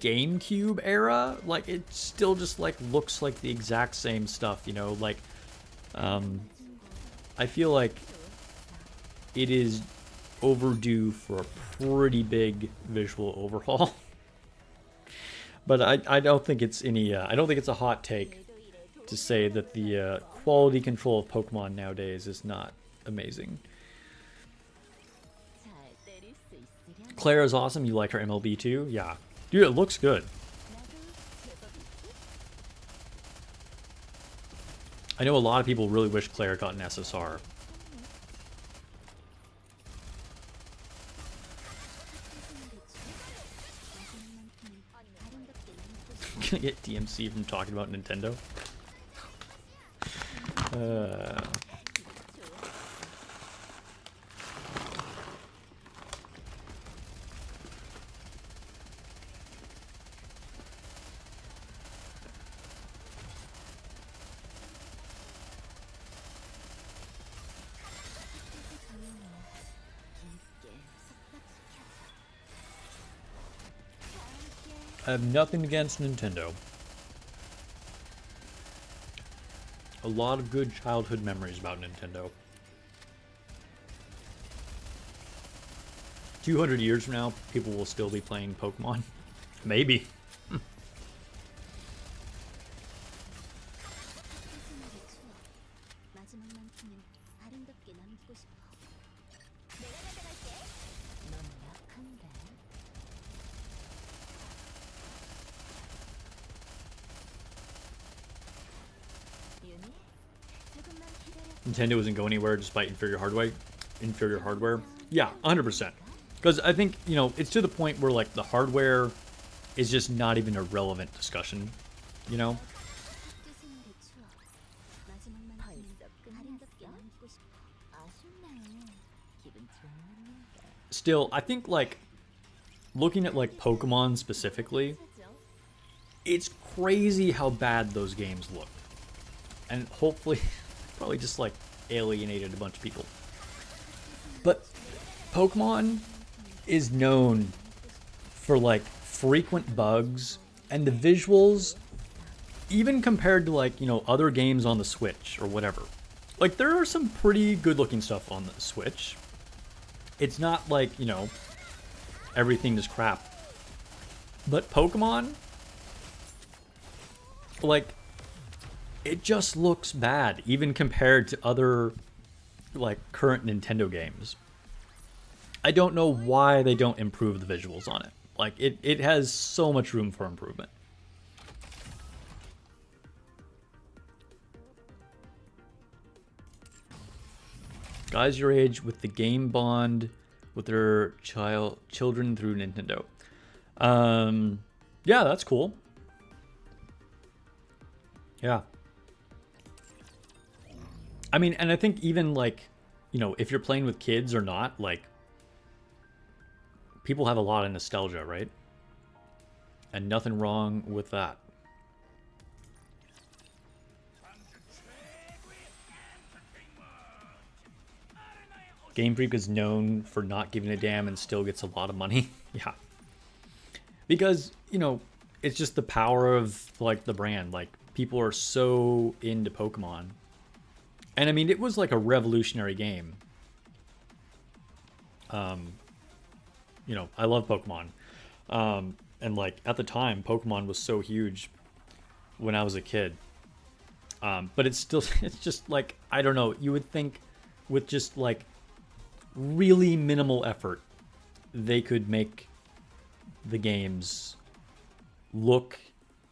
GameCube era. Like it still just like looks like the exact same stuff, you know, like I feel like it is overdue for a pretty big visual overhaul. But I don't think it's any I don't think it's a hot take to say that the quality control of Pokemon nowadays is not amazing. Claire is awesome. You like her MLB too? Yeah. Dude, it looks good. I know a lot of people really wish Claire got an SSR. Gonna get DMC from talking about Nintendo. I have nothing against Nintendo. A lot of good childhood memories about Nintendo. 200 years from now, people will still be playing Pokemon. Maybe. Nintendo isn't going anywhere despite inferior hardware. Yeah, 100%. Because I think, you know, it's to the point where like the hardware is just not even a relevant discussion, you know? Still, I think like looking at like Pokemon specifically, it's crazy how bad those games look. And hopefully probably just like alienated a bunch of people. But Pokemon is known for like frequent bugs, and the visuals, even compared to like, you know, other games on the Switch or whatever. Like there are some pretty good looking stuff on the Switch. It's not like, you know, everything is crap. But Pokemon, like, it just looks bad, even compared to other, like, current Nintendo games. I don't know why they don't improve the visuals on it. Like, it has so much room for improvement. Guys your age with the game bond with their children through Nintendo. Yeah, that's cool. Yeah. I mean, and I think even like, you know, if you're playing with kids or not, like, people have a lot of nostalgia, right? And nothing wrong with that. Game Freak is known for not giving a damn and still gets a lot of money. Yeah. Because, you know, it's just the power of, like, the brand. Like, people are so into Pokemon. And, I mean, it was, like, a revolutionary game. You know, I love Pokemon. And, like, at the time, Pokemon was so huge when I was a kid. But it's still, it's just, like, I don't know. You would think with just, like, really minimal effort, they could make the games look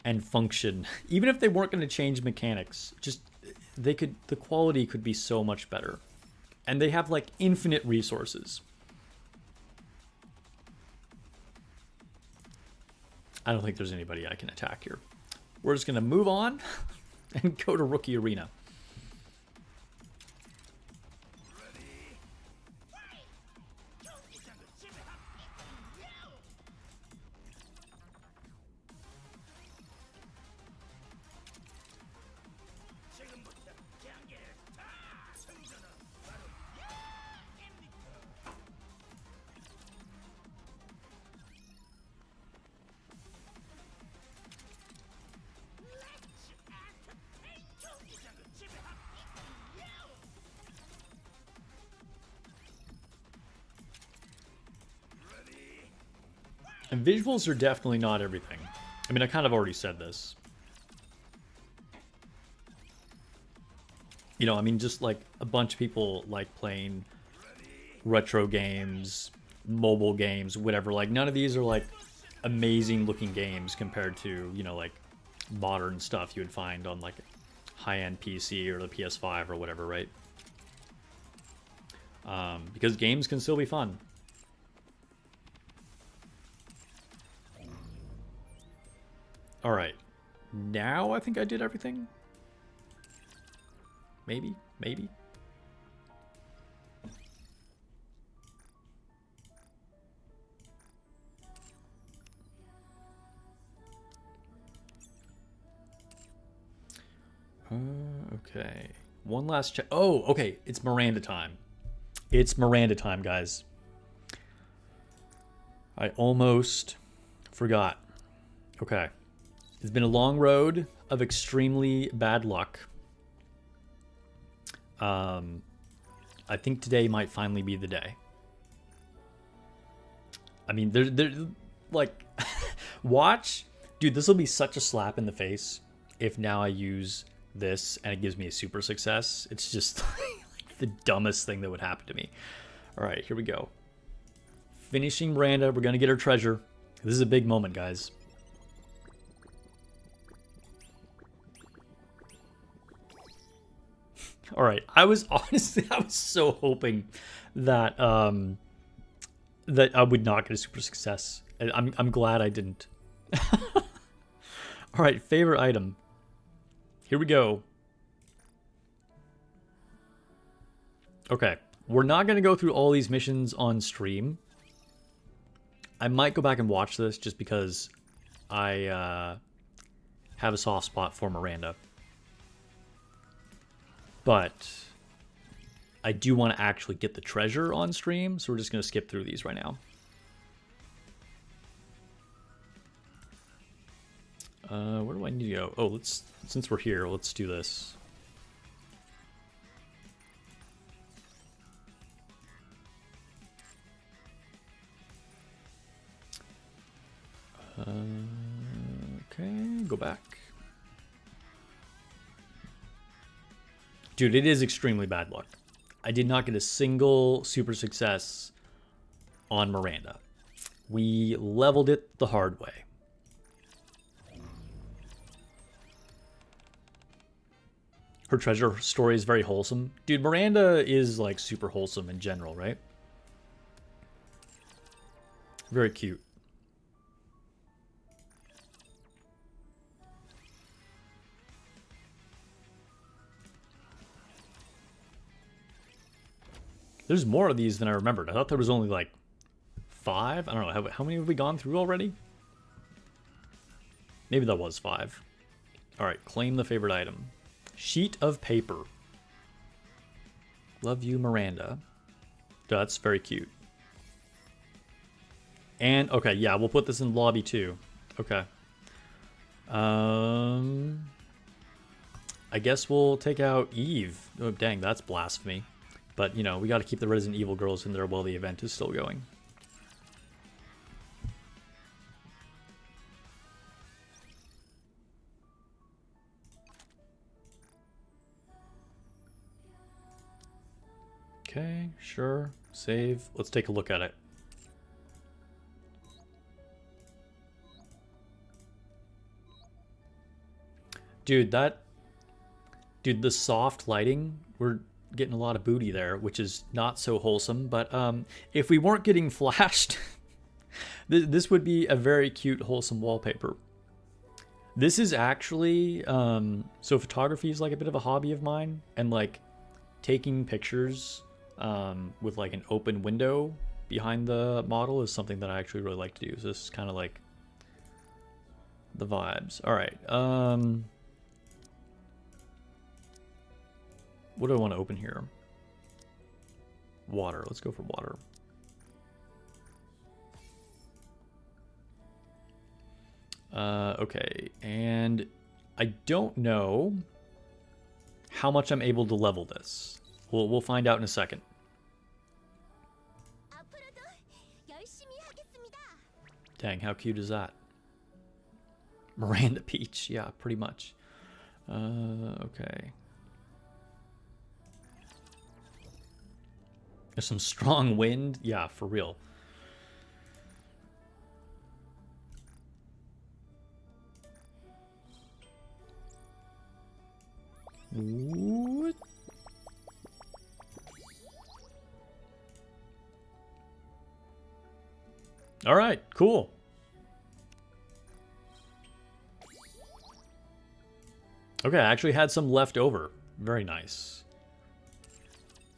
and function. Even if they weren't going to change mechanics, just the quality could be so much better. And they have like infinite resources. I don't think there's anybody I can attack here. We're just gonna move on and go to Rookie Arena. And visuals are definitely not everything. I mean, I kind of already said this. You know, I mean, just like a bunch of people like playing retro games, mobile games, whatever. Like, none of these are like amazing looking games compared to, you know, like modern stuff you would find on like high-end PC or the PS5 or whatever, right? Because games can still be fun. All right, now I think I did everything. Maybe. Okay, one last check. Oh, okay, it's Miranda time. It's Miranda time, guys. I almost forgot. Okay. It's been a long road of extremely bad luck. I think today might finally be the day. I mean, they're like, watch. Dude, this will be such a slap in the face if now I use this and it gives me a super success. It's just like the dumbest thing that would happen to me. All right, here we go. Finishing Miranda. We're going to get her treasure. This is a big moment, guys. All right, I was so hoping that that I would not get a super success. I'm glad I didn't. All right, favorite item. Here we go. Okay, we're not gonna go through all these missions on stream. I might go back and watch this just because I have a soft spot for Miranda. But I do want to actually get the treasure on stream, so we're just going to skip through these right now. Where do I need to go? Oh, since we're here, let's do this. Okay, go back. Dude, it is extremely bad luck. I did not get a single super success on Miranda. We leveled it the hard way. Her treasure story is very wholesome. Dude, Miranda is like super wholesome in general, right? Very cute. There's more of these than I remembered. I thought there was only like 5. I don't know. How many have we gone through already? Maybe that was 5. All right, claim the favorite item. Sheet of paper. Love you, Miranda. That's very cute. And, okay, yeah, we'll put this in lobby too. Okay. I guess we'll take out Eve. Oh, dang, that's blasphemy. But, you know, we got to keep the Resident Evil girls in there while the event is still going. Okay, sure. Save. Let's take a look at it. Dude, the soft lighting, we're getting a lot of booty there, which is not so wholesome. But if we weren't getting flashed, this would be a very cute, wholesome wallpaper. This is actually, so photography is like a bit of a hobby of mine, and like taking pictures with like an open window behind the model is something that I actually really like to do. So this is kind of like the vibes. All right. What do I want to open here? Water. Let's go for water. Okay, and I don't know how much I'm able to level this. We'll find out in a second. Dang, how cute is that? Miranda Peach, yeah, pretty much. Okay. There's some strong wind, yeah, for real. What? All right, cool. Okay, I actually had some left over. Very nice.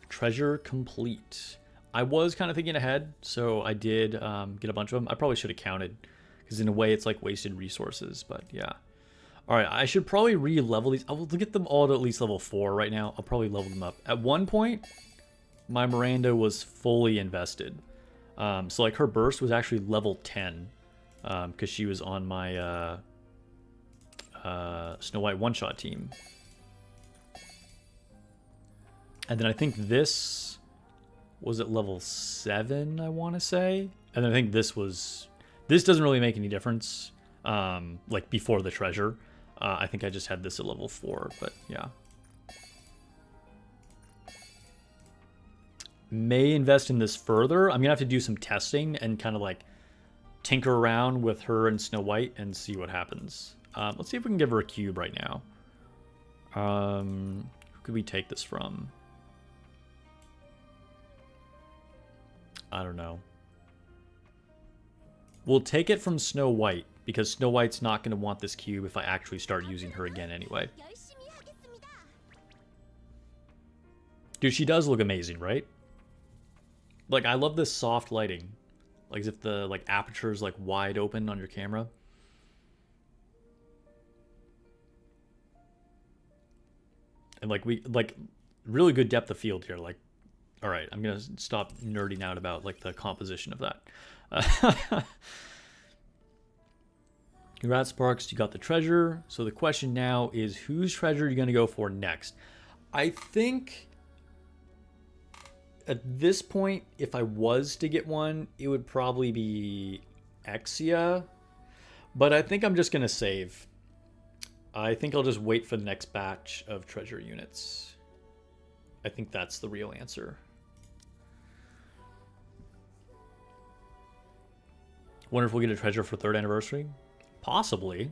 Treasure complete. I was kind of thinking ahead, so I did get a bunch of them. I probably should have counted, because in a way it's like wasted resources, but yeah. All right, I should probably re-level these. I will get them all to at least level 4 right now. I'll probably level them up. At one point, my Miranda was fully invested. So like her burst was actually level 10, because she was on my Snow White one-shot team. And then I think this was at level 7, I want to say. And then I think this doesn't really make any difference, like before the treasure. I think I just had this at level 4, but yeah. May invest in this further. I'm gonna have to do some testing and kind of like tinker around with her and Snow White and see what happens. Let's see if we can give her a cube right now. Who could we take this from? I don't know. We'll take it from Snow White, because Snow White's not going to want this cube if I actually start using her again anyway. Dude, she does look amazing, right? Like, I love this soft lighting. Like, as if the like aperture is like wide open on your camera. And like really good depth of field here. Like, all right, I'm gonna stop nerding out about like the composition of that. Congrats, Sparks, you got the treasure. So the question now is, whose treasure are you gonna go for next? I think at this point, if I was to get one, it would probably be Exia. But I think I'm just gonna save. I think I'll just wait for the next batch of treasure units. I think that's the real answer. Wonder if we'll get a treasure for 3rd anniversary? Possibly.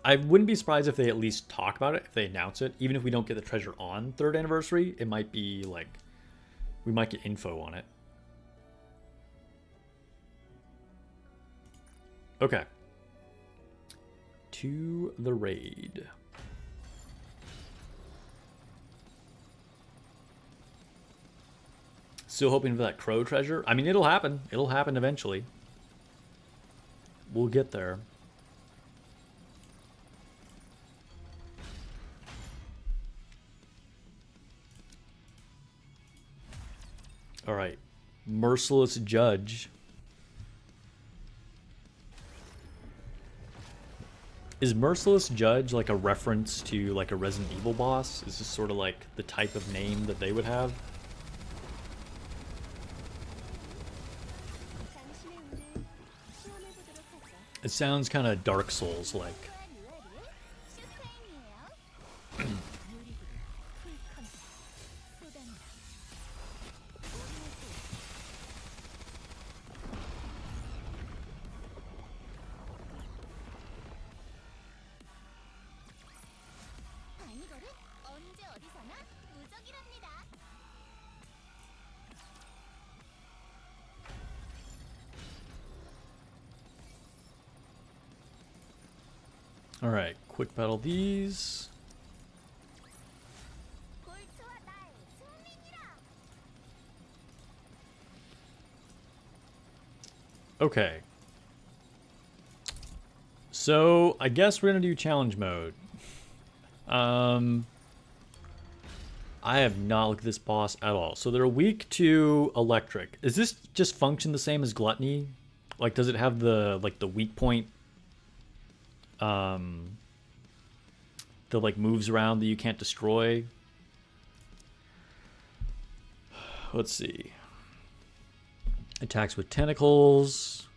I wouldn't be surprised if they at least talk about it, if they announce it. Even if we don't get the treasure on 3rd anniversary, it might be like, we might get info on it. Okay. To the raid. Still hoping for that crow treasure. I mean, it'll happen. It'll happen eventually. We'll get there. All right. Merciless Judge. Is Merciless Judge like a reference to like a Resident Evil boss? Is this sort of like the type of name that they would have? It sounds kind of Dark Souls-like. Alright, quick battle these. Okay. So, I guess we're gonna do challenge mode. I have not looked at this boss at all. So they're weak to electric. Is this just function the same as gluttony? Like, does it have the, like, the weak point, that, like, moves around that you can't destroy? Let's see. Attacks with tentacles,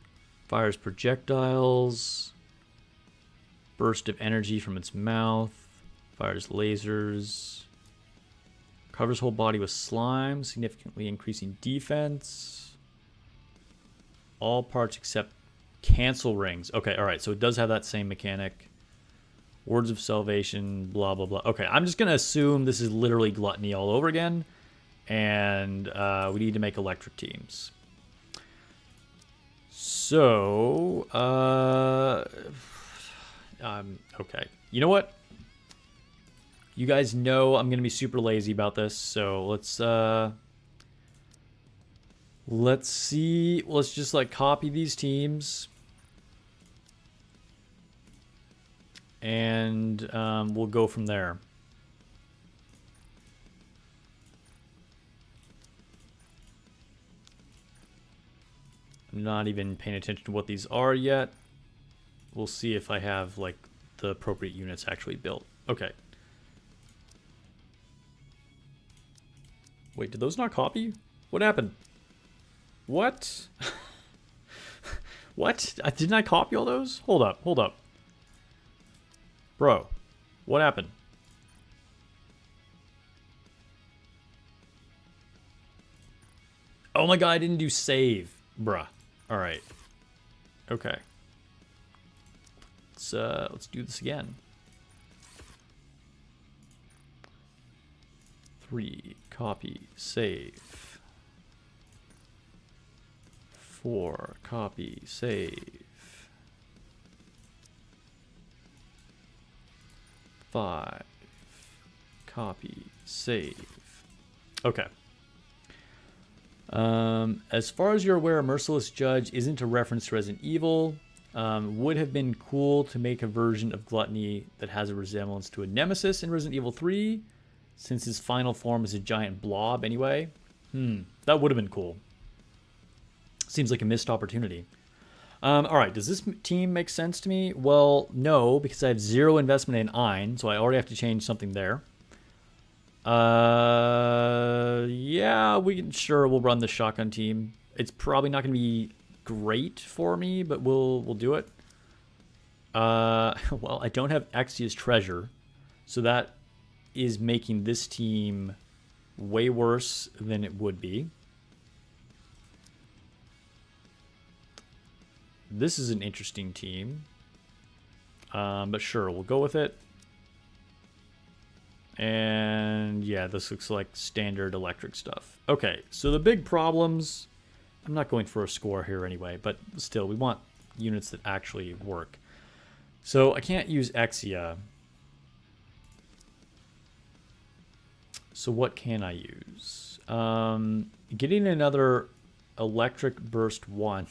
fires projectiles, burst of energy from its mouth, fires lasers, covers whole body with slime, significantly increasing defense. All parts except cancel rings. Okay, alright, so it does have that same mechanic. Words of salvation, blah, blah, blah. Okay, I'm just going to assume this is literally gluttony all over again. And we need to make electric teams. So, okay. You know what? You guys know I'm going to be super lazy about this, so let's see. Let's just, like, copy these teams. And we'll go from there. I'm not even paying attention to what these are yet. We'll see if I have, like, the appropriate units actually built. Okay. Wait, did those not copy? What happened? What? What? Didn't I copy all those? Hold up, hold up. Bro, what happened? Oh my god, I didn't do save. Bruh. Alright. Okay. Let's do this again. 3, copy, save. 4, copy, save. 5, copy, save. Okay. As far as you're aware, a Merciless Judge isn't a reference to Resident Evil. Would have been cool to make a version of Gluttony that has a resemblance to a Nemesis in Resident Evil 3, since his final form is a giant blob anyway. That would have been cool. Seems like a missed opportunity. Alright, does this team make sense to me? Well, no, because I have 0 investment in Ein, so I already have to change something there. Yeah, we'll run the shotgun team. It's probably not going to be great for me, but we'll do it. Well, I don't have Exia's treasure, so that is making this team way worse than it would be. This is an interesting team. But sure, we'll go with it. And yeah, this looks like standard electric stuff. Okay, so the big problems... I'm not going for a score here anyway, but still, we want units that actually work. So I can't use Exia. So what can I use? Getting another electric burst 1.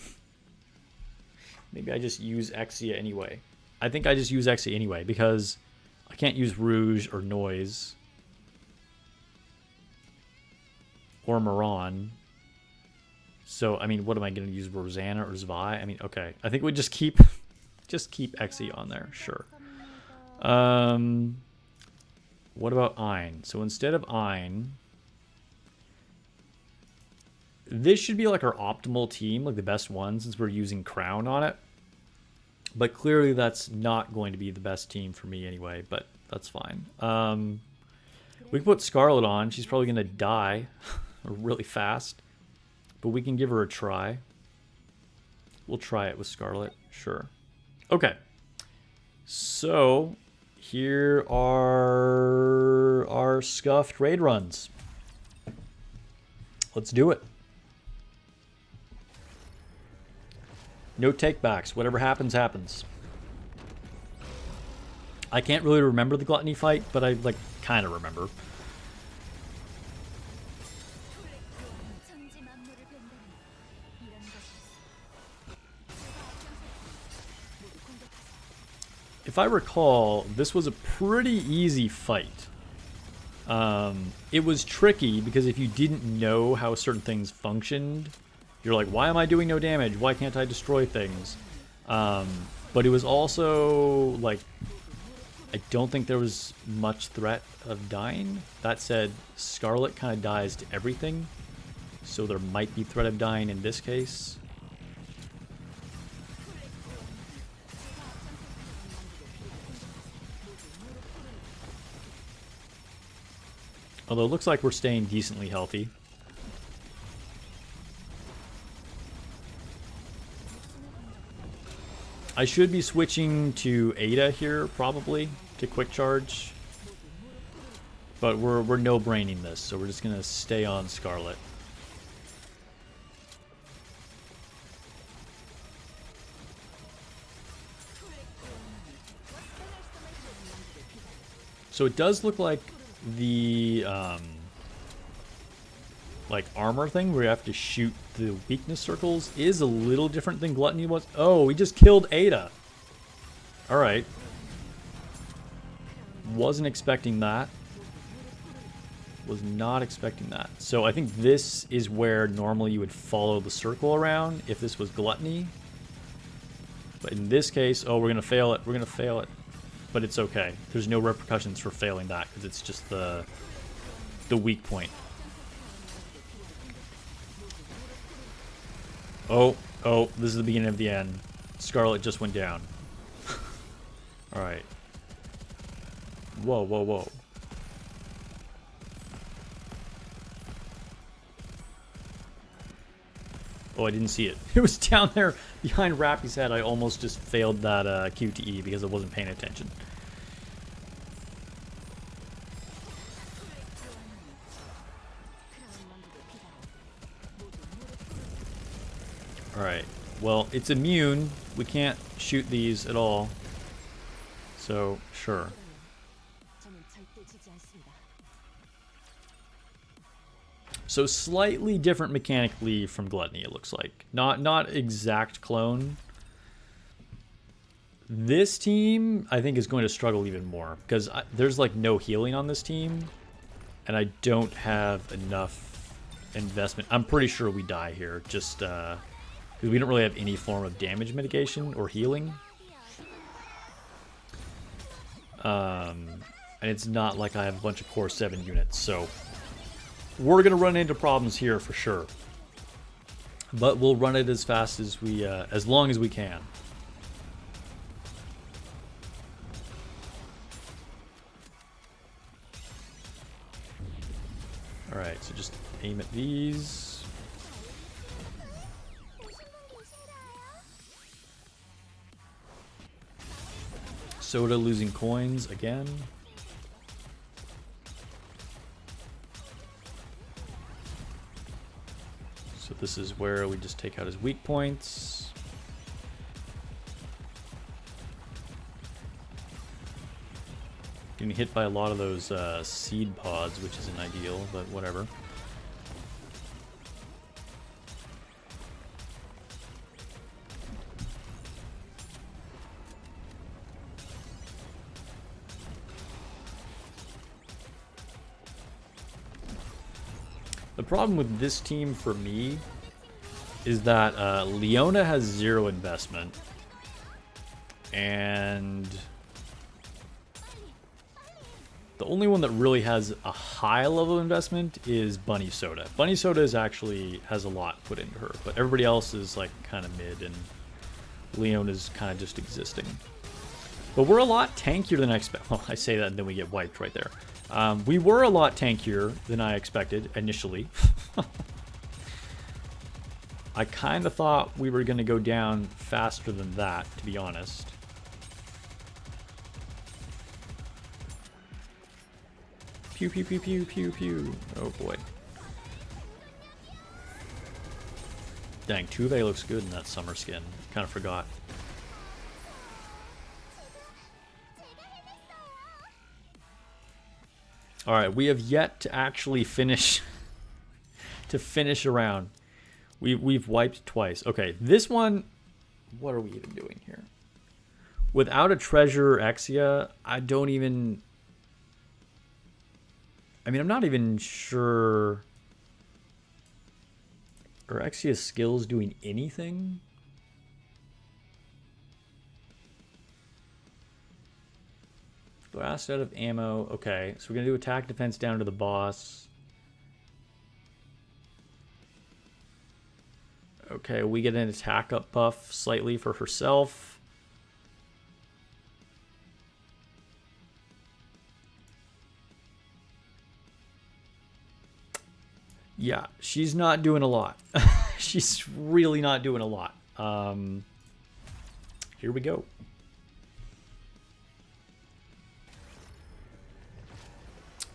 Maybe I just use Exia anyway. I think I just use Exia anyway, because I can't use Rouge or Noise. Or Miran. So, I mean, what am I going to use? Rosanna or Zvi? I mean, okay. I think we just keep Exia on there. Sure. What about Ein? So instead of Ein, this should be like our optimal team, like the best one, since we're using Crown on it. But clearly that's not going to be the best team for me anyway, but that's fine. We can put Scarlet on. She's probably going to die really fast. But we can give her a try. We'll try it with Scarlet. Sure. Okay. So, here are our scuffed raid runs. Let's do it. No takebacks. Whatever happens, happens. I can't really remember the gluttony fight, but I like kind of remember. If I recall, this was a pretty easy fight. It was tricky because if you didn't know how certain things functioned, you're like, why am I doing no damage? Why can't I destroy things? But it was also like, I don't think there was much threat of dying. That said, Scarlet kind of dies to everything, so there might be threat of dying in this case. Although it looks like we're staying decently healthy. I should be switching to Ada here, probably, to quick charge. But we're no-braining this, so we're just going to stay on Scarlet. So it does look like the like armor thing where you have to shoot the weakness circles is a little different than Gluttony was. Oh, we just killed Ada. Alright. Wasn't expecting that. Was not expecting that. So I think this is where normally you would follow the circle around if this was Gluttony. But in this case, oh, we're going to fail it. We're going to fail it. But it's okay. There's no repercussions for failing that because it's just the weak point. Oh, this is the beginning of the end. Scarlet just went down. Alright. Whoa, whoa, whoa. Oh, I didn't see it. It was down there behind Rappy's head. I almost just failed that QTE because I wasn't paying attention. Alright, well, it's immune. We can't shoot these at all. So, sure. So slightly different mechanically from Gluttony, it looks like. Not exact clone. This team, I think, is going to struggle even more. Because there's, like, no healing on this team. And I don't have enough investment. I'm pretty sure we die here. Just, because we don't really have any form of damage mitigation or healing. And it's not like I have a bunch of core 7 units, so we're gonna run into problems here for sure. But we'll run it as fast as we, as long as we can. All right, so just aim at these. Soda losing coins again. So this is where we just take out his weak points. Getting hit by a lot of those seed pods, which isn't ideal, but whatever. The problem with this team for me is that Leona has 0 investment, and the only one that really has a high level of investment is Bunny Soda. Bunny Soda is actually has a lot put into her, but everybody else is like kind of mid, and Leona's kind of just existing. But we're a lot tankier than I expect. Well, I say that and then we get wiped right there. We were a lot tankier than I expected initially. I kind of thought we were going to go down faster than that, to be honest. Pew, pew, pew, pew, pew, pew. Oh boy. Dang, Tuve looks good in that summer skin. Kind of forgot. All right, we have yet to actually finish a round. We've wiped twice. Okay, this one, what are we even doing here? Without a treasure Exia, I don't even... I mean, I'm not even sure... Are Exia's skills doing anything? Blast out of ammo. Okay, so we're going to do attack defense down to the boss. Okay, we get an attack up buff slightly for herself. Yeah, she's not doing a lot. She's really not doing a lot. Here we go.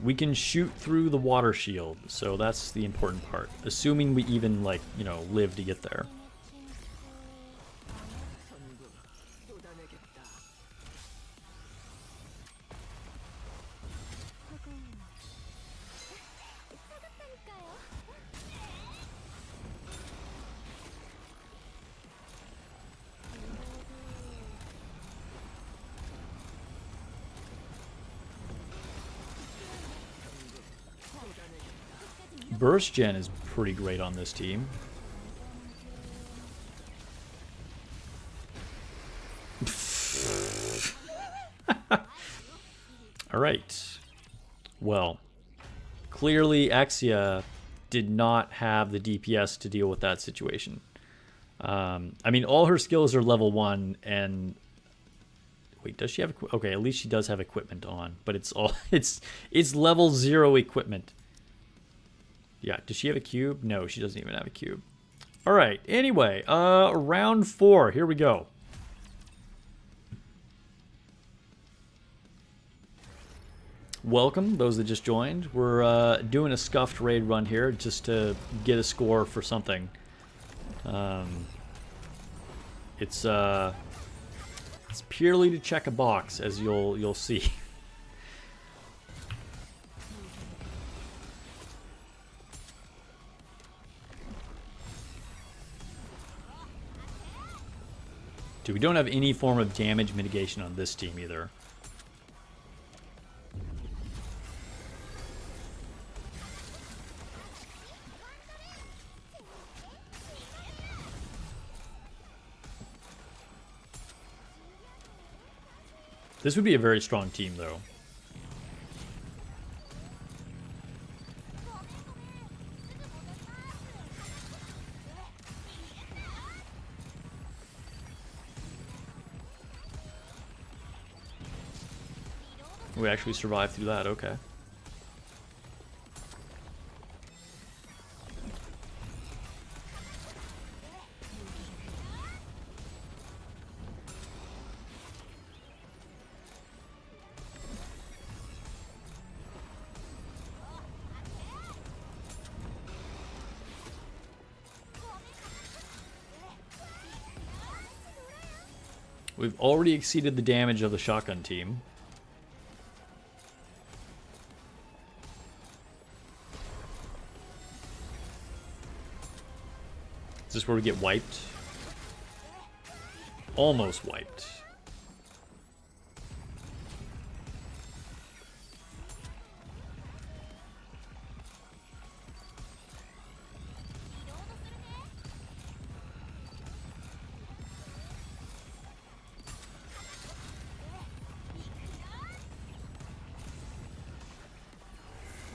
We can shoot through the water shield, so that's the important part. Assuming we even, like, you know, live to get there. Burst gen is pretty great on this team. Alright. Well, clearly Exia did not have the DPS to deal with that situation. I mean, all her skills are level 1, and... Wait, does she have... Okay, at least she does have equipment on, but it's all... It's level 0 equipment. Yeah, does she have a cube? No, she doesn't even have a cube. All right, anyway, round 4. Here we go. Welcome, those that just joined. We're doing a scuffed raid run here just to get a score for something. It's purely to check a box, as you'll see. Dude, we don't have any form of damage mitigation on this team either. This would be a very strong team, though. We actually survived through that, okay. We've already exceeded the damage of the shotgun team. Is this where we get wiped? Almost wiped.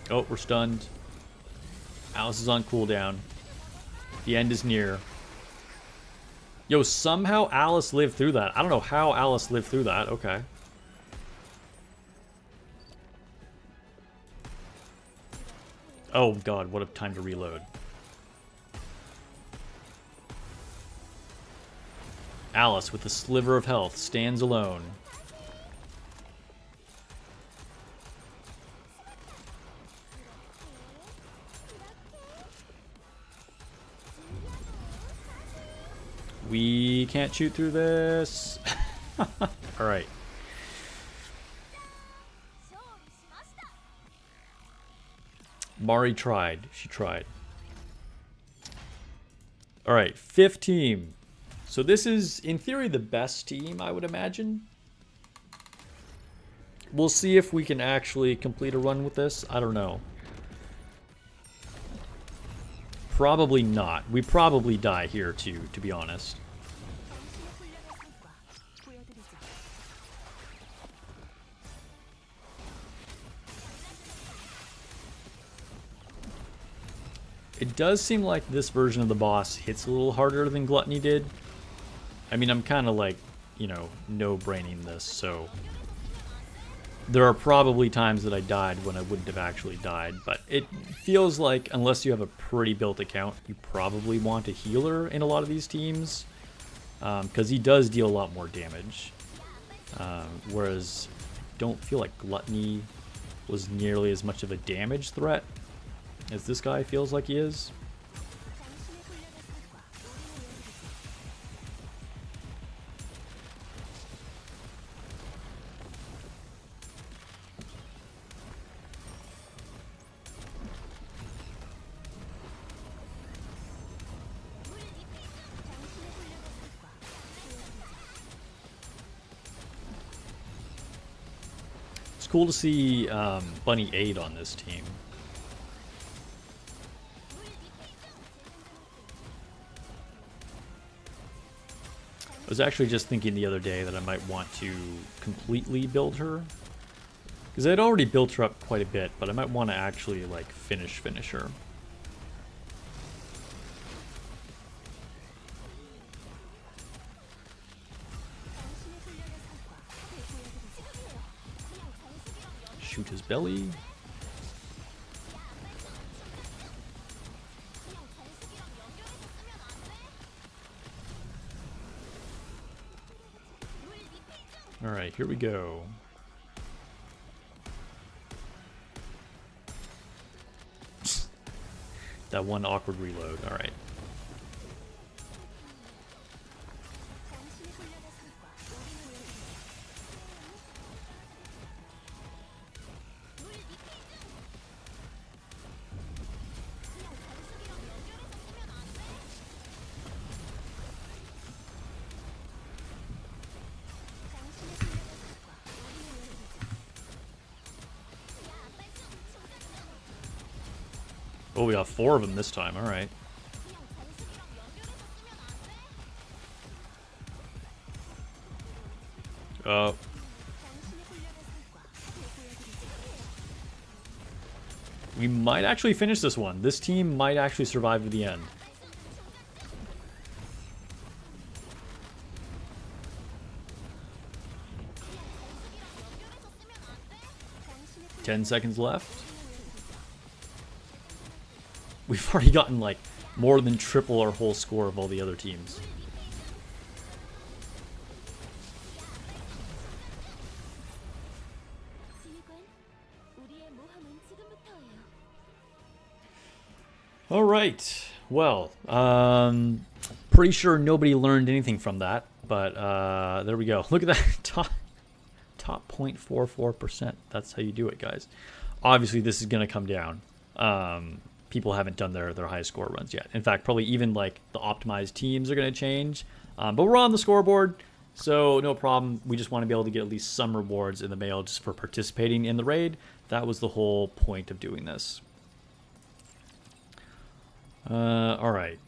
Oh, we're stunned. Alice is on cooldown. The end is near. Yo, somehow Alice lived through that. I don't know how Alice lived through that. Okay. Oh god, what a time to reload. Alice, with a sliver of health, stands alone. We can't shoot through this. Alright. Mari tried. She tried. Alright, 5th team. So this is, in theory, the best team, I would imagine. We'll see if we can actually complete a run with this. I don't know. Probably not. We probably die here too, to be honest. It does seem like this version of the boss hits a little harder than Gluttony did. I mean, I'm kind of like, you know, no-braining this, so... There are probably times that I died when I wouldn't have actually died, but it feels like, unless you have a pretty built account, you probably want a healer in a lot of these teams, because he does deal a lot more damage. Whereas, I don't feel like Gluttony was nearly as much of a damage threat as this guy feels like he is. It's cool to see Bunny 8 on this team. I was actually just thinking the other day that I might want to completely build her. Because I'd already built her up quite a bit, but I might want to actually, like, finish her. Shoot his belly. Alright, here we go. That one awkward reload, alright. Oh, we got 4 of them this time. All right. We might actually finish this one. This team might actually survive to the end. $10 left. We've already gotten, like, more than triple our whole score of all the other teams. Alright. Well, pretty sure nobody learned anything from that, but there we go. Look at that. Top 0.44%. That's how you do it, guys. Obviously, this is going to come down. People haven't done their high score runs yet. In fact, probably even like the optimized teams are going to change. But we're on the scoreboard, so no problem. We just want to be able to get at least some rewards in the mail just for participating in the raid. That was the whole point of doing this. All right.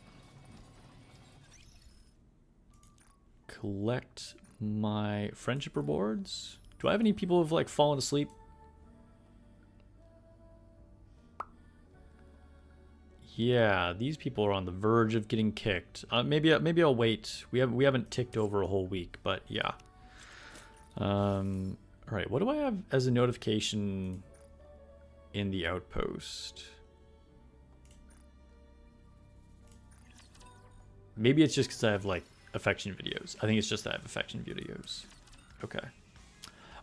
Collect my friendship rewards. Do I have any people who've like fallen asleep? Yeah, these people are on the verge of getting kicked. Maybe I'll wait. We haven't ticked over a whole week, but yeah. All right, what do I have as a notification in the outpost? Maybe it's just because I have like affection videos. I think it's just that I have affection videos. Okay.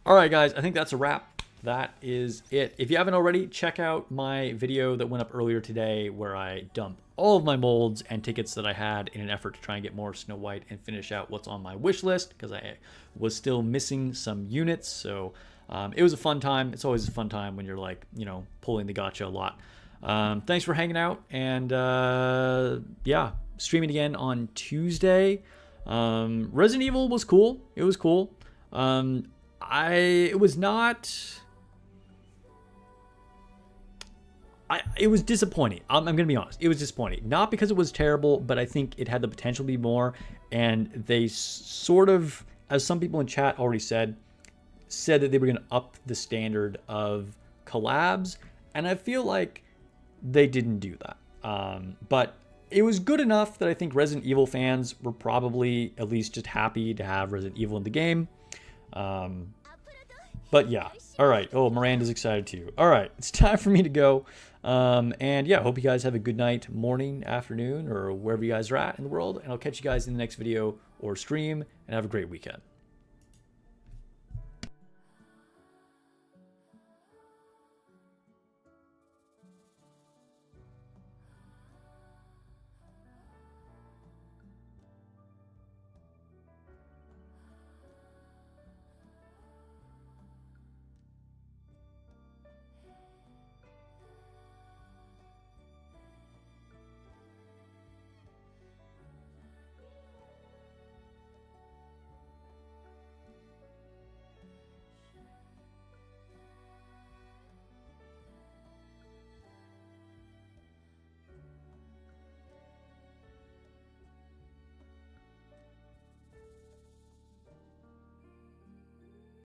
All right, guys. I think that's a wrap. That is it. If you haven't already, check out my video that went up earlier today where I dump all of my molds and tickets that I had in an effort to try and get more Snow White and finish out what's on my wish list because I was still missing some units. So it was a fun time. It's always a fun time when you're like, you know, pulling the gacha a lot. Thanks for hanging out, and yeah, streaming again on Tuesday. Resident Evil was cool. It was cool. It was not. It was disappointing. I'm going to be honest. It was disappointing. Not because it was terrible, but I think it had the potential to be more. And they sort of, as some people in chat already said that they were going to up the standard of collabs. And I feel like they didn't do that. But it was good enough that I think Resident Evil fans were probably at least just happy to have Resident Evil in the game. But yeah. All right. Oh, Miranda's excited too. All right. It's time for me to go. And yeah, hope you guys have a good night, morning, afternoon, or wherever you guys are at in the world. And I'll catch you guys in the next video or stream, and have a great weekend.